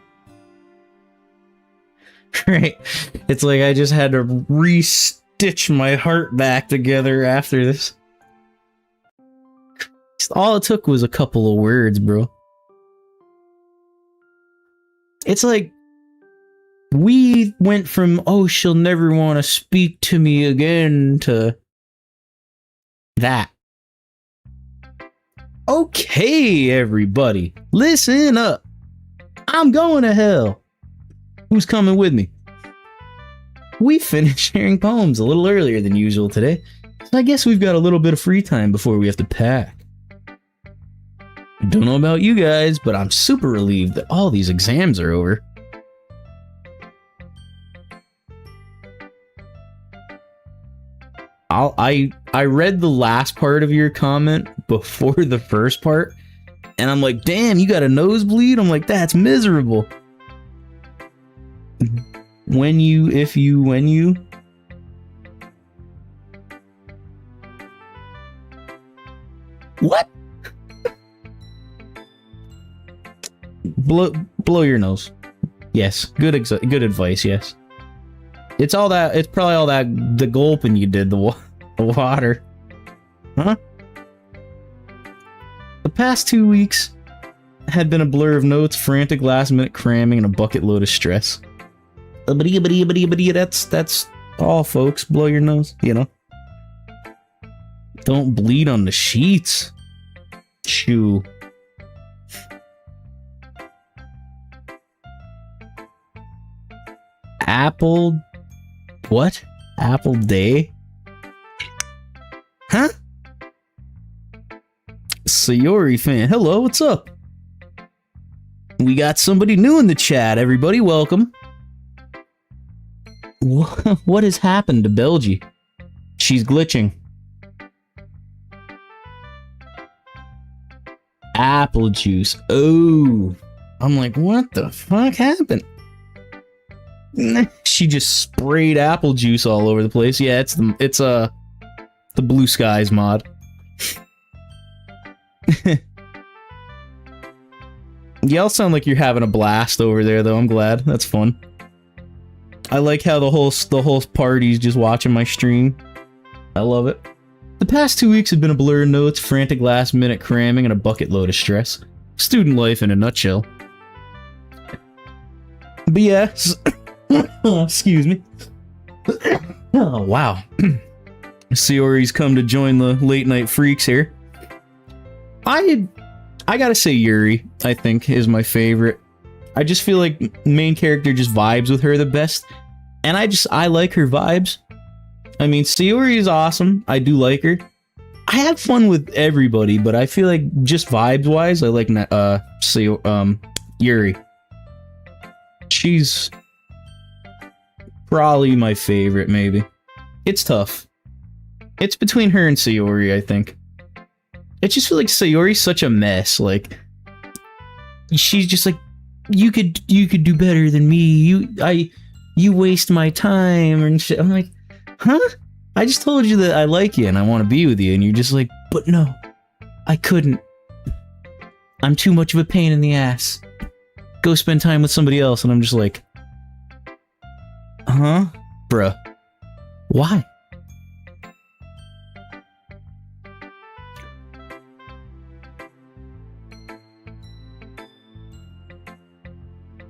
Right, it's like I just had to re-stitch my heart back together after this. All it took was a couple of words, bro. It's like, we went from, oh, she'll never want to speak to me again, to that. Okay, everybody, listen up. I'm going to hell. Who's coming with me? We finished sharing poems a little earlier than usual today, so I guess we've got a little bit of free time before we have to pack. Don't know about you guys, but I'm super relieved that all these exams are over. I read the last part of your comment before the first part, and I'm like, damn, you got a nosebleed? I'm like, that's miserable. When you... What? Blow your nose. Yes, good advice. Yes, it's all that. It's probably all that the gulping you did. The water, huh? The past 2 weeks had been a blur of notes, frantic last-minute cramming, and a bucket load of stress. That's all, folks. Blow your nose. You know. Don't bleed on the sheets. Chew. Apple... What? Apple Day? Huh? Sayori fan. Hello, what's up? We got somebody new in the chat, everybody. Welcome. What has happened to Belgie? She's glitching. Apple juice. Oh. I'm like, what the fuck happened? She just sprayed apple juice all over the place. Yeah, it's the Blue Skies mod. Y'all sound like you're having a blast over there, though. I'm glad. That's fun. I like how the whole party's just watching my stream. I love it. The past 2 weeks have been a blur of notes, frantic last-minute cramming, and a bucket load of stress. Student life in a nutshell. But yeah, excuse me. Oh, wow. Sayori's come to join the late night freaks here. I gotta say Yuri, I think, is my favorite. I just feel like main character just vibes with her the best. And I like her vibes. I mean, Sayori is awesome. I do like her. I have fun with everybody, but I feel like just vibes-wise, I like Yuri. She's probably my favorite, maybe. It's tough. It's between her and Sayori, I think. I just feel like Sayori's such a mess. Like, she's just like, you could do better than me. You waste my time and shit. I'm like, huh? I just told you that I like you and I want to be with you, and you're just like, but no, I couldn't. I'm too much of a pain in the ass. Go spend time with somebody else. And I'm just like, Huh? Bruh. Why?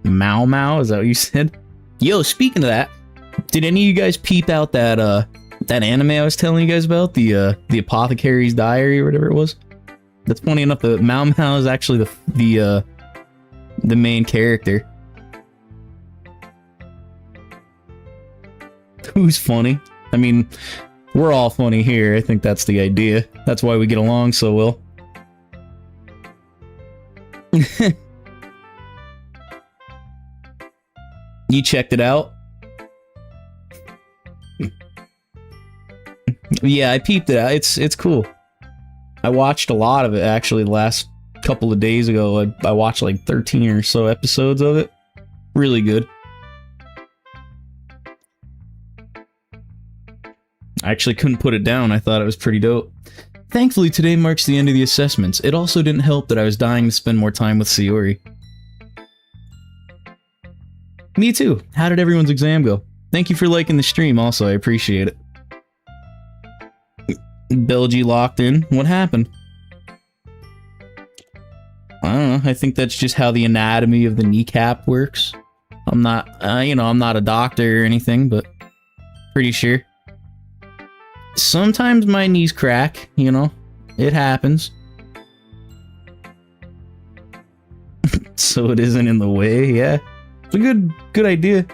Mau Mau, is that what you said? Yo, speaking of that, did any of you guys peep out that that anime I was telling you guys about? The Apothecary's Diary or whatever it was? That's funny enough that Mau Mau is actually the main character. Who's funny? I mean, we're all funny here. I think that's the idea. That's why we get along so well. You checked it out? Yeah, I peeped it out. It's cool. I watched a lot of it actually the last couple of days ago. I watched like 13 or so episodes of it. Really good. I actually couldn't put it down. I thought it was pretty dope. Thankfully, today marks the end of the assessments. It also didn't help that I was dying to spend more time with Sayori. Me too. How did everyone's exam go? Thank you for liking the stream also, I appreciate it. Belgie locked in. What happened? I don't know. I think that's just how the anatomy of the kneecap works. I'm not, I'm not a doctor or anything, but pretty sure. Sometimes my knees crack, it happens. So it isn't in the way, yeah. It's a good idea.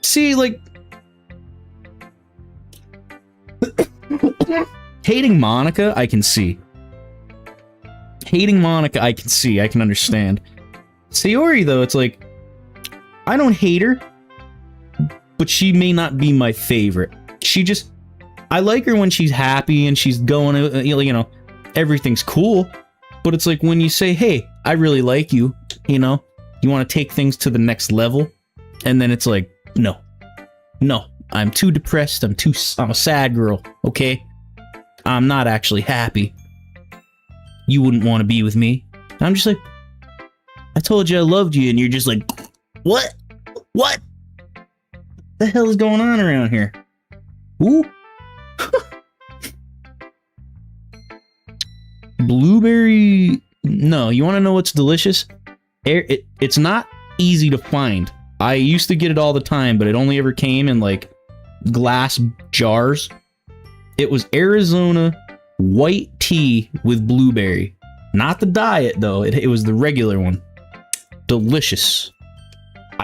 See, like... hating Monica, I can see. Hating Monica, I can see. I can understand. Sayori, though, it's like... I don't hate her, but she may not be my favorite. She just... I like her when she's happy and she's going, everything's cool. But it's like when you say, hey, I really like you, you want to take things to the next level. And then it's like, no, I'm too depressed. I'm a sad girl, okay? I'm not actually happy. You wouldn't want to be with me. And I'm just like, I told you I loved you, and you're just like, what? What the hell is going on around here? Ooh. Blueberry... No, you want to know what's delicious? It's not easy to find. I used to get it all the time, but it only ever came in, like, glass jars. It was Arizona white tea with blueberry. Not the diet, though. It was the regular one. Delicious.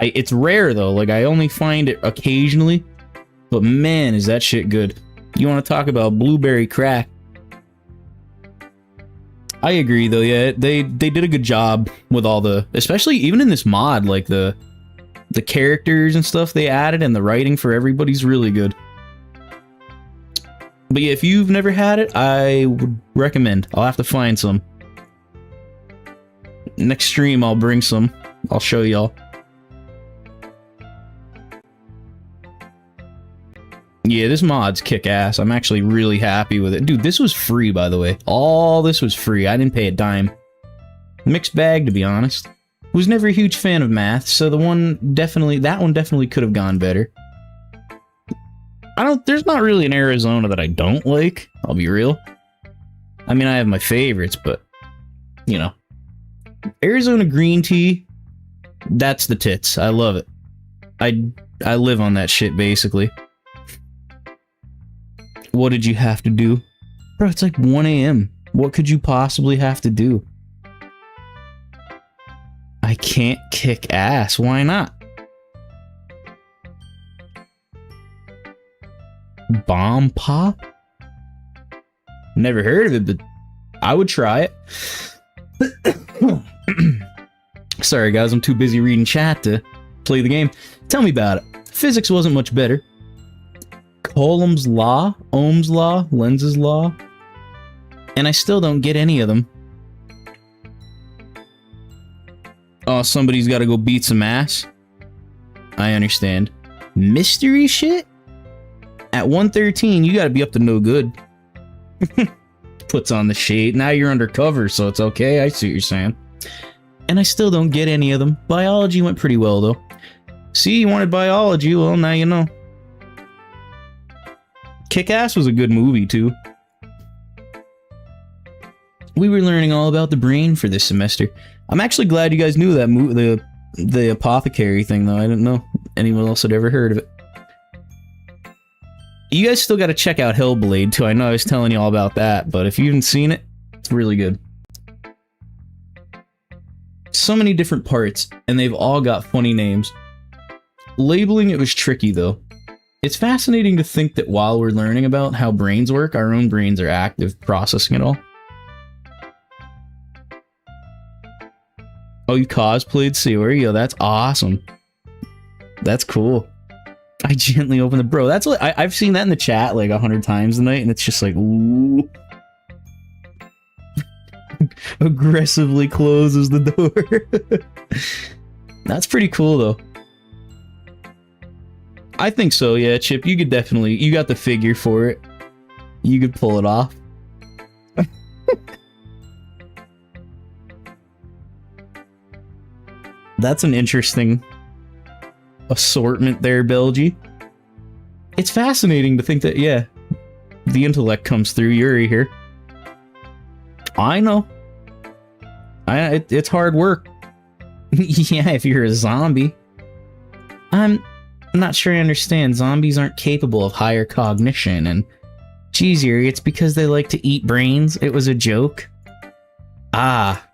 It's rare, though. Like, I only find it occasionally. But, man, is that shit good. You want to talk about blueberry crack. I agree, though, yeah, they did a good job with all the, especially even in this mod, like the characters and stuff they added, and the writing for everybody's really good. But yeah, if you've never had it, I would recommend. I'll have to find some. Next stream, I'll bring some. I'll show y'all. Yeah, this mod's kick-ass. I'm actually really happy with it. Dude, this was free, by the way. All this was free. I didn't pay a dime. Mixed bag, to be honest. Was never a huge fan of math, so that one definitely could have gone better. There's not really an Arizona that I don't like, I'll be real. I mean, I have my favorites, but, Arizona green tea, that's the tits. I love it. I live on that shit, basically. What did you have to do? Bro, it's like 1 a.m. What could you possibly have to do? I can't kick ass. Why not? Bomb pop? Never heard of it, but I would try it. Sorry guys, I'm too busy reading chat to play the game. Tell me about it. Physics wasn't much better. Coulomb's law, Ohm's law, Lenz's law, and I still don't get any of them. Oh, somebody's got to go beat some ass. I understand. Mystery shit? At 113, you got to be up to no good. Puts on the shade. Now you're undercover, so it's okay. I see what you're saying. And I still don't get any of them. Biology went pretty well, though. See, you wanted biology. Well, now you know. Kick-Ass was a good movie, too. We were learning all about the brain for this semester. I'm actually glad you guys knew that movie, the apothecary thing, though. I didn't know anyone else had ever heard of it. You guys still got to check out Hellblade, too. I know I was telling you all about that, but if you haven't seen it, it's really good. So many different parts, and they've all got funny names. Labeling it was tricky, though. It's fascinating to think that while we're learning about how brains work, our own brains are active, processing it all. Oh, you cosplayed Sayori? Yo, that's awesome. That's cool. I gently open the bro. That's what I've seen that in the chat like 100 times tonight, and it's just like, ooh. Aggressively closes the door. That's pretty cool, though. I think so, yeah, Chip. You could definitely... You got the figure for it. You could pull it off. That's an interesting assortment there, Belgie. It's fascinating to think that, yeah, the intellect comes through Yuri here. I know. It's hard work. Yeah, if you're a zombie. I'm not sure I understand. Zombies aren't capable of higher cognition, and geez, Yuri, it's because they like to eat brains. It was a joke. Ah.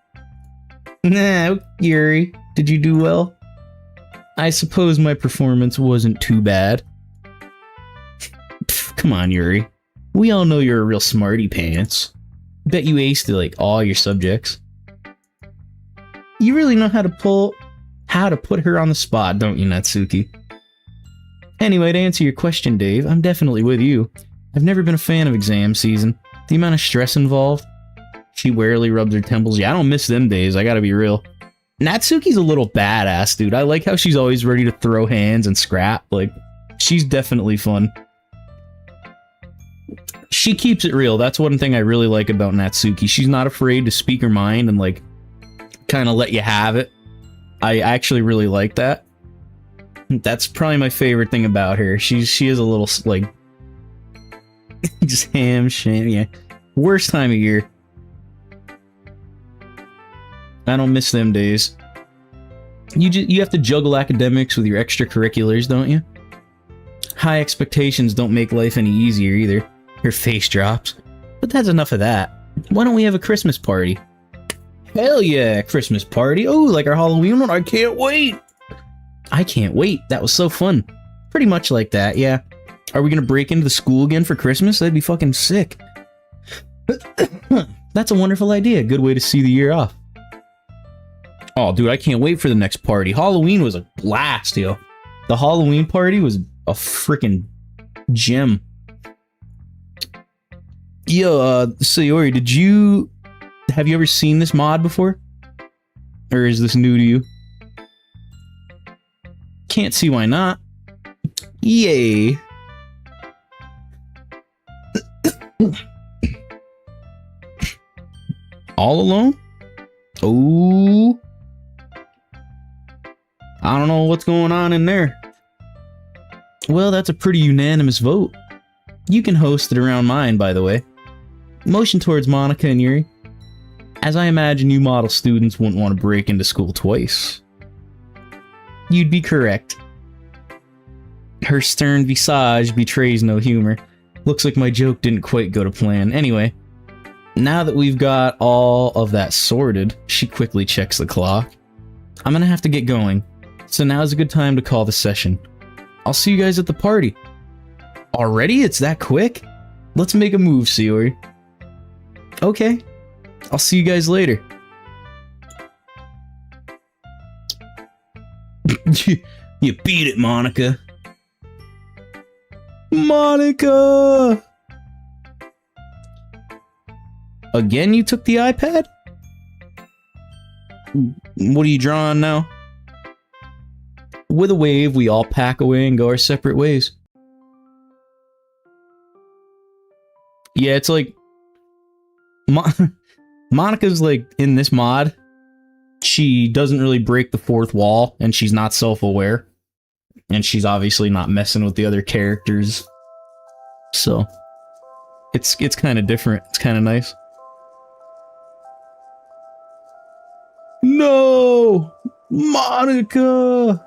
Nah, Yuri, did you do well? I suppose my performance wasn't too bad. Pff, come on, Yuri. We all know you're a real smarty pants. Bet you aced like all your subjects. You really know how to put her on the spot, don't you, Natsuki? Anyway, to answer your question, Dave, I'm definitely with you. I've never been a fan of exam season. The amount of stress involved. She warily rubs her temples. Yeah, I don't miss them days, I gotta be real. Natsuki's a little badass, dude. I like how she's always ready to throw hands and scrap. Like, she's definitely fun. She keeps it real. That's one thing I really like about Natsuki. She's not afraid to speak her mind and, like, kind of let you have it. I actually really like that. That's probably my favorite thing about her. She is a little, like, just sham, yeah. Worst time of year. I don't miss them days. You have to juggle academics with your extracurriculars, don't you? High expectations don't make life any easier either. Her face drops. But that's enough of that. Why don't we have a Christmas party? Hell yeah, Christmas party. Oh, like our Halloween one? I can't wait. I can't wait. That was so fun. Pretty much like that, yeah. Are we gonna break into the school again for Christmas? That'd be fucking sick. That's a wonderful idea. Good way to see the year off. Oh, dude, I can't wait for the next party. Halloween was a blast, yo. The Halloween party was a freaking gem. Yo, Sayori, have you ever seen this mod before? Or is this new to you? Can't see why not. Yay. All alone? Oh. I don't know what's going on in there. Well, that's a pretty unanimous vote. You can host it around mine, by the way. Motion towards Monica and Yuri. As I imagine you model students wouldn't want to break into school twice. You'd be correct. Her stern visage betrays no humor. Looks like my joke didn't quite go to plan. Anyway, now that we've got all of that sorted, she quickly checks the clock. I'm gonna have to get going, so now's a good time to call the session. I'll see you guys at the party. Already? It's that quick? Let's make a move, Sayori. Okay. I'll see you guys later. You beat it, Monica. Monica! Again, you took the iPad? What are you drawing now? With a wave, we all pack away and go our separate ways. Yeah, it's like... Monica's like, in this mod, she doesn't really break the fourth wall, and she's not self-aware. and she's obviously not messing with the other characters. So it's kind of different. It's kind of nice. No, Monica.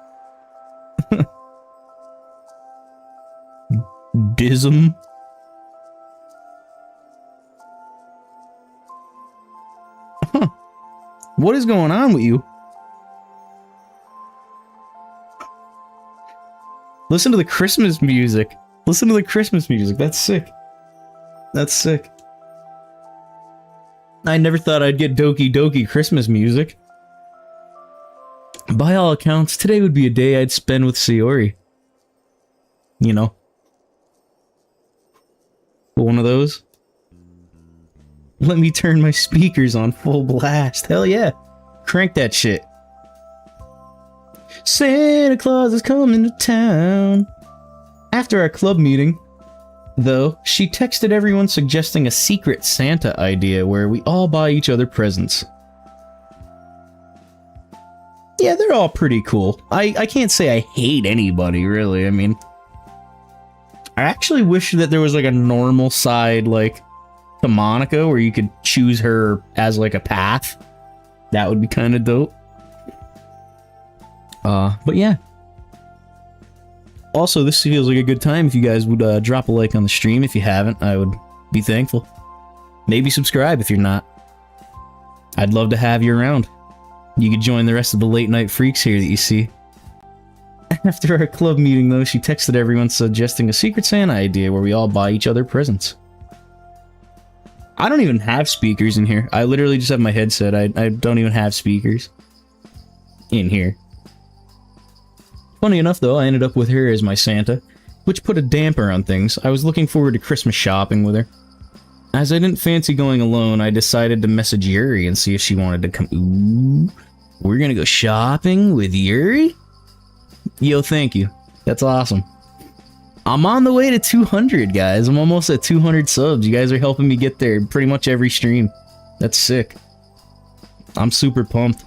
Dism. Huh. What is going on with you? Listen to the Christmas music. Listen to the Christmas music. That's sick. That's sick. I never thought I'd get Doki Doki Christmas music. By all accounts, today would be a day I'd spend with Sayori. You know? One of those. Let me turn my speakers on full blast. Hell yeah. Crank that shit. Santa Claus is coming to town. After our club meeting, though, she texted everyone suggesting a secret Santa idea where we all buy each other presents. Yeah, they're all pretty cool. I can't say I hate anybody, really. I mean, I actually wish that there was like a normal side, like, to Monica where you could choose her as like a path. That would be kind of dope. But yeah. Also, this feels like a good time if you guys would drop a like on the stream. If you haven't, I would be thankful. Maybe subscribe if you're not. I'd love to have you around. You could join the rest of the late night freaks here that you see. After our club meeting, though, she texted everyone suggesting a Secret Santa idea where we all buy each other presents. I don't even have speakers in here. I literally just have my headset. I don't even have speakers in here. Funny enough, though, I ended up with her as my Santa, which put a damper on things. I was looking forward to Christmas shopping with her. As I didn't fancy going alone, I decided to message Yuri and see if she wanted to come. Ooh, we're gonna go shopping with Yuri? Yo, thank you. That's awesome. I'm on the way to 200, guys. I'm almost at 200 subs. You guys are helping me get there pretty much every stream. That's sick. I'm super pumped.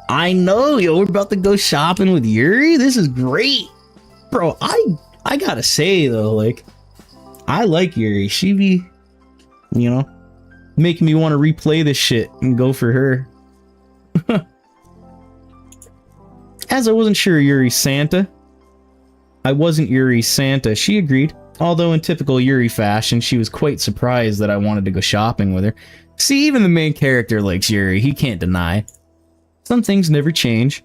I know, yo, we're about to go shopping with Yuri. This is great. Bro, I gotta say, though, like, I like Yuri. She be, you know, making me want to replay this shit and go for her. As I wasn't sure Yuri's Santa. I wasn't Yuri's Santa. She agreed. Although in typical Yuri fashion, she was quite surprised that I wanted to go shopping with her. See, even the main character likes Yuri. He can't deny. Some things never change.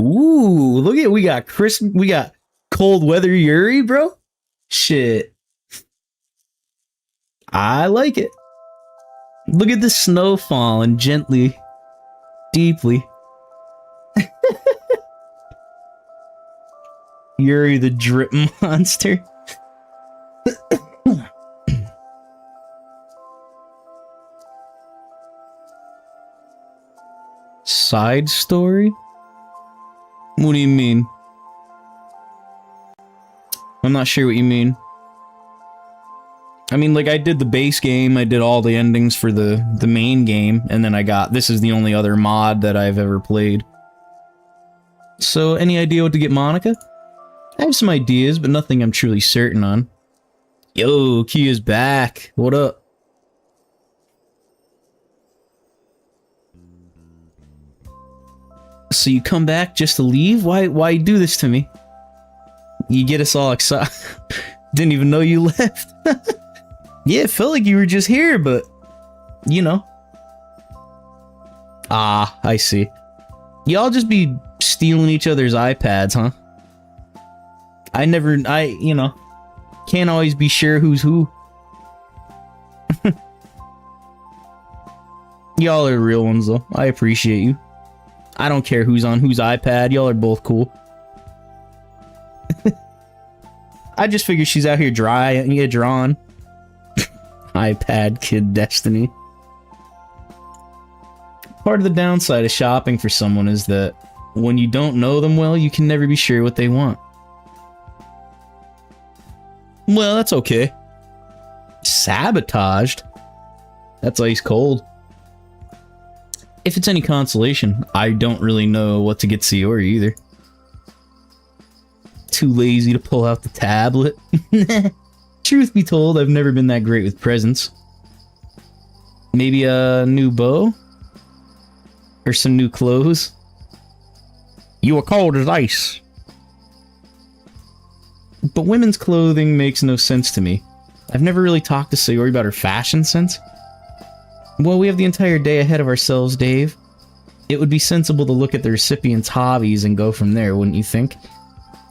Ooh, look at, we got cold weather Yuri, bro. Shit. I like it. Look at the snow falling gently, deeply. Yuri the drip monster. Side story? What do you mean? I'm not sure what you mean. I mean, like, I did the base game, I did all the endings for the main game, and then I got, this is the only other mod that I've ever played. So, any idea what to get Monica? I have some ideas, but nothing I'm truly certain on. Yo, Kia's back. What up? So you come back just to leave? Why do this to me? You get us all excited. Didn't even know you left. Yeah, it felt like you were just here, but, you know. Ah, I see. Y'all just be stealing each other's iPads, huh? You know, can't always be sure who's who. Y'all are real ones, though. I appreciate you. I don't care who's on whose iPad. Y'all are both cool. I just figured she's out here drawn. iPad kid destiny. Part of the downside of shopping for someone is that when you don't know them well, you can never be sure what they want. Well, that's okay. Sabotaged? That's ice cold. If it's any consolation, I don't really know what to get Sayori either. Too lazy to pull out the tablet. Truth be told, I've never been that great with presents. Maybe a new bow? Or some new clothes? You are cold as ice. But women's clothing makes no sense to me. I've never really talked to Sayori about her fashion sense. Well, we have the entire day ahead of ourselves, Dave. It would be sensible to look at the recipient's hobbies and go from there, wouldn't you think?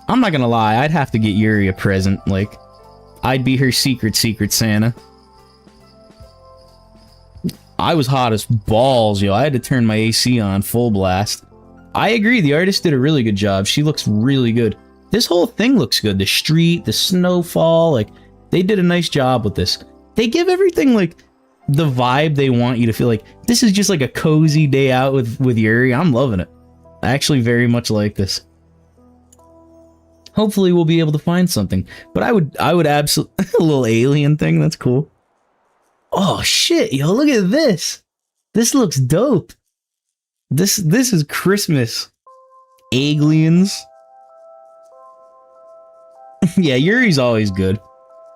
I'm not gonna lie, I'd have to get Yuri a present, like, I'd be her secret Santa. I was hot as balls, yo. I had to turn my AC on full blast. I agree, the artist did a really good job. She looks really good. This whole thing looks good. The street, the snowfall, like, they did a nice job with this. They give everything, like, the vibe they want you to feel like. This is just like a cozy day out with Yuri. I'm loving it. I actually very much like this. Hopefully we'll be able to find something. But I would absolutely... a little alien thing, that's cool. Oh shit, yo, look at this. This looks dope. This is Christmas. Aliens. Yeah, Yuri's always good.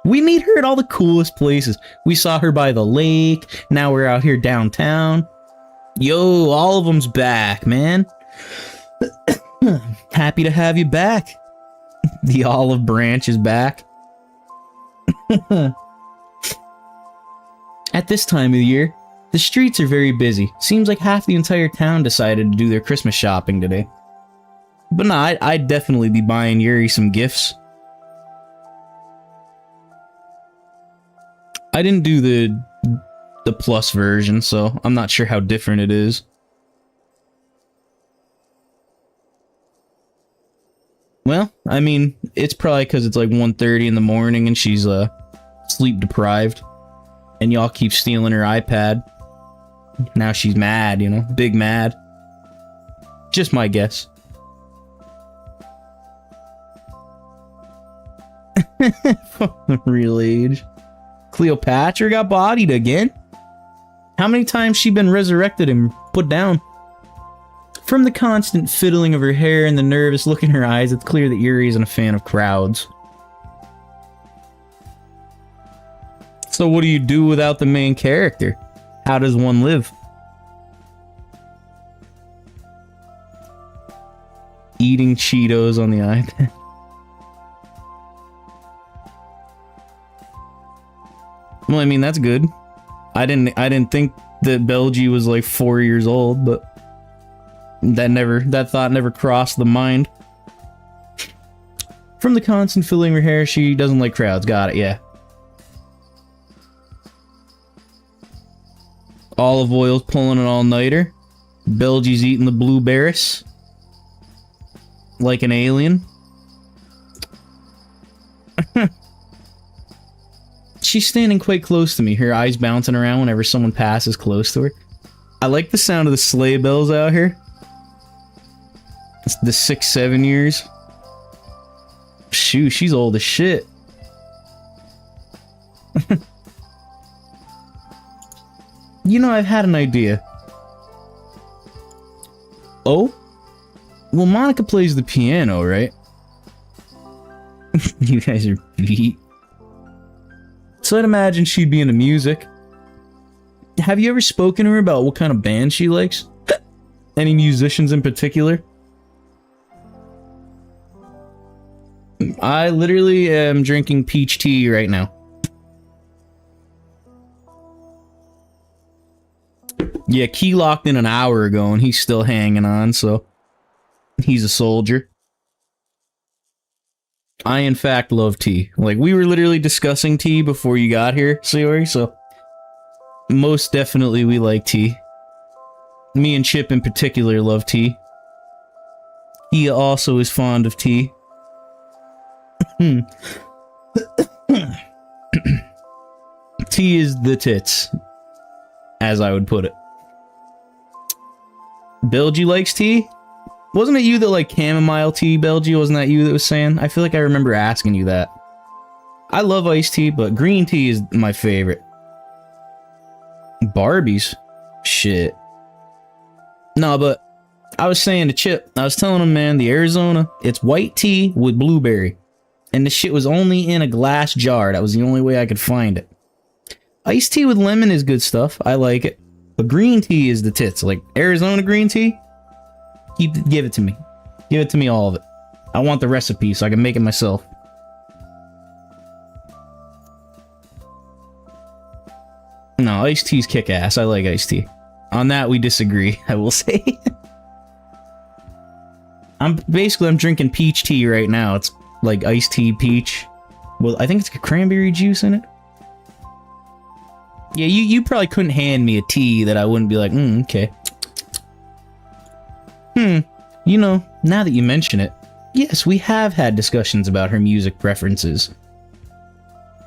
We meet her at all the coolest places. We saw her by the lake. Now we're out here downtown. Yo, all of them's back, man. Happy to have you back. The olive branch is back. At this time of the year, the streets are very busy. Seems like half the entire town decided to do their Christmas shopping today. But nah, I'd definitely be buying Yuri some gifts. I didn't do the plus version, so I'm not sure how different it is. Well, I mean, it's probably because it's like 1:30 in the morning and she's sleep deprived. And y'all keep stealing her iPad. Now she's mad, you know? Big mad. Just my guess. Real age. Cleopatra got bodied again? How many times she been resurrected and put down? From the constant fiddling of her hair and the nervous look in her eyes, it's clear that Yuri isn't a fan of crowds. So what do you do without the main character? How does one live? Eating Cheetos on the iPad. Well, I mean, that's good. I didn't think that Belgie was like 4 years old, but that thought never crossed the mind. From the constant filling her hair, she doesn't like crowds. Got it, yeah. Olive oil's pulling an all-nighter. Belgie's eating the blueberries. Like an alien. She's standing quite close to me, her eyes bouncing around whenever someone passes close to her. I like the sound of the sleigh bells out here. It's the 6-7 years. Shoot, she's old as shit. You know, I've had an idea. Oh? Well, Monica plays the piano, right? You guys are beat. So I'd imagine she'd be into music. Have you ever spoken to her about what kind of band she likes? Any musicians in particular? I literally am drinking peach tea right now. Yeah, Key locked in an hour ago and he's still hanging on, so he's a soldier. I, in fact, love tea. Like, we were literally discussing tea before you got here, Sayori, so most definitely we like tea. Me and Chip in particular love tea. He also is fond of tea. Tea is the tits, as I would put it. Belgie likes tea? Wasn't it you that liked chamomile tea, Belgie? Wasn't that you that was saying? I feel like I remember asking you that. I love iced tea, but green tea is my favorite. Barbies? Shit. No, but I was saying to Chip, I was telling him, man, the Arizona, it's white tea with blueberry. And the shit was only in a glass jar. That was the only way I could find it. Iced tea with lemon is good stuff. I like it. But green tea is the tits. Like Arizona green tea, give it to me. Give it to me, all of it. I want the recipe so I can make it myself. No, iced tea's kick ass. I like iced tea. On that, we disagree, I will say. I'm drinking peach tea right now. It's like iced tea peach. Well, I think it's got cranberry juice in it. Yeah, you probably couldn't hand me a tea that I wouldn't be like, okay. You know, now that you mention it, yes, we have had discussions about her music preferences.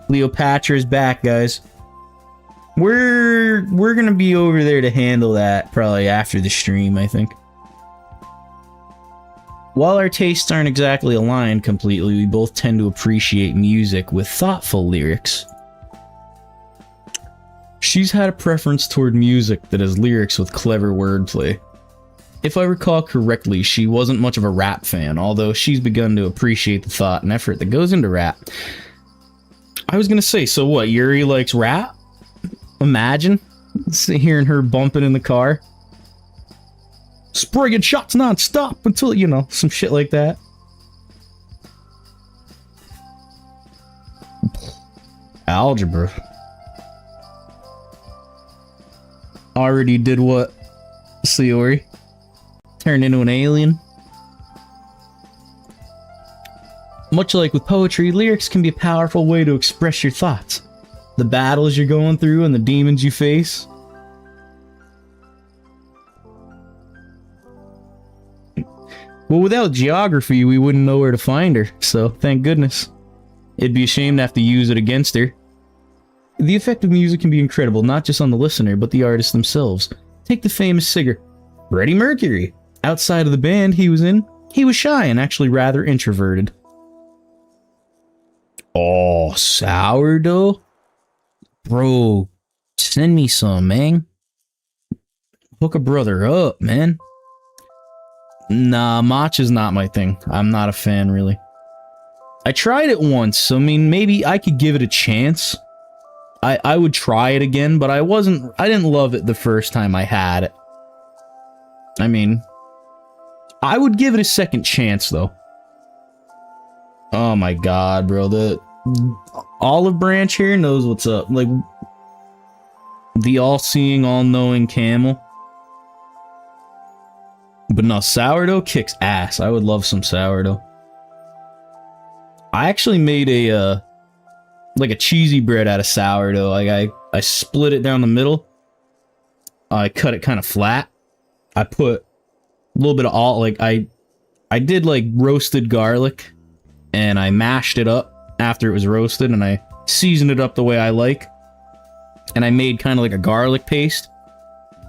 Cleopatra's back, guys. We're gonna be over there to handle that probably after the stream, I think. While our tastes aren't exactly aligned completely, we both tend to appreciate music with thoughtful lyrics. She's had a preference toward music that has lyrics with clever wordplay. If I recall correctly, she wasn't much of a rap fan, although she's begun to appreciate the thought and effort that goes into rap. I was gonna say, so what, Yuri likes rap? Imagine hearing her bumping in the car. Spraying shots non-stop until, you know, some shit like that. Algebra. Already did what? Sayori? Turned into an alien? Much like with poetry, lyrics can be a powerful way to express your thoughts. The battles you're going through and the demons you face. Well, without geography, we wouldn't know where to find her, so thank goodness. It'd be a shame to have to use it against her. The effect of music can be incredible, not just on the listener, but the artists themselves. Take the famous singer, Freddie Mercury. Outside of the band he was in, he was shy and actually rather introverted. Oh, sourdough? Bro, send me some, man. Hook a brother up, man. Nah, matcha's not my thing. I'm not a fan, really. I tried it once. I mean, maybe I could give it a chance. I would try it again, but I didn't love it the first time I had it. I mean, I would give it a second chance, though. Oh my god, bro. The olive branch here knows what's up. Like, the all-seeing, all-knowing camel. But no, sourdough kicks ass. I would love some sourdough. I actually made a like a cheesy bread out of sourdough. Like I split it down the middle. I cut it kind of flat. I put a little bit of all, like I did like roasted garlic, and I mashed it up after it was roasted, and I seasoned it up the way I like. And I made kind of like a garlic paste.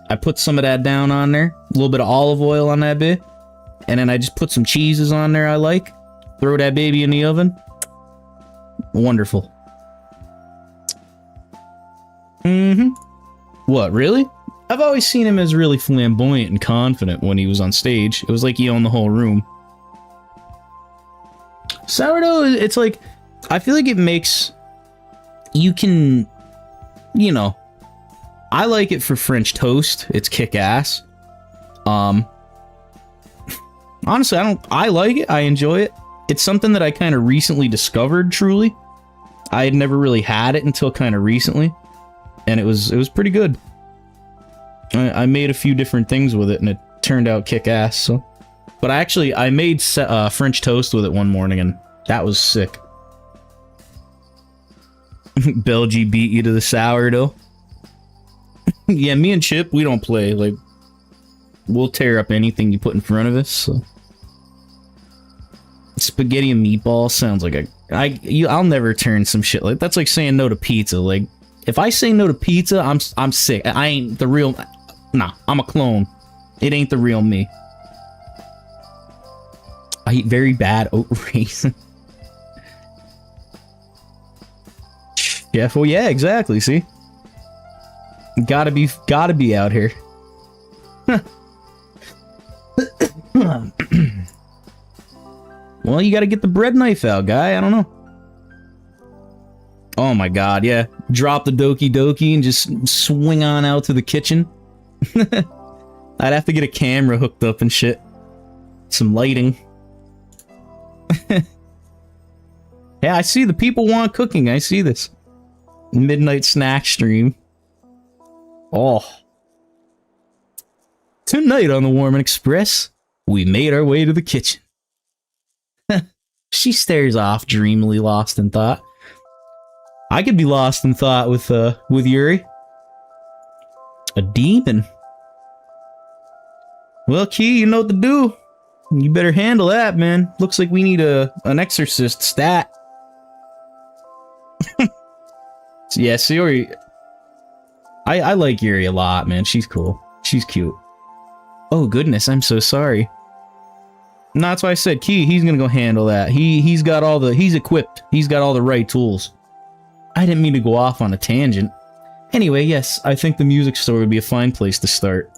I put some of that down on there, a little bit of olive oil on that bit, and then I just put some cheeses on there I like. Throw that baby in the oven. Wonderful. What, really? I've always seen him as really flamboyant and confident when he was on stage. It was like he owned the whole room. Sourdough, it's like, I feel like it makes, you can, you know, I like it for French toast. It's kick-ass. Honestly, I like it. I enjoy it. It's something that I kind of recently discovered, truly. I had never really had it until kind of recently. And it was pretty good. I made a few different things with it, and it turned out kick-ass, so. But I made French toast with it one morning, and that was sick. Belgie beat you to the sourdough. Yeah, me and Chip, we don't play. Like, we'll tear up anything you put in front of us, so. Spaghetti and meatballs sounds like I'll never turn some shit like that's like saying no to pizza. Like, if I say no to pizza, I'm sick. I ain't the real. Nah, I'm a clone. It ain't the real me. I eat very bad oat raisin. Chef, well, yeah, exactly. See, gotta be out here. Well, you gotta get the bread knife out, guy. I don't know. Oh my god, yeah. Drop the Doki Doki and just swing on out to the kitchen. I'd have to get a camera hooked up and shit. Some lighting. Yeah, I see the people want cooking. I see this. Midnight snack stream. Oh. Tonight on the Warman Express, we made our way to the kitchen. She stares off, dreamily lost in thought. I could be lost in thought with Yuri. A demon. Well, Key, you know what to do. You better handle that, man. Looks like we need an exorcist stat. Yeah, so Yuri... I like Yuri a lot, man. She's cool. She's cute. Oh, goodness, I'm so sorry. No, that's why I said, Key, he's gonna go handle that. He's got all the... He's equipped. He's got all the right tools. I didn't mean to go off on a tangent. Anyway, yes, I think the music store would be a fine place to start.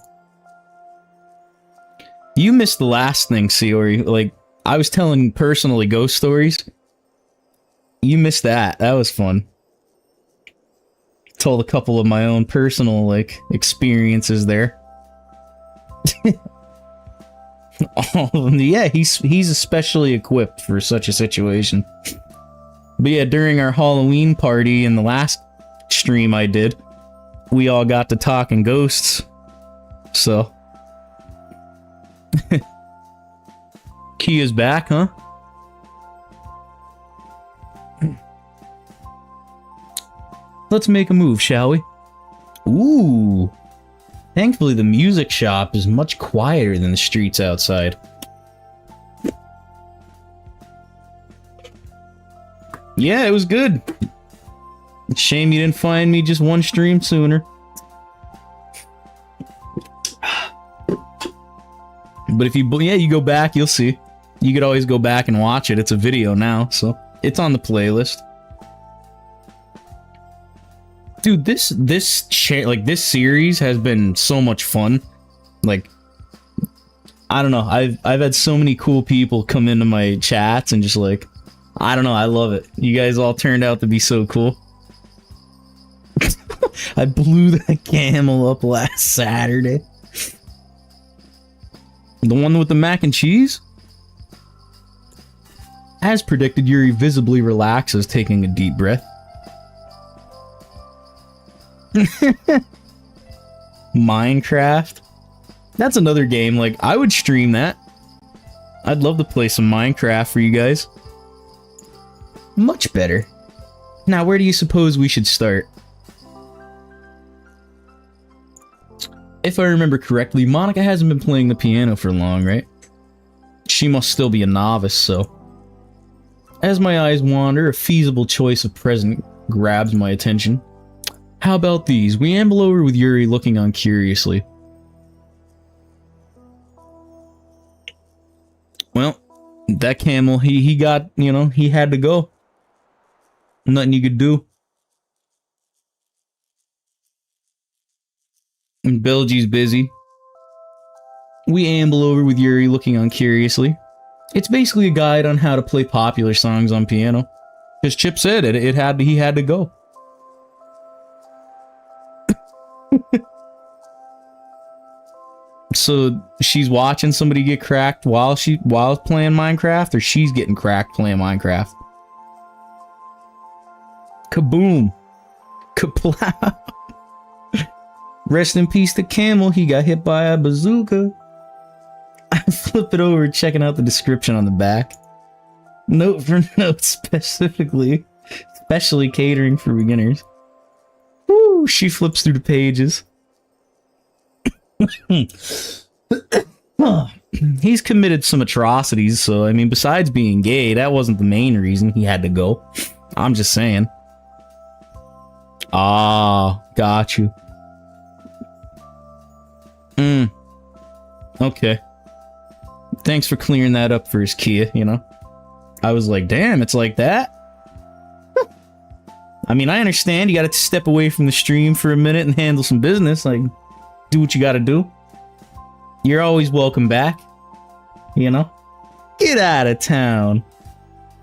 You missed the last thing, Siori. Like, I was telling personally ghost stories. You missed that. That was fun. Told a couple of my own personal, like, experiences there. All of them. Yeah, he's especially equipped for such a situation. But yeah, during our Halloween party in the last stream I did, we all got to talking ghosts. So... Kia's back, huh? Let's make a move, shall we? Ooh. Thankfully, the music shop is much quieter than the streets outside. Yeah, it was good. Shame you didn't find me just one stream sooner. But if you go back, you'll see. You could always go back and watch it. It's a video now, so it's on the playlist. Dude, this series has been so much fun. Like, I don't know. I've had so many cool people come into my chats and just like, I don't know. I love it. You guys all turned out to be so cool. I blew that camel up last Saturday. The one with the mac and cheese? As predicted, Yuri visibly relaxes, taking a deep breath. Minecraft? That's another game, like, I would stream that. I'd love to play some Minecraft for you guys. Much better. Now, where do you suppose we should start? If I remember correctly, Monica hasn't been playing the piano for long, right? She must still be a novice, so... As my eyes wander, a feasible choice of present grabs my attention. How about these? We amble over with Yuri looking on curiously. Well, that camel, he got, you know, he had to go. Nothing you could do. And Belgie's busy. We amble over with Yuri looking on curiously. It's basically a guide on how to play popular songs on piano. Because Chip said he had to go. So she's watching somebody get cracked while playing Minecraft, or she's getting cracked playing Minecraft? Kaboom. Kaplow. Rest in peace to Camel, he got hit by a bazooka. I flip it over, checking out the description on the back. Note for note, specially catering for beginners. Woo, she flips through the pages. He's committed some atrocities, so, I mean, besides being gay, that wasn't the main reason he had to go. I'm just saying. Ah, got you. Okay. Thanks for clearing that up for his Kia, you know? I was like, damn, it's like that? I mean, I understand you gotta step away from the stream for a minute and handle some business, like, do what you gotta do. You're always welcome back, you know? Get out of town.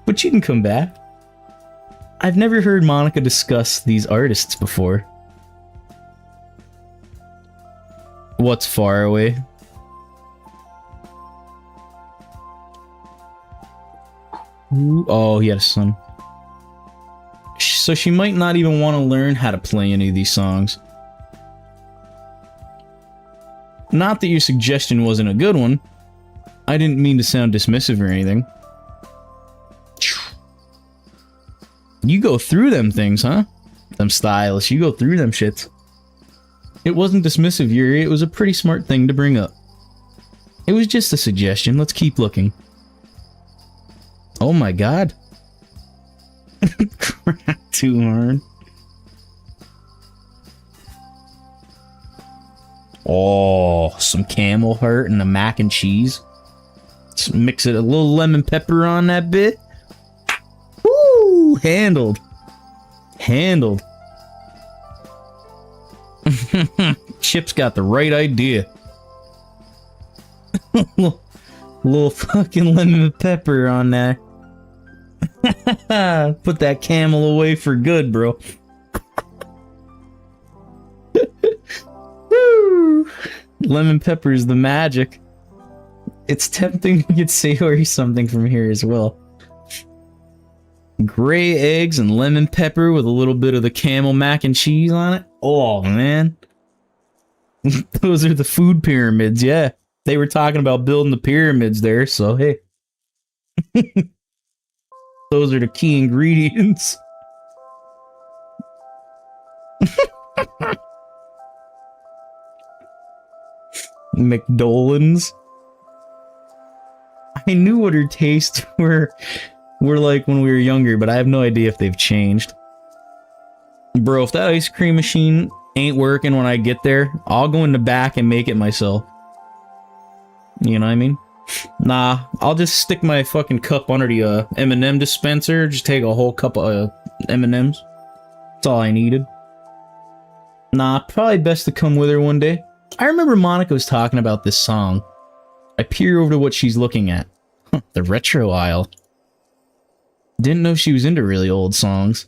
But you can come back. I've never heard Monica discuss these artists before. What's far away? Ooh, oh, he had a son. So she might not even want to learn how to play any of these songs. Not that your suggestion wasn't a good one. I didn't mean to sound dismissive or anything. You go through them things, huh? Them stylish. You go through them shits. It wasn't dismissive, Yuri. It was a pretty smart thing to bring up. It was just a suggestion. Let's keep looking. Oh my god. Crap too hard. Oh, some camel heart and a mac and cheese. Let's mix it a little lemon pepper on that bit. Woo! Handled. Handled. Chip's got the right idea. Little fucking lemon pepper on there. Put that camel away for good, bro. Lemon pepper is the magic. It's tempting to get savory something from here as well. Gray eggs and lemon pepper with a little bit of the camel mac and cheese on it. Oh, man. Those are the food pyramids, yeah. They were talking about building the pyramids there, so hey. Those are the key ingredients. McDolans. I knew what her tastes were like when we were younger, but I have no idea if they've changed. Bro, if that ice cream machine ain't working when I get there, I'll go in the back and make it myself. You know what I mean? Nah, I'll just stick my fucking cup under the M&M dispenser, just take a whole cup of M&Ms. That's all I needed. Nah, probably best to come with her one day. I remember Monica was talking about this song. I peer over to what she's looking at. Huh, the retro aisle. Didn't know she was into really old songs.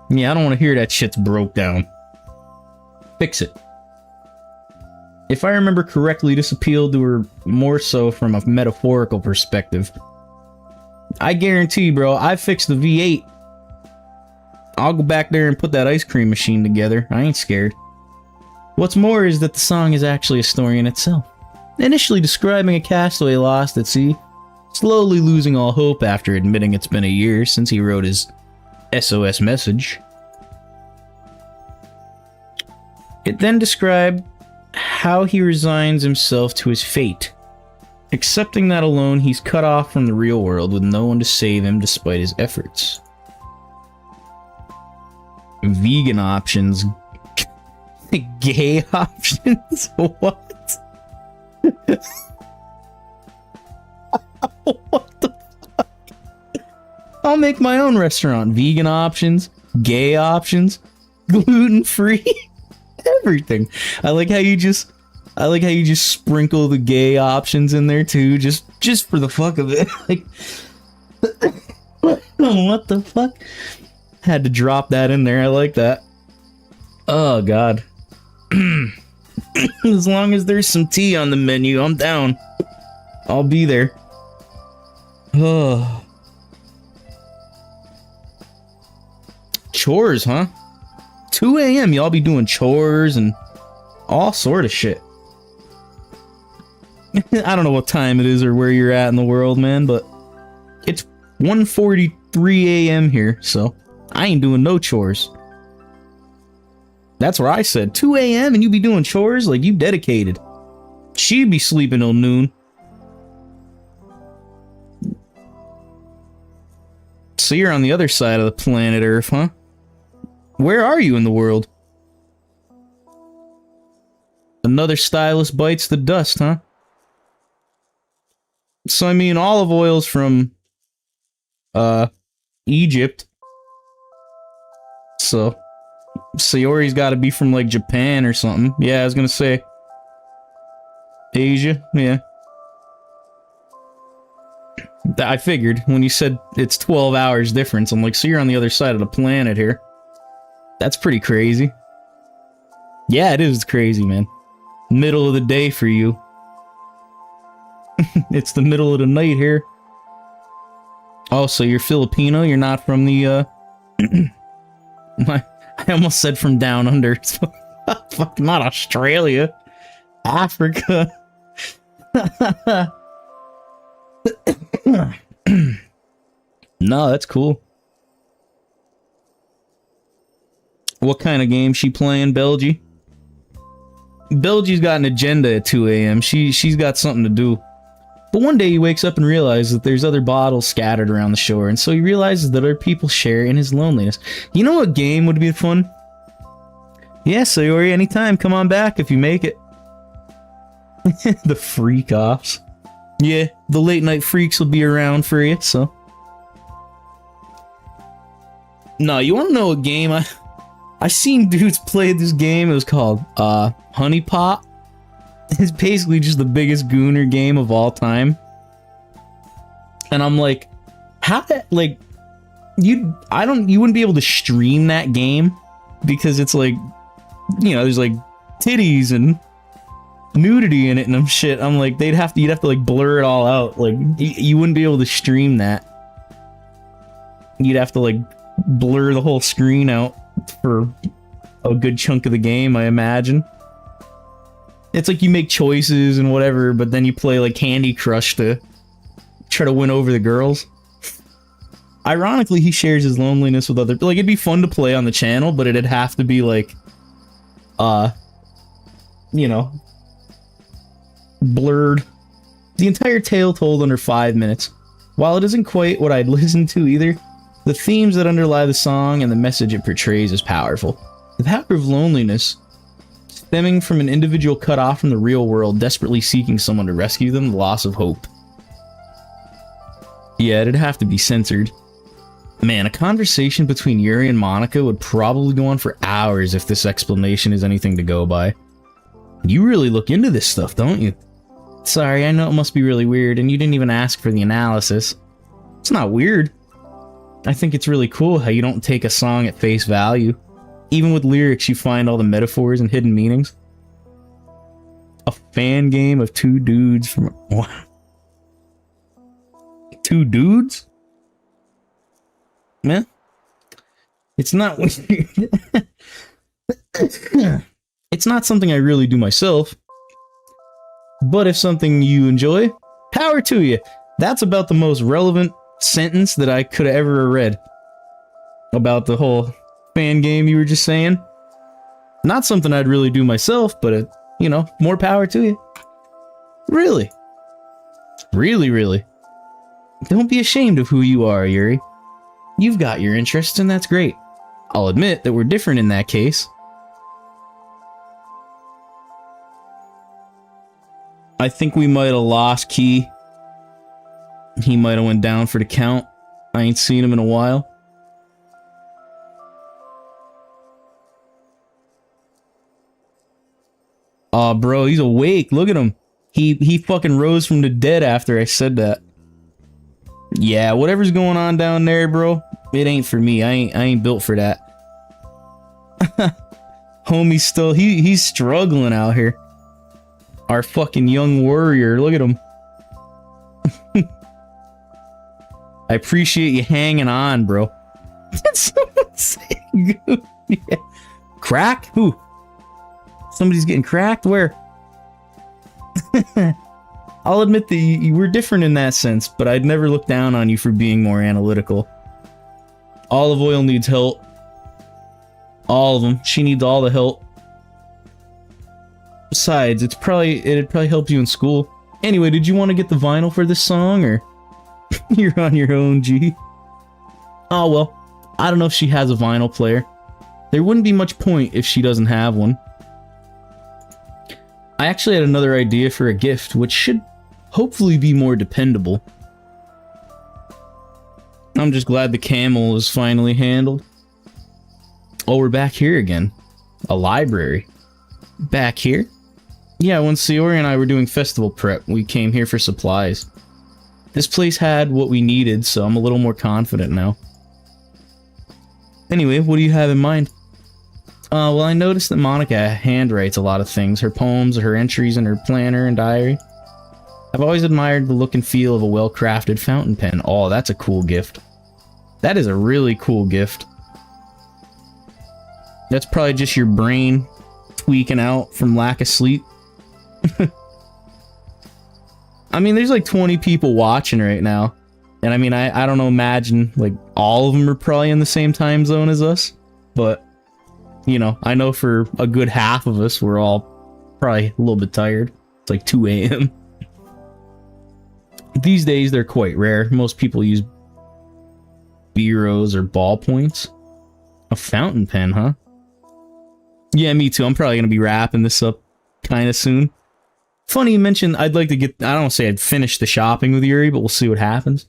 Yeah, I don't want to hear that shit's broke down. Fix it. If I remember correctly, this appealed to her more so from a metaphorical perspective. I guarantee, bro, I fixed the V8. I'll go back there and put that ice cream machine together. I ain't scared. What's more is that the song is actually a story in itself. Initially describing a castaway lost at sea, slowly losing all hope after admitting it's been a year since he wrote his SOS message. It then described how he resigns himself to his fate, accepting that alone he's cut off from the real world with no one to save him despite his efforts. Vegan options. Gay options? What? What the fuck? I'll make my own restaurant. Vegan options, gay options, gluten-free, everything. I like how you just sprinkle the gay options in there too, just for the fuck of it. Like, what the fuck? Had to drop that in there. I like that. Oh god. As long as there's some tea on the menu, I'm down. I'll be there. Oh. Chores, huh? 2 a.m. y'all be doing chores and all sort of shit. I don't know what time it is or where you're at in the world, man, but it's 1:43 a.m. here, so I ain't doing no chores. That's what I said. 2 a.m. and you be doing chores? Like, you dedicated. She'd be sleeping till noon. So you're on the other side of the planet Earth, huh? Where are you in the world? Another stylist bites the dust, huh? So, I mean, olive oil's from, Egypt. So Sayori's gotta be from, like, Japan or something. Yeah, I was gonna say, Asia, yeah. I figured when you said it's 12 hours difference, I'm like, so you're on the other side of the planet here. That's pretty crazy. Yeah, it is crazy, man. Middle of the day for you. It's the middle of the night here. Oh, so you're Filipino? You're not from the, I almost said from down under. Fuck, not Australia. Africa. No, that's cool. What kind of game she playing, Belgie? Belgie's got an agenda at 2 a.m. She's got something to do. But one day he wakes up and realizes that there's other bottles scattered around the shore, and so he realizes that other people share in his loneliness. You know what game would be fun? Yeah, Sayori, anytime. Come on back if you make it. The freak offs. Yeah, the late night freaks will be around for you, so. No, you want to know a game? I seen dudes play this game. It was called Honey Pot. It's basically just the biggest gooner game of all time. And I'm like, how that, like, you wouldn't be able to stream that game because it's like, you know, there's like titties and nudity in it and shit. I'm like, you'd have to like blur it all out. Like, you wouldn't be able to stream that. You'd have to like blur the whole screen out for a good chunk of the game, I imagine. It's like you make choices and whatever, but then you play like Candy Crush to try to win over the girls. Ironically, he shares his loneliness with other... Like, it'd be fun to play on the channel, but it'd have to be like... you know... blurred. The entire tale told under 5 minutes. While it isn't quite what I'd listen to either, the themes that underlie the song and the message it portrays is powerful. The power of loneliness, stemming from an individual cut off from the real world, desperately seeking someone to rescue them, the loss of hope. Yeah, it'd have to be censored. Man, a conversation between Yuri and Monica would probably go on for hours if this explanation is anything to go by. You really look into this stuff, don't you? Sorry, I know it must be really weird, and you didn't even ask for the analysis. It's not weird. I think it's really cool how you don't take a song at face value. Even with lyrics, you find all the metaphors and hidden meanings. A fan game of two dudes from... What? Two dudes? Man, it's not weird. It's not something I really do myself. But if something you enjoy, power to you. That's about the most relevant sentence that I could have ever read about the whole fan game you were just saying. Not something I'd really do myself, but you know, more power to you. Really. Really, really. Don't be ashamed of who you are, Yuri. You've got your interests, and that's great. I'll admit that we're different in that case. I think we might have lost Key. He might have went down for the count. I ain't seen him in a while. Aw, bro, he's awake. Look at him. He fucking rose from the dead after I said that. Yeah, whatever's going on down there, bro, it ain't for me. I ain't built for that. Homie's still... He's struggling out here. Our fucking young warrior. Look at him. I appreciate you hanging on, bro. Did someone say good? Yeah. Crack? Who? Somebody's getting cracked? Where? I'll admit that you were different in that sense, but I'd never look down on you for being more analytical. Olive Oil needs help. All of them. She needs all the help. Besides, it'd probably help you in school. Anyway, did you want to get the vinyl for this song, or you're on your own, G? Oh well, I don't know if she has a vinyl player. There wouldn't be much point if she doesn't have one. I actually had another idea for a gift, which should hopefully be more dependable. I'm just glad the camel is finally handled. Oh, we're back here again. A library. Back here? Yeah, when Sayori and I were doing festival prep, we came here for supplies. This place had what we needed, so I'm a little more confident now. Anyway, what do you have in mind? Well, I noticed that Monica handwrites a lot of things. Her poems, her entries in her planner and diary. I've always admired the look and feel of a well-crafted fountain pen. Oh, that's a cool gift. That is a really cool gift. That's probably just your brain tweaking out from lack of sleep. I mean, there's like 20 people watching right now. And I mean, I don't know, imagine, like, all of them are probably in the same time zone as us. But, you know, I know for a good half of us, we're all probably a little bit tired. It's like 2 a.m. These days, they're quite rare. Most people use Biros or ballpoints. A fountain pen, huh? Yeah, me too. I'm probably going to be wrapping this up kind of soon. Funny you mentioned I'd like to get... I don't say I'd finish the shopping with Yuri, but we'll see what happens.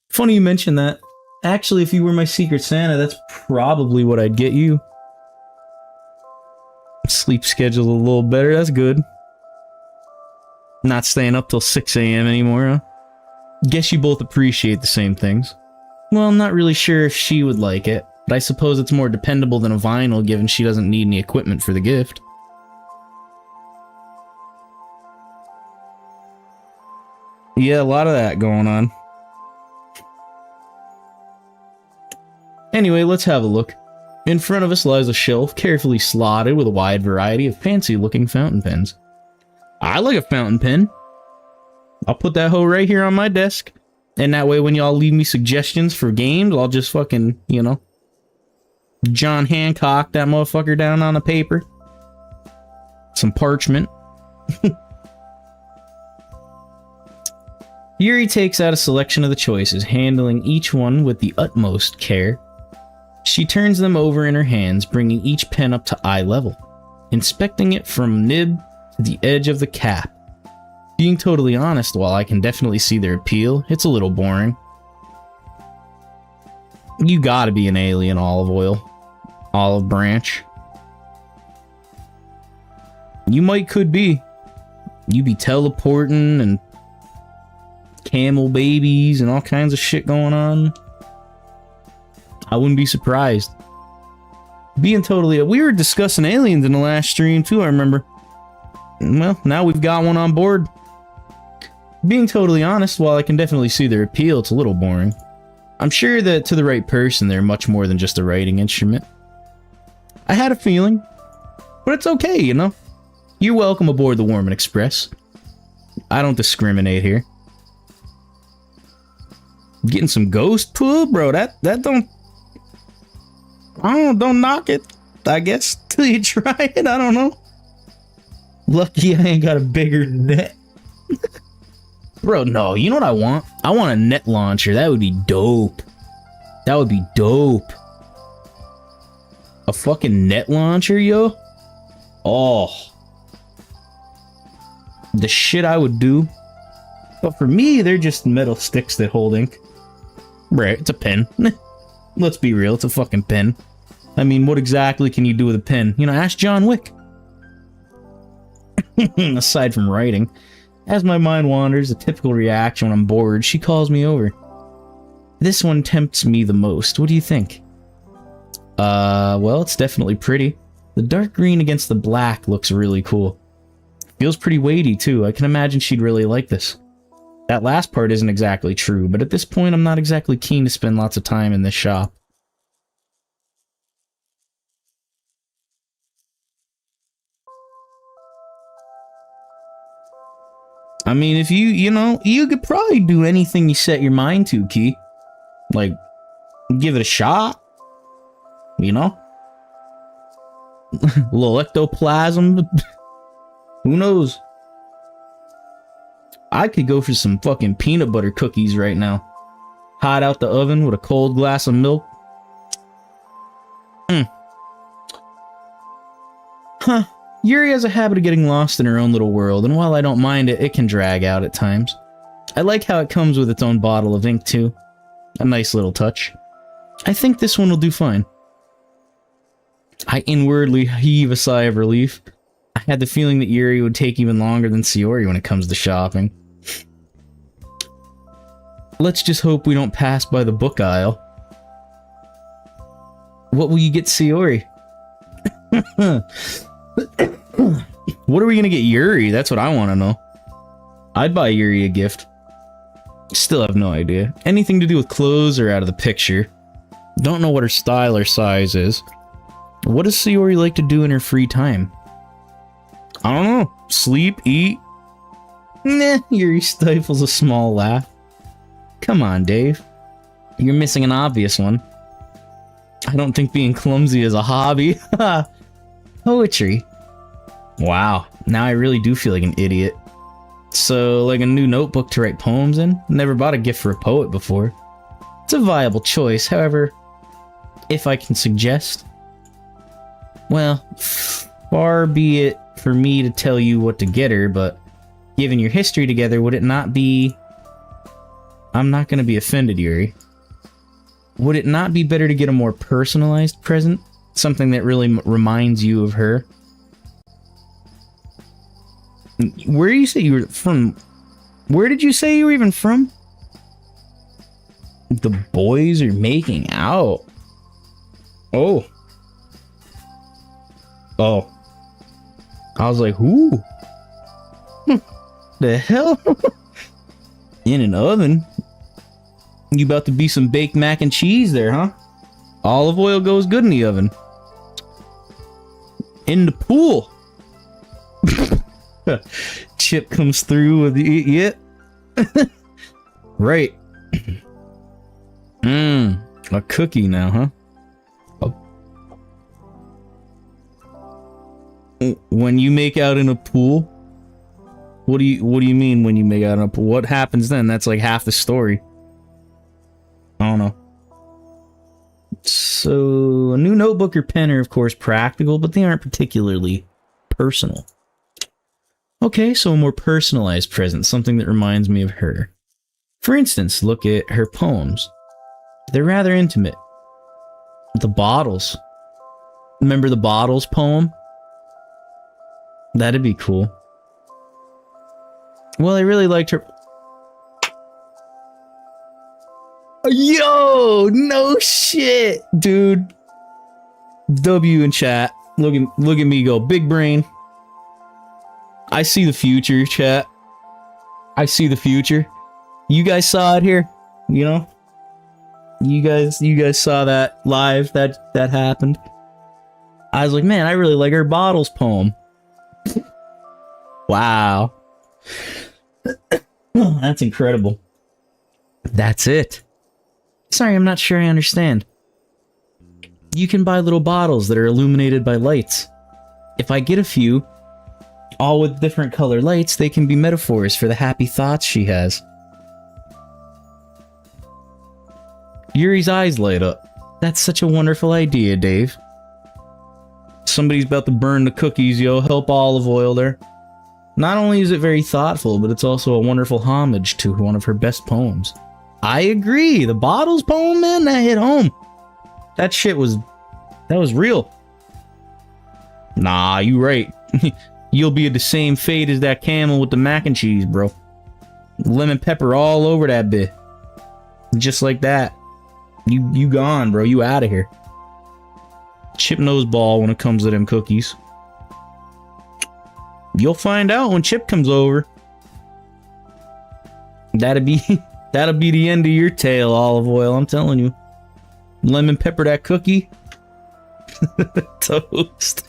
Funny you mentioned that. Actually, if you were my Secret Santa, that's probably what I'd get you. Sleep schedule a little better. That's good. Not staying up till 6 a.m. anymore, huh? Guess you both appreciate the same things. Well, I'm not really sure if she would like it, but I suppose it's more dependable than a vinyl given she doesn't need any equipment for the gift. Yeah, a lot of that going on. Anyway, let's have a look. In front of us lies a shelf carefully slotted with a wide variety of fancy-looking fountain pens. I like a fountain pen. I'll put that hoe right here on my desk. And that way when y'all leave me suggestions for games, I'll just fucking, you know, John Hancock that motherfucker down on a paper. Some parchment. Yuri takes out a selection of the choices, handling each one with the utmost care. She turns them over in her hands, bringing each pen up to eye level, inspecting it from nib to the edge of the cap. Being totally honest, while I can definitely see their appeal, it's a little boring. You gotta be an alien, Olive Oil. Olive Branch. You could be. You be teleporting and camel babies and all kinds of shit going on. I wouldn't be surprised. Being totally... We were discussing aliens in the last stream too, I remember. Well, now we've got one on board. Being totally honest, while I can definitely see their appeal, it's a little boring. I'm sure that to the right person, they're much more than just a writing instrument. I had a feeling. But it's okay, you know? You're welcome aboard the Warman Express. I don't discriminate here. Getting some ghost pull, bro. That don't... don't knock it, I guess, till you try it. I don't know. Lucky I ain't got a bigger net. Bro, no, you know what I want? I want a net launcher. That would be dope. That would be dope. A fucking net launcher, yo? Oh. The shit I would do. But for me, they're just metal sticks that hold ink. Right, it's a pen. Let's be real, it's a fucking pen. I mean, what exactly can you do with a pen? You know, ask John Wick. Aside from writing, as my mind wanders, a typical reaction when I'm bored, she calls me over. This one tempts me the most. What do you think? Well, it's definitely pretty. The dark green against the black looks really cool. Feels pretty weighty, too. I can imagine she'd really like this. That last part isn't exactly true, but at this point I'm not exactly keen to spend lots of time in this shop. I mean, if you could probably do anything you set your mind to, Key. Like, give it a shot. You know? A little ectoplasm. Who knows? I could go for some fucking peanut butter cookies right now. Hot out the oven with a cold glass of milk. Huh. Yuri has a habit of getting lost in her own little world, and while I don't mind it, it can drag out at times. I like how it comes with its own bottle of ink, too. A nice little touch. I think this one will do fine. I inwardly heave a sigh of relief. I had the feeling that Yuri would take even longer than Sayori when it comes to shopping. Let's just hope we don't pass by the book aisle. What will you get Sayori? What are we gonna get Yuri? That's what I want to know. I'd buy Yuri a gift. Still have no idea. Anything to do with clothes are out of the picture. Don't know what her style or size is. What does Sayori like to do in her free time? I don't know. Sleep, eat? Nah, Yuri stifles a small laugh. Come on, Dave. You're missing an obvious one. I don't think being clumsy is a hobby. Poetry. Wow, now I really do feel like an idiot. So, like a new notebook to write poems in? Never bought a gift for a poet before. It's a viable choice, however, if I can suggest. Well, far be it for me to tell you what to get her, but given your history together, would it not be... I'm not going to be offended, Yuri. Would it not be better to get a more personalized present? Something that really reminds you of her? Where do you say you were from? Where did you say you were even from? The boys are making out. Oh. Oh. I was like, who? The hell? In an oven? You about to be some baked mac and cheese there, huh? Olive oil goes good in the oven. In the pool. Chip comes through with the yep. Right. A cookie now, huh? Oh. When you make out in a pool? What do you mean when you make out in a pool? What happens then? That's like half the story. I don't know. So, a new notebook or pen are of course practical, but they aren't particularly personal. Okay, so a more personalized present, something that reminds me of her. For instance, look at her poems. They're rather intimate. The Bottles. Remember the Bottles poem? That'd be cool. Well, I really liked her... Yo, no shit, dude. W in chat. Look at me go, big brain. I see the future, chat. I see the future. You guys saw it here, you know? You guys saw that live, that happened. I was like, man, I really like her Bottles poem. Wow. That's incredible. That's it. Sorry, I'm not sure I understand. You can buy little bottles that are illuminated by lights. If I get a few, all with different color lights, they can be metaphors for the happy thoughts she has. Yuri's eyes light up. That's such a wonderful idea, Dave. Somebody's about to burn the cookies, yo. Help olive oil there. Not only is it very thoughtful, but it's also a wonderful homage to one of her best poems. I agree. The Bottles poem, man, that hit home. That shit was... that was real. Nah, you right. You'll be the same fate as that camel with the mac and cheese, bro. Lemon pepper all over that bit. Just like that. You gone, bro. You out of here. Chip knows ball when it comes to them cookies. You'll find out when Chip comes over. That'll be the end of your tale, olive oil, I'm telling you. Lemon pepper that cookie. Toast.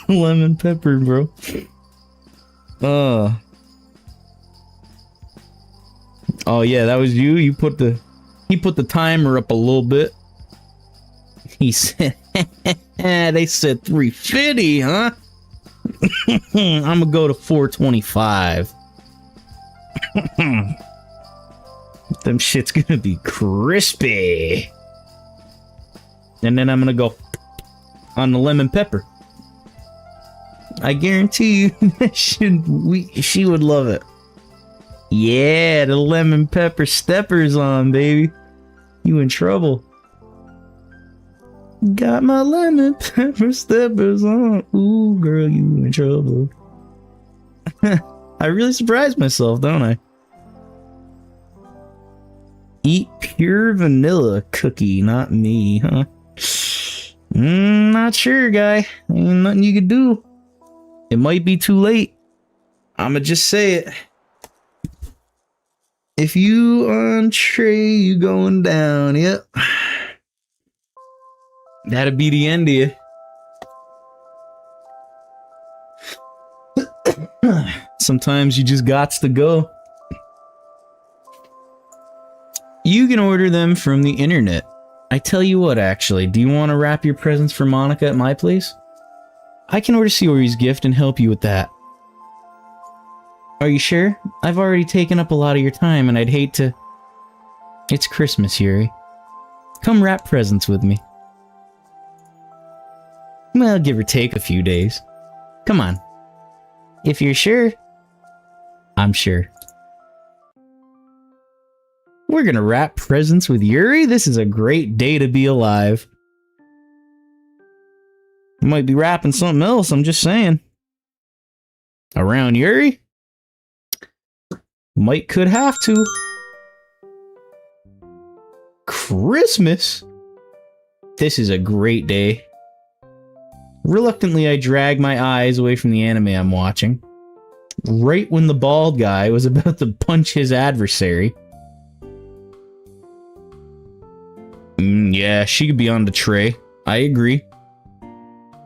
Lemon pepper, bro. Oh yeah, that was you. He put the timer up a little bit. He said, they said 350, huh? I'm gonna go to 425. Them shit's gonna be crispy. And then I'm gonna go on the lemon pepper. I guarantee you she would love it. Yeah, the lemon pepper stepper's on, baby. You in trouble. Got my lemon pepper steppers on. Ooh, girl, you in trouble. I really surprised myself, don't I? Eat pure vanilla cookie, not me, huh? Not sure, guy. Ain't nothing you could do. It might be too late. I'ma just say it. If you on tray, you going down, yep. That'd be the end of you. Sometimes you just gots to go. You can order them from the internet. I tell you what, actually, do you want to wrap your presents for Monica at my place? I can order Sayori's gift and help you with that. Are you sure? I've already taken up a lot of your time and I'd hate to... It's Christmas, Yuri. Come wrap presents with me. Well, give or take a few days. Come on. If you're sure, I'm sure. We're gonna wrap presents with Yuri? This is a great day to be alive. Might be wrapping something else, I'm just saying. Around Yuri? Might could have to. Christmas? This is a great day. Reluctantly, I drag my eyes away from the anime I'm watching. Right when the bald guy was about to punch his adversary. Yeah, she could be on the tray. I agree.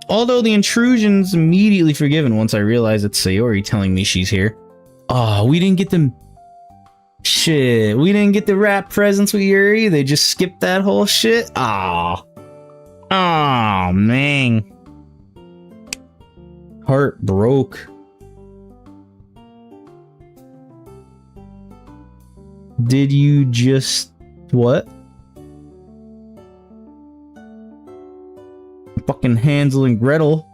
Although the intrusion's immediately forgiven once I realize it's Sayori telling me she's here. Oh, we didn't get them... Shit, we didn't get the wrap presents with Yuri. They just skipped that whole shit. Oh. Oh, man. Heart broke. Did you just... what? Fucking Hansel and Gretel.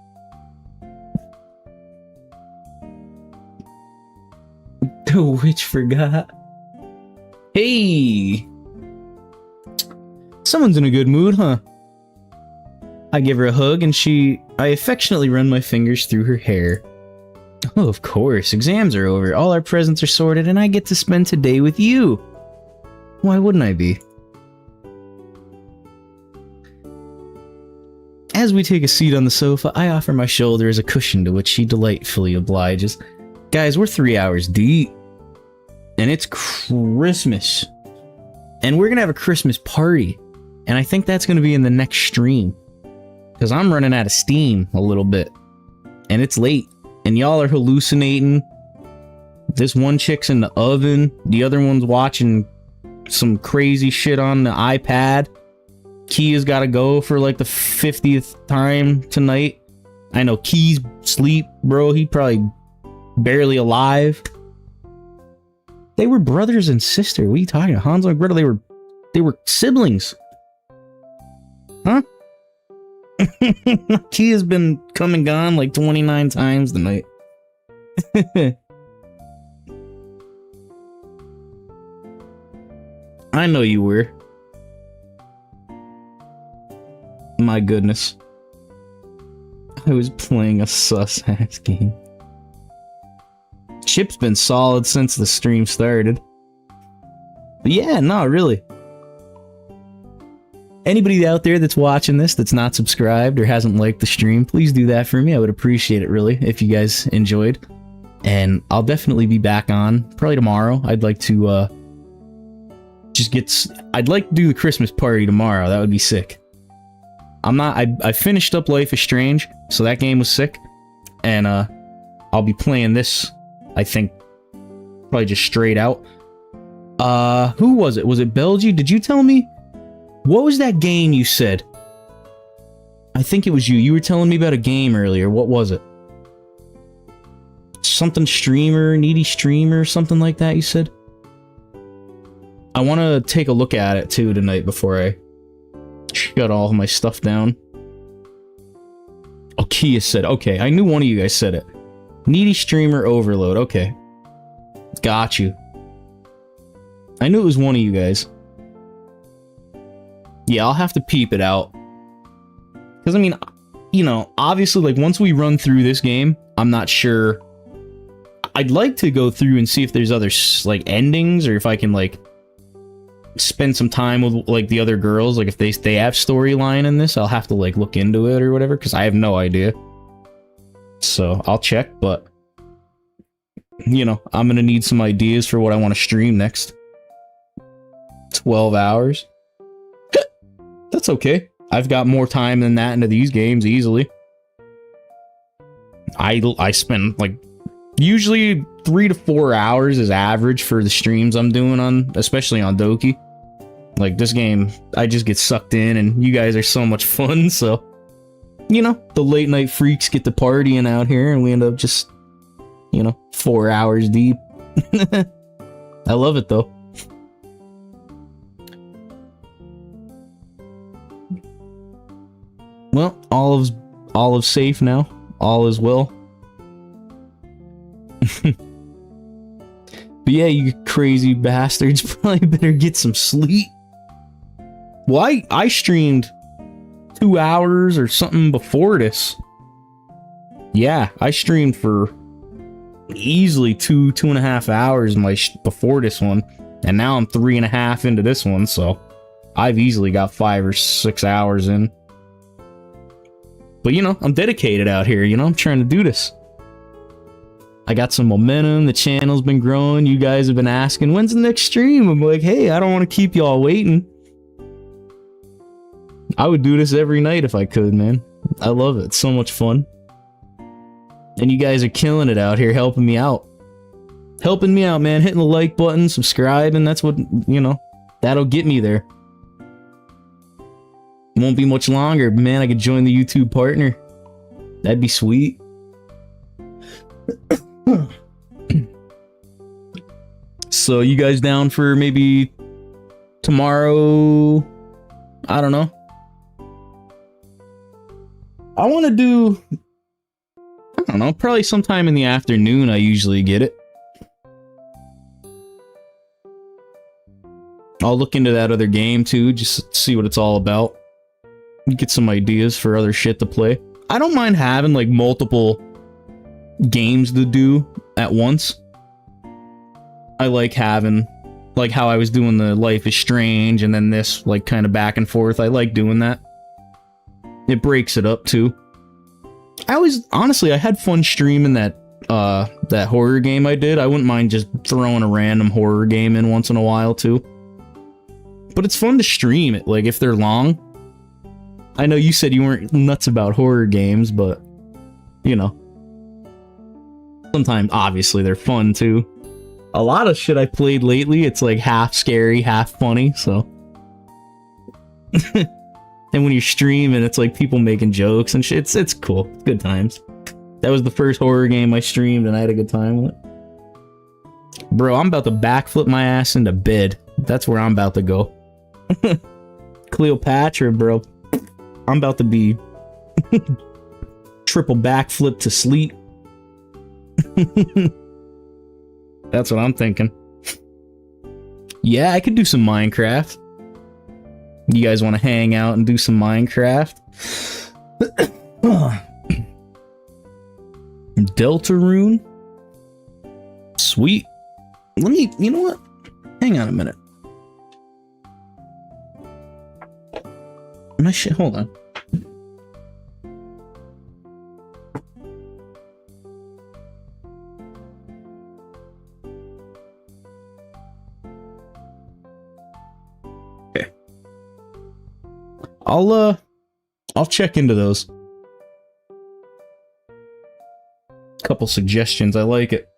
The witch forgot. Hey! Someone's in a good mood, huh? I give her a hug and I affectionately run my fingers through her hair. Oh, of course. Exams are over. All our presents are sorted and I get to spend today with you. Why wouldn't I be? As we take a seat on the sofa, I offer my shoulder as a cushion to which she delightfully obliges. Guys, we're 3 hours deep. And it's Christmas. And we're gonna have a Christmas party. And I think that's gonna be in the next stream. Because I'm running out of steam a little bit. And it's late. And y'all are hallucinating. This one chick's in the oven. The other one's watching some crazy shit on the iPad. Kia's gotta go for like the 50th time tonight. I know Key's sleep, bro. He probably barely alive. They were brothers and sister. What are you talking about? Hansel and Gretel, they were siblings. Huh? Kia's been come and gone like 29 times tonight. I know you were. My goodness. I was playing a sus-ass game. Chip's been solid since the stream started. But yeah, no, really. Anybody out there that's watching this that's not subscribed or hasn't liked the stream, please do that for me. I would appreciate it, really, if you guys enjoyed. And I'll definitely be back on, probably tomorrow. I'd like to, I'd like to do the Christmas party tomorrow. That would be sick. I finished up Life is Strange, so that game was sick. And, I'll be playing this, I think, probably just straight out. Who was it? Was it Belgie? Did you tell me? What was that game you said? I think it was you. You were telling me about a game earlier. What was it? Something streamer, needy streamer, something like that, you said? I want to take a look at it, too, tonight before I shut all of my stuff down. Oh, Kia said, okay, I knew one of you guys said it. Needy streamer overload, okay. Got you. I knew it was one of you guys. Yeah, I'll have to peep it out. Because, I mean, you know, obviously, like, once we run through this game, I'm not sure. I'd like to go through and see if there's other, like, endings, or if I can, like, spend some time with, like, the other girls. Like, if they have storyline in this, I'll have to, like, look into it or whatever, because I have no idea. So, I'll check, but, you know, I'm gonna need some ideas for what I want to stream next. 12 hours. That's okay. I've got more time than that into these games easily. I spend, like, usually 3 to 4 hours is average for the streams I'm doing on, especially on Doki. Like, this game, I just get sucked in, and you guys are so much fun, so, you know, the late night freaks get to partying out here, and we end up just, you know, 4 hours deep. I love it, though. Well, all is safe now. All is well. But yeah, you crazy bastards probably better get some sleep. Well, I streamed 2 hours or something before this. Yeah, I streamed for easily 2.5 hours before this one. And now I'm 3.5 into this one, so I've easily got 5 or 6 hours in. But, you know, I'm dedicated out here, you know? I'm trying to do this. I got some momentum. The channel's been growing. You guys have been asking, when's the next stream? I'm like, hey, I don't want to keep y'all waiting. I would do this every night if I could, man. I love it. It's so much fun. And you guys are killing it out here, helping me out. Helping me out, man. Hitting the like button, subscribing. That's what, you know, that'll get me there. Won't be much longer, man. I could join the YouTube partner. That'd be sweet. So, you guys down for maybe tomorrow? I don't know. I want to do, I don't know, probably sometime in the afternoon. I usually get it. I'll look into that other game too, just see what it's all about. Get some ideas for other shit to play. I don't mind having, like, multiple games to do at once. I like having, like, how I was doing the Life is Strange and then this, like, kind of back and forth. I like doing that. It breaks it up too. Honestly, I had fun streaming that horror game I did. I wouldn't mind just throwing a random horror game in once in a while too. But it's fun to stream it, like, if they're long. I know you said you weren't nuts about horror games, but, you know. Sometimes, obviously, they're fun, too. A lot of shit I played lately, it's, like, half scary, half funny, so. And when you're streaming, it's, like, people making jokes and shit. It's cool. It's good times. That was the first horror game I streamed, and I had a good time with it. Bro, I'm about to backflip my ass into bed. That's where I'm about to go. Cleopatra, bro. I'm about to be triple backflip to sleep. That's what I'm thinking. Yeah, I could do some Minecraft. You guys want to hang out and do some Minecraft? Deltarune? Sweet. Let me, you know what? Hang on a minute. My shit, hold on. Okay. I'll check into those. Couple suggestions, I like it.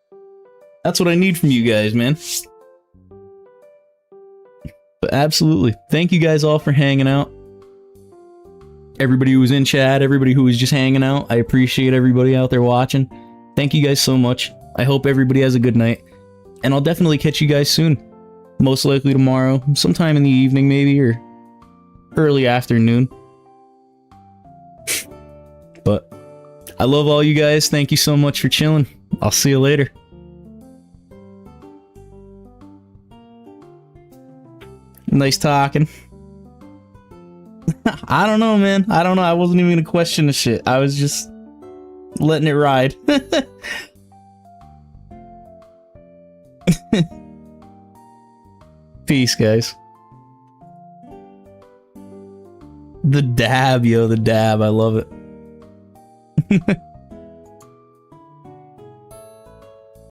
That's what I need from you guys, man. But absolutely. Thank you guys all for hanging out. Everybody who was in chat, everybody who was just hanging out, I appreciate everybody out there watching. Thank you guys so much. I hope everybody has a good night. And I'll definitely catch you guys soon. Most likely tomorrow, sometime in the evening maybe, or early afternoon. But I love all you guys. Thank you so much for chilling. I'll see you later. Nice talking. I don't know, man. I don't know. I wasn't even gonna question the shit. I was just letting it ride. Peace, guys. The dab, yo, the dab. I love it.